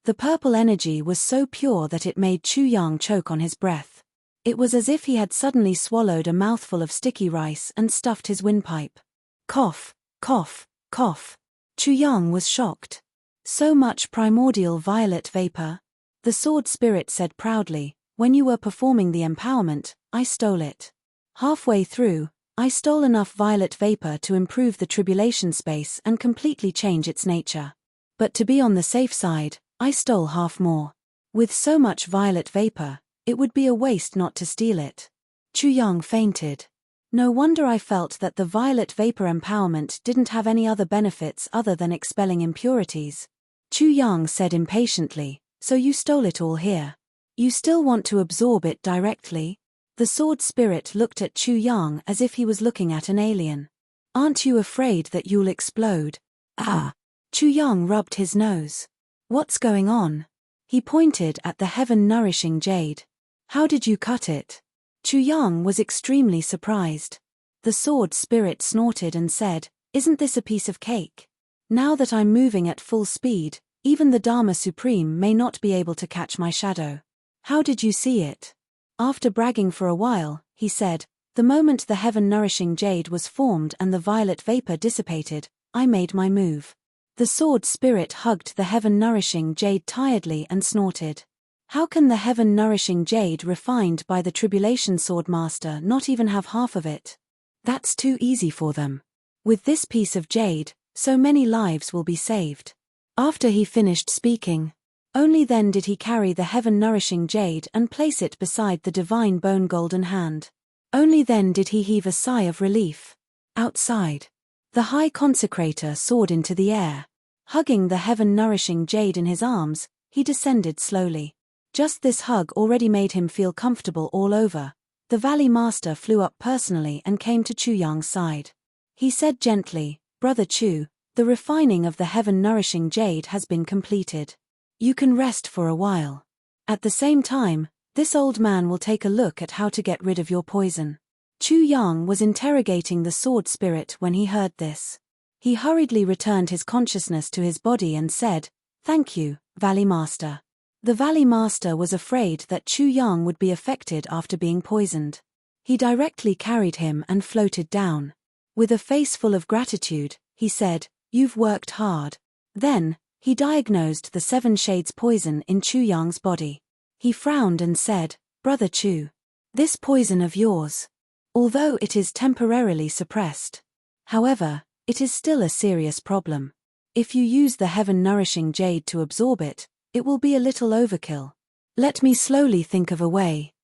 The purple energy was so pure that it made Chu Yang choke on his breath. It was as if he had suddenly swallowed a mouthful of sticky rice and stuffed his windpipe. Cough, cough, cough. Chu Yang was shocked. So much primordial violet vapor? The sword spirit said proudly, when you were performing the empowerment, I stole it. Halfway through, I stole enough violet vapor to improve the tribulation space and completely change its nature. But to be on the safe side, I stole half more. With so much violet vapor, it would be a waste not to steal it. Chu Yang fainted. No wonder I felt that the violet vapor empowerment didn't have any other benefits other than expelling impurities. Chu Yang said impatiently, so you stole it all here. You still want to absorb it directly? The sword spirit looked at Chu Yang as if he was looking at an alien. Aren't you afraid that you'll explode? Ah! Chu Yang rubbed his nose. What's going on? He pointed at the heaven-nourishing jade. How did you cut it? Chu Yang was extremely surprised. The sword spirit snorted and said, isn't this a piece of cake? Now that I'm moving at full speed, even the Dharma Supreme may not be able to catch my shadow. How did you see it? After bragging for a while, he said, the moment the heaven-nourishing jade was formed and the violet vapor dissipated, I made my move. The sword spirit hugged the heaven-nourishing jade tiredly and snorted. How can the heaven-nourishing jade refined by the tribulation sword master not even have half of it? That's too easy for them. With this piece of jade, so many lives will be saved. After he finished speaking, only then did he carry the heaven-nourishing jade and place it beside the divine bone golden hand. Only then did he heave a sigh of relief. Outside, the high consecrator soared into the air. Hugging the heaven-nourishing jade in his arms, he descended slowly. Just this hug already made him feel comfortable all over. The Valley Master flew up personally and came to Chu Yang's side. He said gently, Brother Chu, the refining of the heaven-nourishing jade has been completed. You can rest for a while. At the same time, this old man will take a look at how to get rid of your poison. Chu Yang was interrogating the sword spirit when he heard this. He hurriedly returned his consciousness to his body and said, Thank you, Valley Master. The Valley Master was afraid that Chu Yang would be affected after being poisoned. He directly carried him and floated down. With a face full of gratitude, he said, You've worked hard. Then, he diagnosed the 7 shades poison in Chu Yang's body. He frowned and said, Brother Chu, this poison of yours, although it is temporarily suppressed, however, it is still a serious problem. If you use the heaven-nourishing jade to absorb it, it will be a little overkill. Let me slowly think of a way.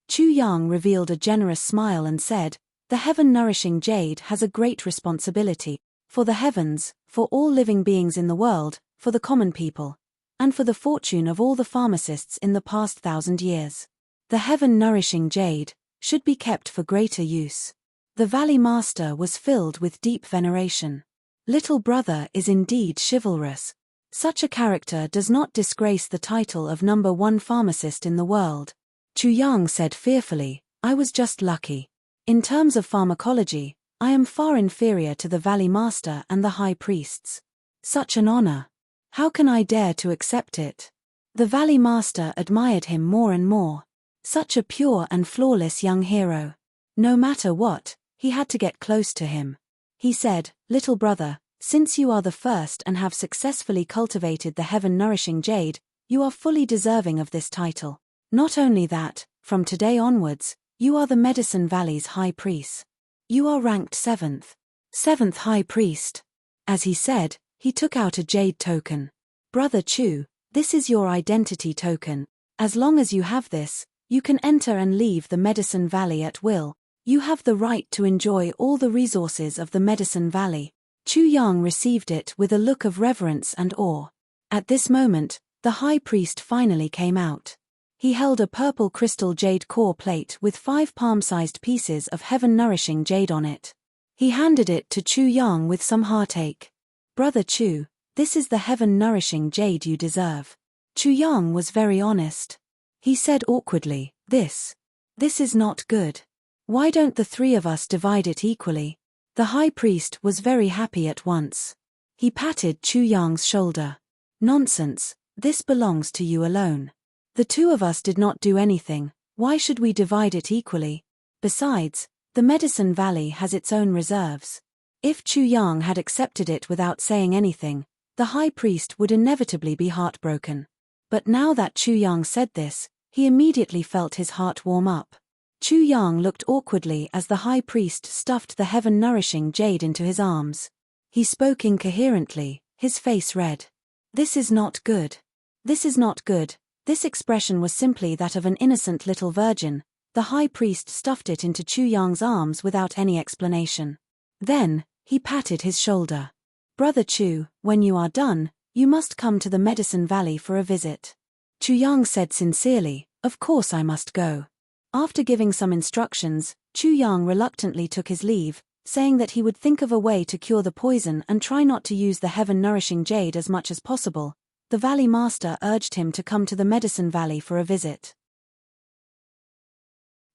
Chu Yang revealed a generous smile and said, The heaven-nourishing jade has a great responsibility. For the heavens, for all living beings in the world, for the common people, and for the fortune of all the pharmacists in the past 1,000 years. The heaven-nourishing jade should be kept for greater use. The Valley Master was filled with deep veneration. Little brother is indeed chivalrous. Such a character does not disgrace the title of number 1 pharmacist in the world. Chu Yang said fearfully, I was just lucky. In terms of pharmacology, I am far inferior to the Valley Master and the High Priests. Such an honor. How can I dare to accept it? The Valley Master admired him more and more. Such a pure and flawless young hero. No matter what, he had to get close to him. He said, "Little brother, since you are the first and have successfully cultivated the heaven-nourishing jade, you are fully deserving of this title. Not only that, from today onwards, you are the Medicine Valley's high priest. You are ranked seventh high priest." As he said, he took out a jade token. "Brother Chu, this is your identity token. As long as you have this, you can enter and leave the Medicine Valley at will. You have the right to enjoy all the resources of the Medicine Valley." Chu Yang received it with a look of reverence and awe. At this moment, the high priest finally came out. He held a purple crystal jade core plate with 5 palm-sized pieces of heaven-nourishing jade on it. He handed it to Chu Yang with some heartache. "Brother Chu, this is the heaven-nourishing jade you deserve." Chu Yang was very honest. He said awkwardly, This is not good. Why don't the 3 of us divide it equally?" The high priest was very happy at once. He patted Chu Yang's shoulder. "Nonsense, this belongs to you alone. The 2 of us did not do anything, why should we divide it equally? Besides, the Medicine Valley has its own reserves." If Chu Yang had accepted it without saying anything, the high priest would inevitably be heartbroken. But now that Chu Yang said this, he immediately felt his heart warm up. Chu Yang looked awkwardly as the high priest stuffed the heaven-nourishing jade into his arms. He spoke incoherently, his face red. "This is not good. This is not good." This expression was simply that of an innocent little virgin. The high priest stuffed it into Chu Yang's arms without any explanation. Then, he patted his shoulder. "Brother Chu, when you are done, you must come to the Medicine Valley for a visit." Chu Yang said sincerely, "Of course I must go." After giving some instructions, Chu Yang reluctantly took his leave, saying that he would think of a way to cure the poison and try not to use the heaven-nourishing jade as much as possible. The Valley Master urged him to come to the Medicine Valley for a visit.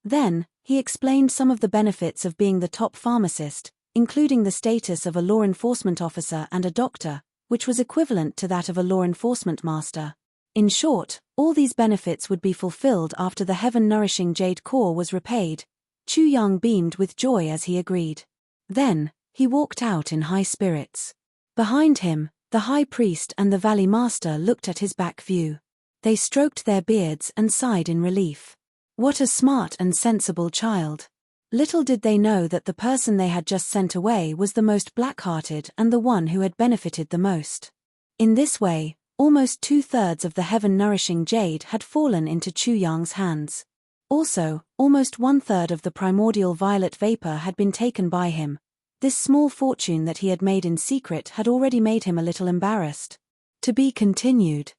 Then, he explained some of the benefits of being the top pharmacist, including the status of a law enforcement officer and a doctor, which was equivalent to that of a law enforcement master. In short, all these benefits would be fulfilled after the heaven-nourishing jade core was repaid. Chu Yang beamed with joy as he agreed. Then, he walked out in high spirits. Behind him, the high priest and the Valley Master looked at his back view. They stroked their beards and sighed in relief. What a smart and sensible child. Little did they know that the person they had just sent away was the most black-hearted and the one who had benefited the most. In this way, almost 2/3 of the heaven-nourishing jade had fallen into Chu Yang's hands. Also, almost 1/3 of the primordial violet vapor had been taken by him. This small fortune that he had made in secret had already made him a little embarrassed. To be continued.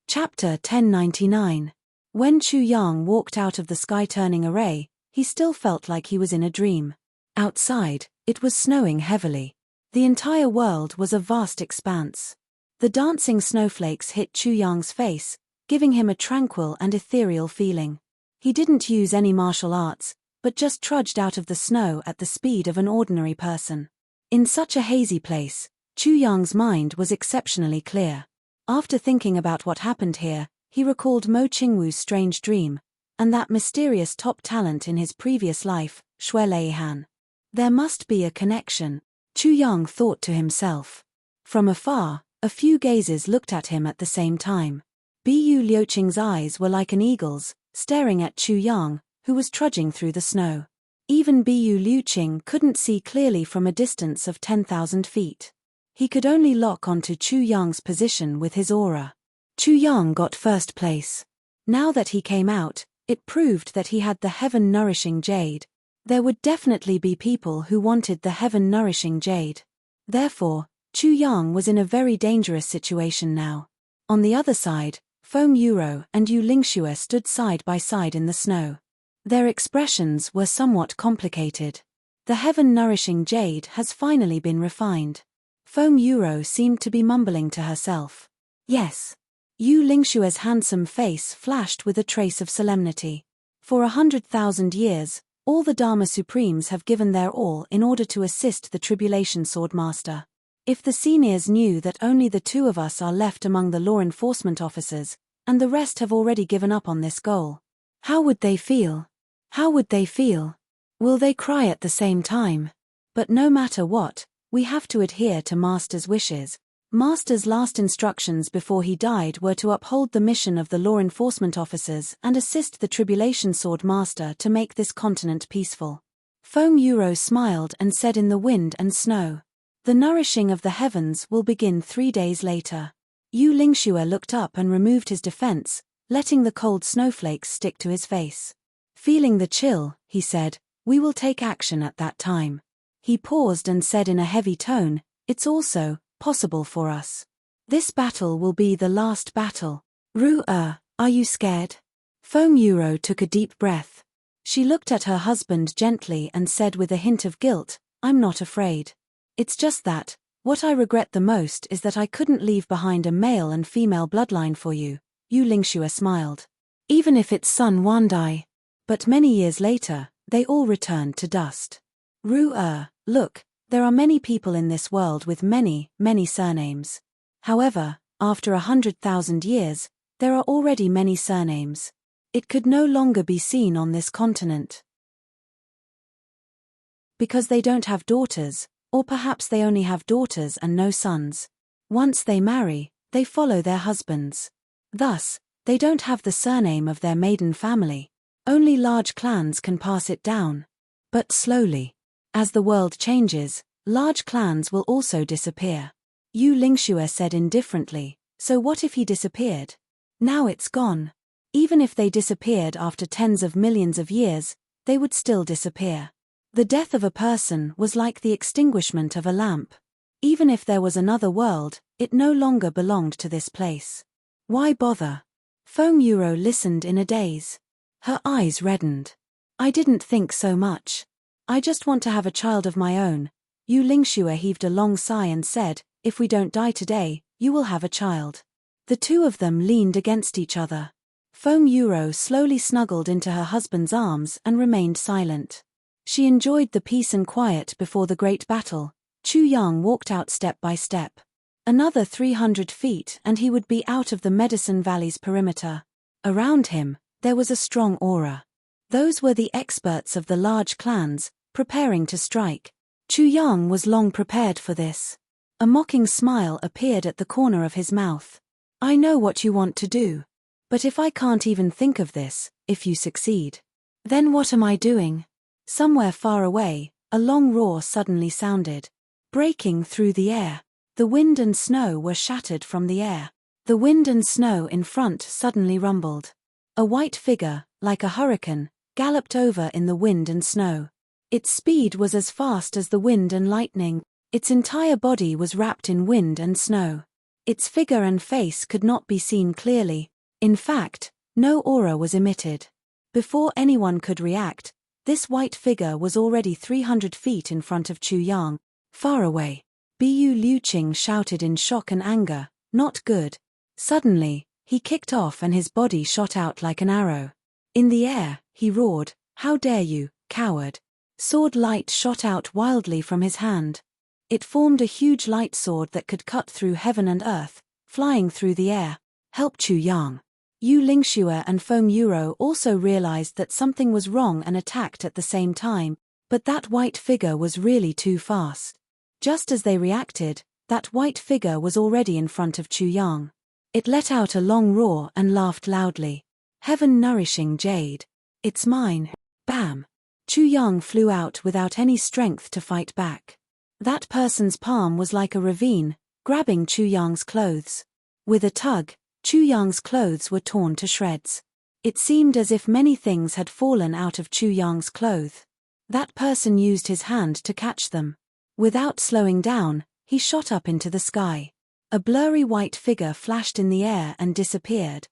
Chapter 1099. When Chu Yang walked out of the sky-turning array, he still felt like he was in a dream. Outside, it was snowing heavily. The entire world was a vast expanse. The dancing snowflakes hit Chu Yang's face, giving him a tranquil and ethereal feeling. He didn't use any martial arts, but just trudged out of the snow at the speed of an ordinary person. In such a hazy place, Chu Yang's mind was exceptionally clear. After thinking about what happened here, he recalled Mo Qingwu's strange dream, and that mysterious top talent in his previous life, Xue Leihan. There must be a connection, Chu Yang thought to himself. From afar, a few gazes looked at him at the same time. Bu Liuqing's eyes were like an eagle's, staring at Chu Yang, who was trudging through the snow. Even Bu Liuqing couldn't see clearly from a distance of 10,000 feet. He could only lock onto Chu Yang's position with his aura. Chu Yang got first place. Now that he came out, it proved that he had the heaven-nourishing jade. There would definitely be people who wanted the heaven-nourishing jade. Therefore, Chu Yang was in a very dangerous situation now. On the other side, Feng Yuro and Yu Lingxue stood side by side in the snow. Their expressions were somewhat complicated. The heaven-nourishing jade has finally been refined. Feng Yuro seemed to be mumbling to herself. Yes. Yu Lingxue's handsome face flashed with a trace of solemnity. For 100,000 years, all the Dharma Supremes have given their all in order to assist the Tribulation Sword Master. If the seniors knew that only the two of us are left among the law enforcement officers, and the rest have already given up on this goal, how would they feel? How would they feel? Will they cry at the same time? But no matter what, we have to adhere to Master's wishes. Master's last instructions before he died were to uphold the mission of the law enforcement officers and assist the Tribulation Sword Master to make this continent peaceful. Foam Euro smiled and said in the wind and snow, "The nourishing of the heavens will begin 3 days later." Yu Lingxue looked up and removed his defense, letting the cold snowflakes stick to his face. Feeling the chill, he said, "We will take action at that time." He paused and said in a heavy tone, "It's also possible for us. This battle will be the last battle." Are you scared? Foam Euro took a deep breath. She looked at her husband gently and said with a hint of guilt, "I'm not afraid. It's just that, what I regret the most is that I couldn't leave behind a male and female bloodline for you." Yu Lingxue smiled. "Even if it's Sun Wandai." But many years later, they all returned to dust. Look, there are many people in this world with many, many surnames. However, after 100,000 years, there are already many surnames. It could no longer be seen on this continent. Because they don't have daughters, or perhaps they only have daughters and no sons. Once they marry, they follow their husbands. Thus, they don't have the surname of their maiden family. Only large clans can pass it down. But slowly, as the world changes, large clans will also disappear. Yu Lingxue said indifferently, "So what if he disappeared? Now it's gone. Even if they disappeared after tens of millions of years, they would still disappear. The death of a person was like the extinguishment of a lamp. Even if there was another world, it no longer belonged to this place. Why bother?" Foam Euro listened in a daze. Her eyes reddened. "I didn't think so much. I just want to have a child of my own." Yu Lingxue heaved a long sigh and said, "If we don't die today, you will have a child." The two of them leaned against each other. Foam Euro slowly snuggled into her husband's arms and remained silent. She enjoyed the peace and quiet before the great battle. Chu Yang walked out step by step. Another 300 feet and he would be out of the Medicine Valley's perimeter. Around him, there was a strong aura. Those were the experts of the large clans, preparing to strike. Chu Yang was long prepared for this. A mocking smile appeared at the corner of his mouth. "I know what you want to do. But if I can't even think of this, if you succeed, then what am I doing?" Somewhere far away, a long roar suddenly sounded. Breaking through the air, the wind and snow were shattered from the air. The wind and snow in front suddenly rumbled. A white figure, like a hurricane, galloped over in the wind and snow. Its speed was as fast as the wind and lightning. Its entire body was wrapped in wind and snow. Its figure and face could not be seen clearly. In fact, no aura was emitted. Before anyone could react, this white figure was already 300 feet in front of Chu Yang. Far away, Bu Liuqing shouted in shock and anger, "Not good." Suddenly, he kicked off and his body shot out like an arrow. In the air, he roared, "How dare you, coward!" Sword light shot out wildly from his hand. It formed a huge light sword that could cut through heaven and earth, flying through the air. "Help Chu Yang." Yu Lingxue and Foam Euro also realized that something was wrong and attacked at the same time, but that white figure was really too fast. Just as they reacted, that white figure was already in front of Chu Yang. It let out a long roar and laughed loudly. "Heaven-nourishing jade. It's mine." Bam! Chu Yang flew out without any strength to fight back. That person's palm was like a ravine, grabbing Chu Yang's clothes. With a tug, Chu Yang's clothes were torn to shreds. It seemed as if many things had fallen out of Chu Yang's clothes. That person used his hand to catch them. Without slowing down, he shot up into the sky. A blurry white figure flashed in the air and disappeared.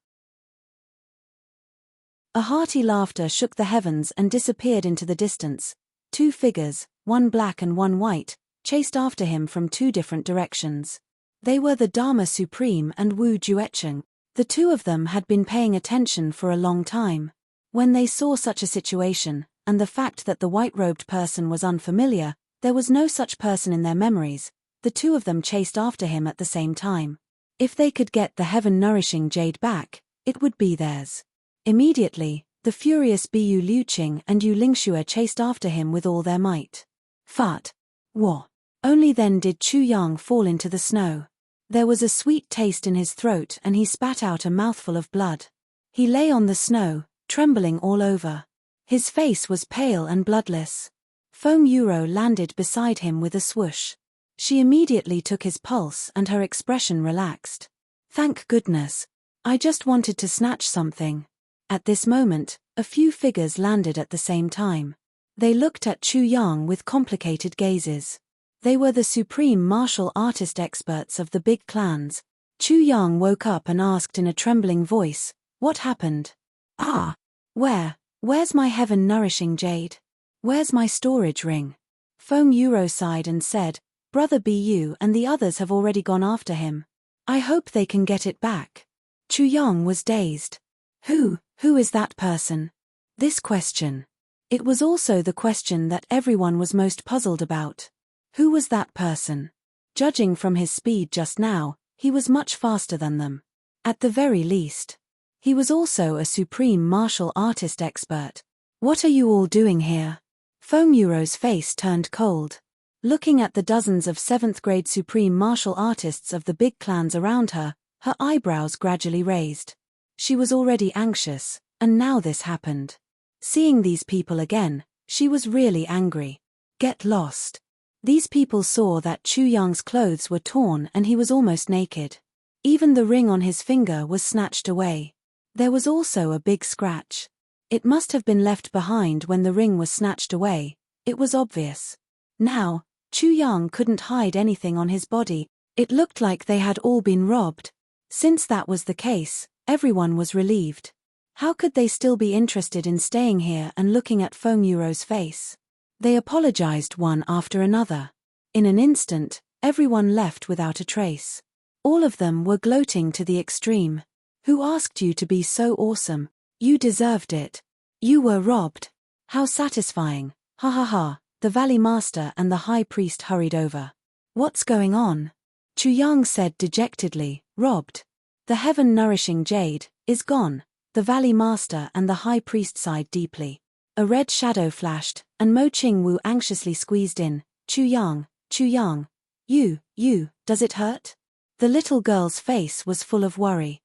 A hearty laughter shook the heavens and disappeared into the distance. Two figures, one black and one white, chased after him from two different directions. They were the Dharma Supreme and Wu Juecheng. The two of them had been paying attention for a long time. When they saw such a situation, and the fact that the white-robed person was unfamiliar, there was no such person in their memories, The two of them chased after him at the same time. If they could get the heaven-nourishing jade back, it would be theirs. Immediately, the furious Bu Liuqing and Yu Lingxue chased after him with all their might. Fart. Wah. Only then did Chu Yang fall into the snow. There was a sweet taste in his throat and he spat out a mouthful of blood. He lay on the snow, trembling all over. His face was pale and bloodless. Feng Yuro landed beside him with a swoosh. She immediately took his pulse and her expression relaxed. Thank goodness. I just wanted to snatch something. At this moment, a few figures landed at the same time. They looked at Chu Yang with complicated gazes. They were the supreme martial artist experts of the big clans. Chu Yang woke up and asked in a trembling voice, "What happened?" "Ah! Where's my heaven-nourishing jade? Where's my storage ring?" Feng Yuro sighed and said, "Brother Bu and the others have already gone after him. I hope they can get it back." Chu Yang was dazed. Who is that person? This question. It was also the question that everyone was most puzzled about. Who was that person? Judging from his speed just now, he was much faster than them. At the very least. He was also a supreme martial artist expert. What are you all doing here? Feng Yuro's face turned cold. Looking at the dozens of 7th grade supreme martial artists of the big clans around her, her eyebrows gradually raised. She was already anxious, and now this happened. Seeing these people again, she was really angry. Get lost. These people saw that Chu Yang's clothes were torn and he was almost naked. Even the ring on his finger was snatched away. There was also a big scratch. It must have been left behind when the ring was snatched away. It was obvious. Now, Chu Yang couldn't hide anything on his body. It looked like they had all been robbed. Since that was the case, everyone was relieved. How could they still be interested in staying here and looking at Feng Yuro's face? They apologized one after another. In an instant, everyone left without a trace. All of them were gloating to the extreme. Who asked you to be so awesome? You deserved it. You were robbed. How satisfying. Ha ha ha. The Valley Master and the High Priest hurried over. What's going on? Chu Yang said dejectedly, robbed. The heaven-nourishing jade is gone. The Valley Master and the High Priest sighed deeply. A red shadow flashed, and Mo Qingwu anxiously squeezed in. Chu Yang, you, does it hurt? The little girl's face was full of worry.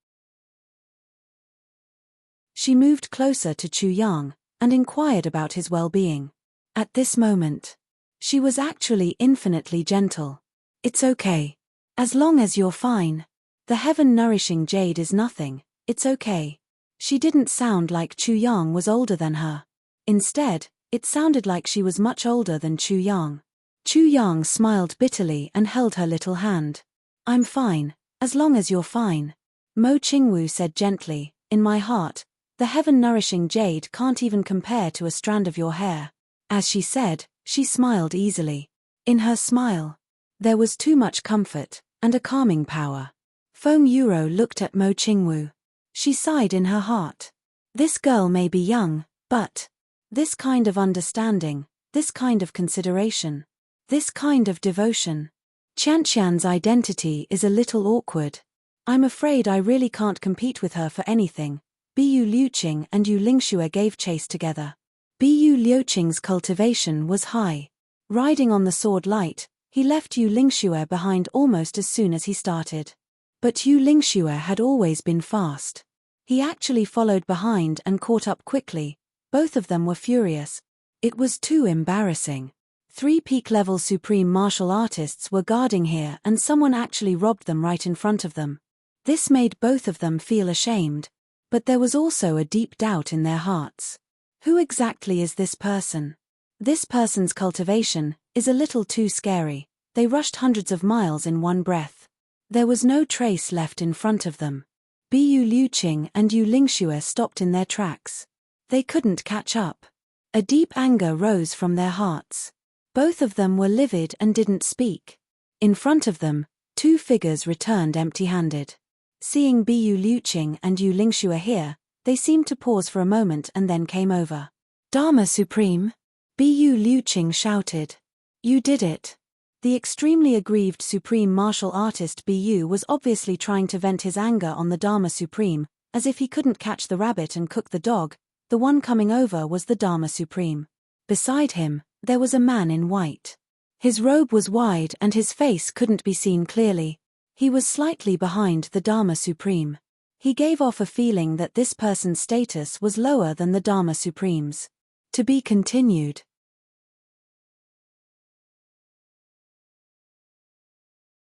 She moved closer to Chu Yang, and inquired about his well-being. At this moment, she was actually infinitely gentle. It's okay. As long as you're fine. The heaven-nourishing jade is nothing, it's okay. She didn't sound like Chu Yang was older than her. Instead, it sounded like she was much older than Chu Yang. Chu Yang smiled bitterly and held her little hand. I'm fine, as long as you're fine. Mo Qingwu said gently, in my heart, the heaven-nourishing jade can't even compare to a strand of your hair. As she said, she smiled easily. In her smile, there was too much comfort, and a calming power. Feng Yuro looked at Mo Qingwu. She sighed in her heart. This girl may be young, but this kind of understanding, this kind of consideration, this kind of devotion. Qianqian's identity is a little awkward. I'm afraid I really can't compete with her for anything. Bu Liuqing and Yu Lingxue gave chase together. Bu Liuqing's cultivation was high. Riding on the sword light, he left Yu Lingxue behind almost as soon as he started. But Yu Lingxue had always been fast. He actually followed behind and caught up quickly. Both of them were furious. It was too embarrassing. 3 peak-level supreme martial artists were guarding here and someone actually robbed them right in front of them. This made both of them feel ashamed. But there was also a deep doubt in their hearts. Who exactly is this person? This person's cultivation is a little too scary. They rushed hundreds of miles in one breath. There was no trace left in front of them. Bu Liuqing and Yu Lingxue stopped in their tracks. They couldn't catch up. A deep anger rose from their hearts. Both of them were livid and didn't speak. In front of them, 2 figures returned empty-handed. Seeing Bu Liuqing and Yu Lingxue here, they seemed to pause for a moment and then came over. Dharma Supreme? Bu Liuqing shouted. You did it. The extremely aggrieved Supreme Martial Artist Bu was obviously trying to vent his anger on the Dharma Supreme, as if he couldn't catch the rabbit and cook the dog. The one coming over was the Dharma Supreme. Beside him, there was a man in white. His robe was wide and his face couldn't be seen clearly. He was slightly behind the Dharma Supreme. He gave off a feeling that this person's status was lower than the Dharma Supreme's. To be continued.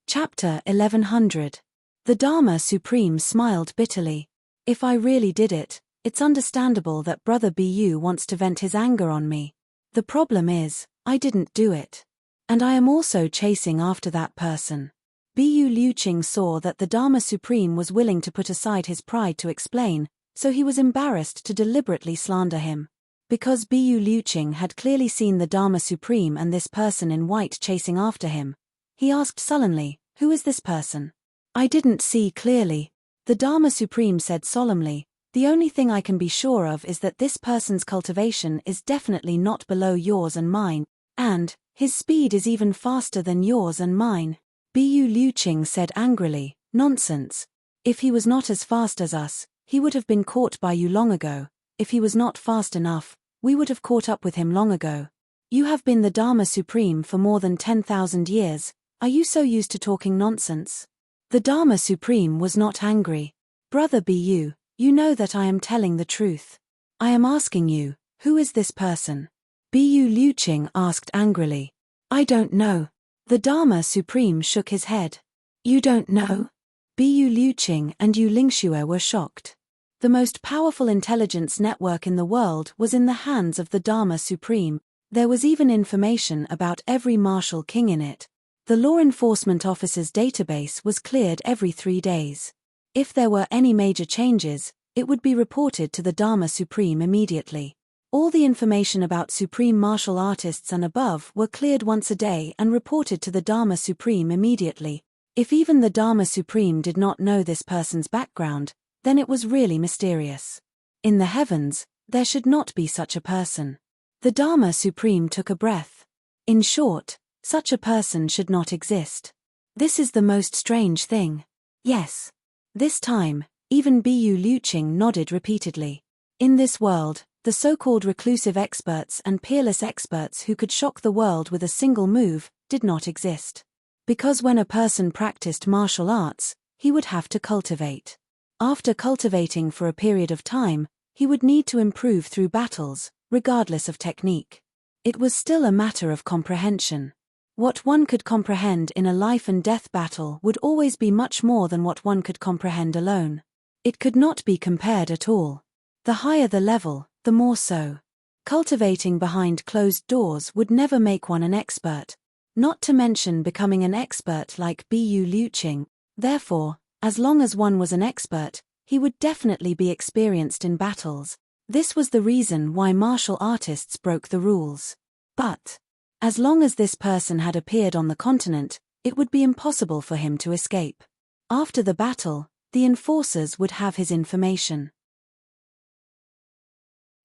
Chapter 1100. The Dharma Supreme smiled bitterly. If I really did it, it's understandable that Brother Bu wants to vent his anger on me. The problem is, I didn't do it. And I am also chasing after that person. Bu Liuqing saw that the Dharma Supreme was willing to put aside his pride to explain, so he was embarrassed to deliberately slander him. Because Bu Liuqing had clearly seen the Dharma Supreme and this person in white chasing after him, he asked sullenly, "Who is this person?" "I didn't see clearly," the Dharma Supreme said solemnly. "The only thing I can be sure of is that this person's cultivation is definitely not below yours and mine, and his speed is even faster than yours and mine." Bu Liuqing said angrily, "Nonsense. If he was not as fast as us, he would have been caught by you long ago. If he was not fast enough, we would have caught up with him long ago. You have been the Dharma Supreme for more than 10,000 years. Are you so used to talking nonsense?" The Dharma Supreme was not angry. "Brother Bu, you know that I am telling the truth. I am asking you, who is this person?" Bu Liuqing asked angrily. "I don't know." The Dharma Supreme shook his head. "You don't know?" Bu Liuqing and Yu Lingxue were shocked. The most powerful intelligence network in the world was in the hands of the Dharma Supreme. There was even information about every martial king in it. The law enforcement officer's database was cleared every 3 days. If there were any major changes, it would be reported to the Dharma Supreme immediately. All the information about Supreme Martial Artists and above were cleared once a day and reported to the Dharma Supreme immediately. If even the Dharma Supreme did not know this person's background, then it was really mysterious. In the heavens, there should not be such a person. The Dharma Supreme took a breath. In short, such a person should not exist. This is the most strange thing. Yes. This time, even Bu Liuqing nodded repeatedly. In this world, the so-called reclusive experts and peerless experts who could shock the world with a single move did not exist. Because when a person practiced martial arts, he would have to cultivate. After cultivating for a period of time, he would need to improve through battles, regardless of technique. It was still a matter of comprehension. What one could comprehend in a life-and-death battle would always be much more than what one could comprehend alone. It could not be compared at all. The higher the level, the more so. Cultivating behind closed doors would never make one an expert, not to mention becoming an expert like Bu Liuqing. Therefore, as long as one was an expert, he would definitely be experienced in battles. This was the reason why martial artists broke the rules. But as long as this person had appeared on the continent, it would be impossible for him to escape. After the battle, the enforcers would have his information.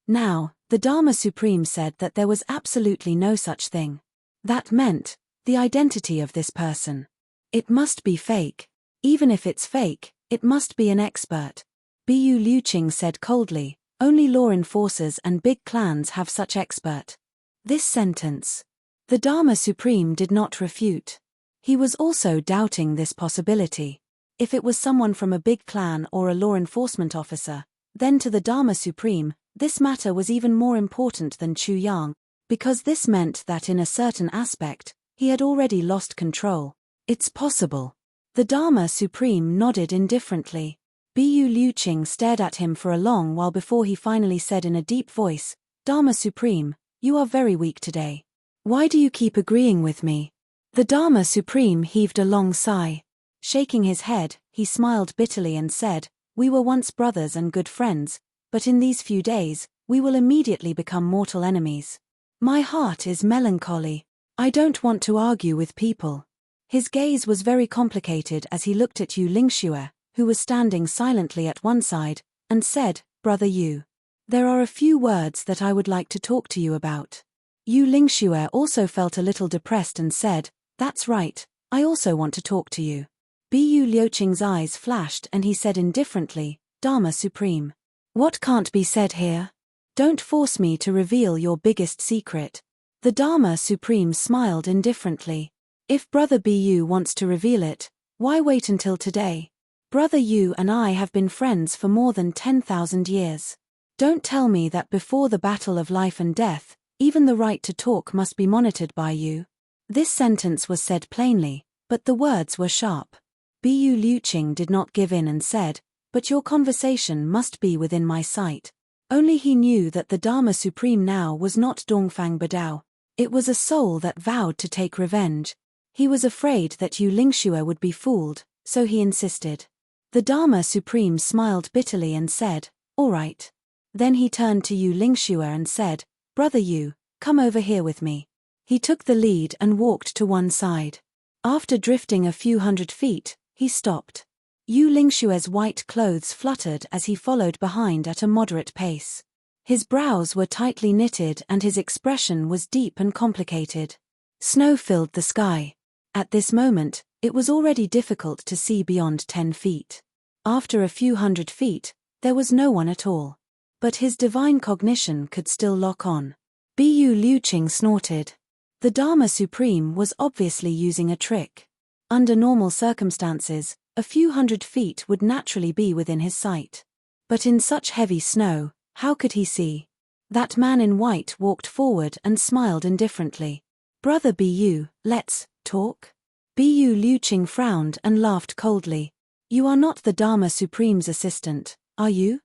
Now, the Dharma Supreme said that there was absolutely no such thing. That meant, the identity of this person. It must be fake. Even if it's fake, it must be an expert. Bu Liuqing said coldly, "Only law enforcers and big clans have such expert." This sentence, the Dharma Supreme did not refute. He was also doubting this possibility. If it was someone from a big clan or a law enforcement officer, then to the Dharma Supreme, this matter was even more important than Chu Yang, because this meant that in a certain aspect, he had already lost control. It's possible. The Dharma Supreme nodded indifferently. Bu Liuqing stared at him for a long while before he finally said in a deep voice, "Dharma Supreme, you are very weak today. Why do you keep agreeing with me?" The Dharma Supreme heaved a long sigh. Shaking his head, he smiled bitterly and said, "We were once brothers and good friends, but in these few days, we will immediately become mortal enemies. My heart is melancholy. I don't want to argue with people." His gaze was very complicated as he looked at Yu Lingxue, who was standing silently at one side, and said, "Brother Yu, there are a few words that I would like to talk to you about." Yu Lingxue also felt a little depressed and said, That's right, I also want to talk to you. Bu Liuqing's eyes flashed and he said indifferently, Dharma Supreme. What can't be said here? Don't force me to reveal your biggest secret. The Dharma Supreme smiled indifferently. If Brother Bu wants to reveal it, why wait until today? Brother Yu and I have been friends for more than 10,000 years. Don't tell me that before the battle of life and death, even the right to talk must be monitored by you. This sentence was said plainly, but the words were sharp. Bu Liuqing did not give in and said, but your conversation must be within my sight. Only he knew that the Dharma Supreme now was not Dongfang Badao. It was a soul that vowed to take revenge. He was afraid that Yu Lingxue would be fooled, so he insisted. The Dharma Supreme smiled bitterly and said, all right. Then he turned to Yu Lingxue and said, Brother Yu, come over here with me. He took the lead and walked to one side. After drifting a few hundred feet, he stopped. Yu Lingxue's white clothes fluttered as he followed behind at a moderate pace. His brows were tightly knitted and his expression was deep and complicated. Snow filled the sky. At this moment, it was already difficult to see beyond 10 feet. After a few hundred feet, there was no one at all. But his divine cognition could still lock on. Bu Liuqing snorted. The Dharma Supreme was obviously using a trick. Under normal circumstances, a few hundred feet would naturally be within his sight. But in such heavy snow, how could he see? That man in white walked forward and smiled indifferently. Brother Bu, let's talk? Bu Liuqing frowned and laughed coldly. You are not the Dharma Supreme's assistant, are you?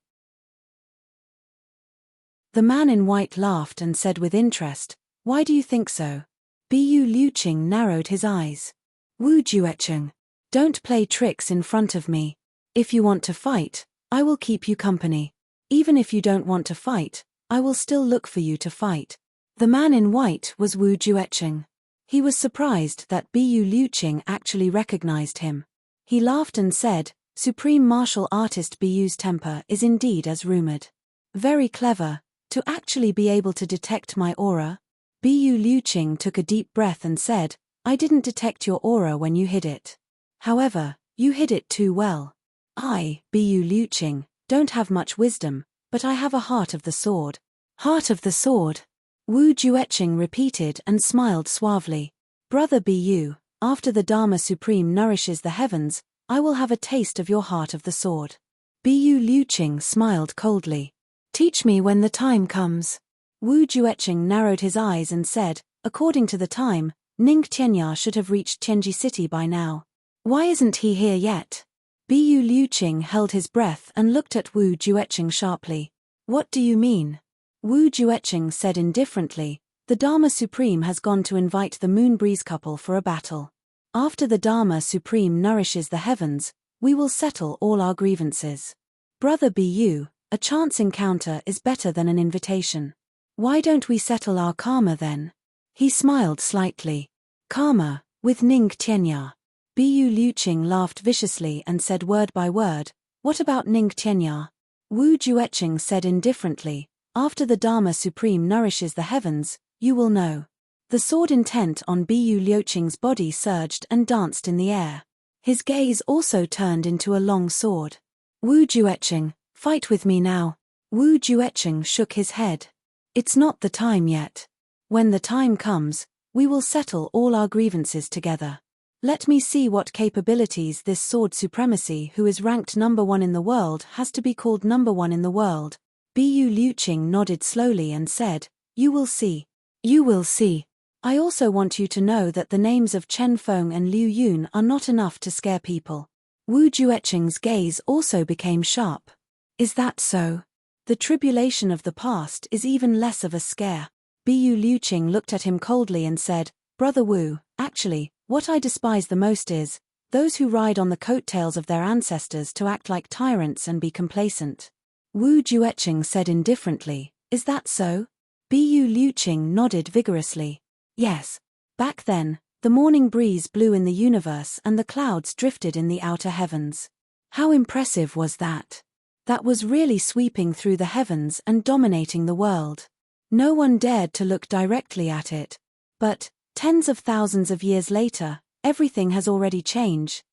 The man in white laughed and said with interest, why do you think so? Bu Liuqing narrowed his eyes. Wu Juecheng, don't play tricks in front of me. If you want to fight, I will keep you company. Even if you don't want to fight, I will still look for you to fight. The man in white was Wu Juecheng. He was surprised that Bu Liuqing actually recognized him. He laughed and said, Supreme martial artist Bu's temper is indeed as rumored. Very clever, to actually be able to detect my aura. Bu Liuqing took a deep breath and said, I didn't detect your aura when you hid it. However, you hid it too well. I, Bu Liuqing, don't have much wisdom, but I have a heart of the sword. Heart of the sword. Wu Juecheng repeated and smiled suavely. Brother Bu, after the Dharma Supreme nourishes the heavens, I will have a taste of your heart of the sword. Bu Liuqing smiled coldly. Teach me when the time comes. Wu Juecheng narrowed his eyes and said, according to the time, Ning Tianya should have reached Tianji City by now. Why isn't he here yet? Bu Liuqing held his breath and looked at Wu Juecheng sharply. What do you mean? Wu Juecheng said indifferently, the Dharma Supreme has gone to invite the Moon Breeze couple for a battle. After the Dharma Supreme nourishes the heavens, we will settle all our grievances. Brother Bu, a chance encounter is better than an invitation. Why don't we settle our karma then? He smiled slightly. Karma, with Ning Tianya. Bu Liuqing laughed viciously and said word by word, what about Ning Tianya? Wu Juecheng said indifferently, after the Dharma Supreme nourishes the heavens, you will know. The sword intent on Bu Liuqing's body surged and danced in the air. His gaze also turned into a long sword. Wu Juecheng, fight with me now. Wu Juecheng shook his head. It's not the time yet. When the time comes, we will settle all our grievances together. Let me see what capabilities this sword supremacy who is ranked number 1 in the world has to be called number 1 in the world. Bu Liuqing nodded slowly and said, you will see. You will see. I also want you to know that the names of Chen Feng and Liu Yun are not enough to scare people. Wu Juecheng's gaze also became sharp. Is that so? The tribulation of the past is even less of a scare. Bu Liuqing looked at him coldly and said, Brother Wu, actually, what I despise the most is those who ride on the coattails of their ancestors to act like tyrants and be complacent. Wu Juecheng said indifferently, is that so? Bu Liuqing nodded vigorously. Yes. Back then, the morning breeze blew in the universe and the clouds drifted in the outer heavens. How impressive was that? That was really sweeping through the heavens and dominating the world. No one dared to look directly at it. But, Tens of thousands of years later, everything has already changed.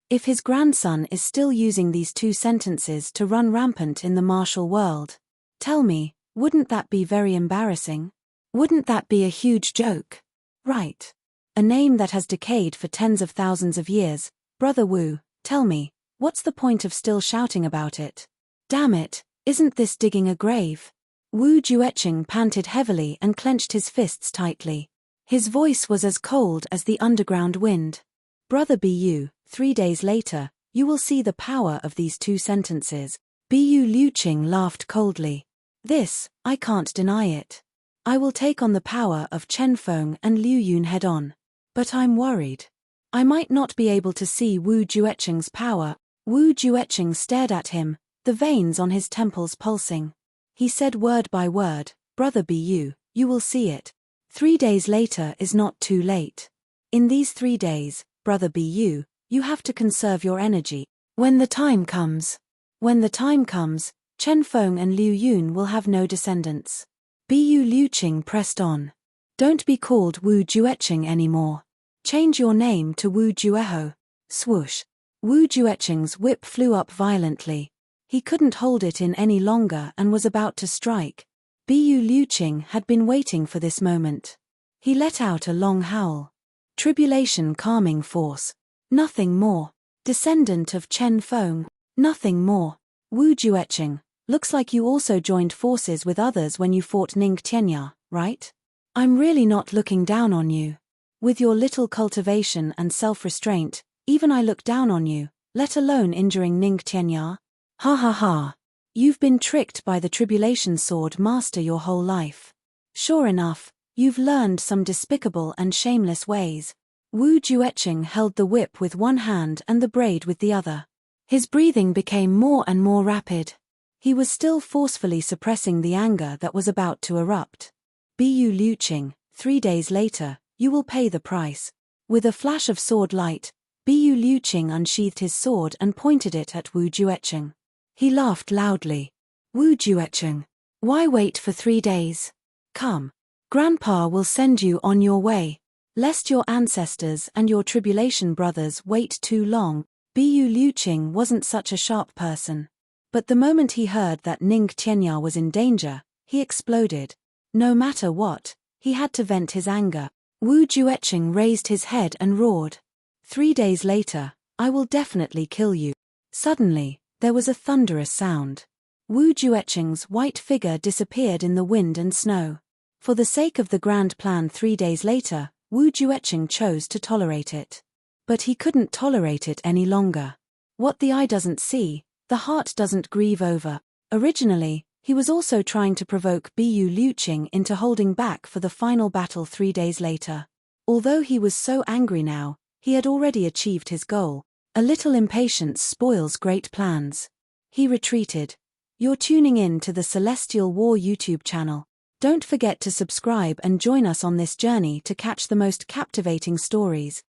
If his grandson is still using these two sentences to run rampant in the martial world, tell me, wouldn't that be very embarrassing? Wouldn't that be a huge joke? Right. A name that has decayed for tens of thousands of years. Brother Wu, tell me, what's the point of still shouting about it? Damn it, isn't this digging a grave? Wu Jueqing panted heavily and clenched his fists tightly. His voice was as cold as the underground wind. Brother Bu, 3 days later, you will see the power of these two sentences. Bu Liuqing laughed coldly. This, I can't deny it. I will take on the power of Chen Feng and Liu Yun head on. But I'm worried. I might not be able to see Wu Jueqing's power. Wu Jueqing stared at him, the veins on his temples pulsing. He said word by word, Brother Bu, you will see it. 3 days later is not too late. In these 3 days, Brother Bu, you have to conserve your energy. When the time comes, Chen Feng and Liu Yun will have no descendants. Bu Liuqing pressed on. Don't be called Wu Jueqing anymore. Change your name to Wu Jueho. Swoosh. Wu Jueqing's whip flew up violently. He couldn't hold it in any longer and was about to strike. Bu Liuqing had been waiting for this moment. He let out a long howl. Tribulation calming force. Nothing more. Descendant of Chen Feng. Nothing more. Wu Jueqing, looks like you also joined forces with others when you fought Ning Tianya, right? I'm really not looking down on you. With your little cultivation and self-restraint, even I look down on you, let alone injuring Ning Tianya. Ha ha ha. You've been tricked by the Tribulation Sword Master your whole life. Sure enough, you've learned some despicable and shameless ways. Wu Jueqing held the whip with one hand and the braid with the other. His breathing became more and more rapid. He was still forcefully suppressing the anger that was about to erupt. Bu Liuqing, 3 days later, you will pay the price. With a flash of sword light, Bu Liuqing unsheathed his sword and pointed it at Wu Jueqing. He laughed loudly. Wu Jueqing, why wait for 3 days? Come. Grandpa will send you on your way. Lest your ancestors and your tribulation brothers wait too long. Bu Liuqing wasn't such a sharp person. But the moment he heard that Ning Tianya was in danger, he exploded. No matter what, he had to vent his anger. Wu Jueqing raised his head and roared. 3 days later, I will definitely kill you. Suddenly, there was a thunderous sound. Wu Jueqing's white figure disappeared in the wind and snow. For the sake of the grand plan 3 days later, Wu Jueqing chose to tolerate it. But he couldn't tolerate it any longer. What the eye doesn't see, the heart doesn't grieve over. Originally, he was also trying to provoke Bu Liuqing into holding back for the final battle 3 days later. Although he was so angry now, he had already achieved his goal. A little impatience spoils great plans. He retreated. You're tuning in to the Celestial War YouTube channel. Don't forget to subscribe and join us on this journey to catch the most captivating stories.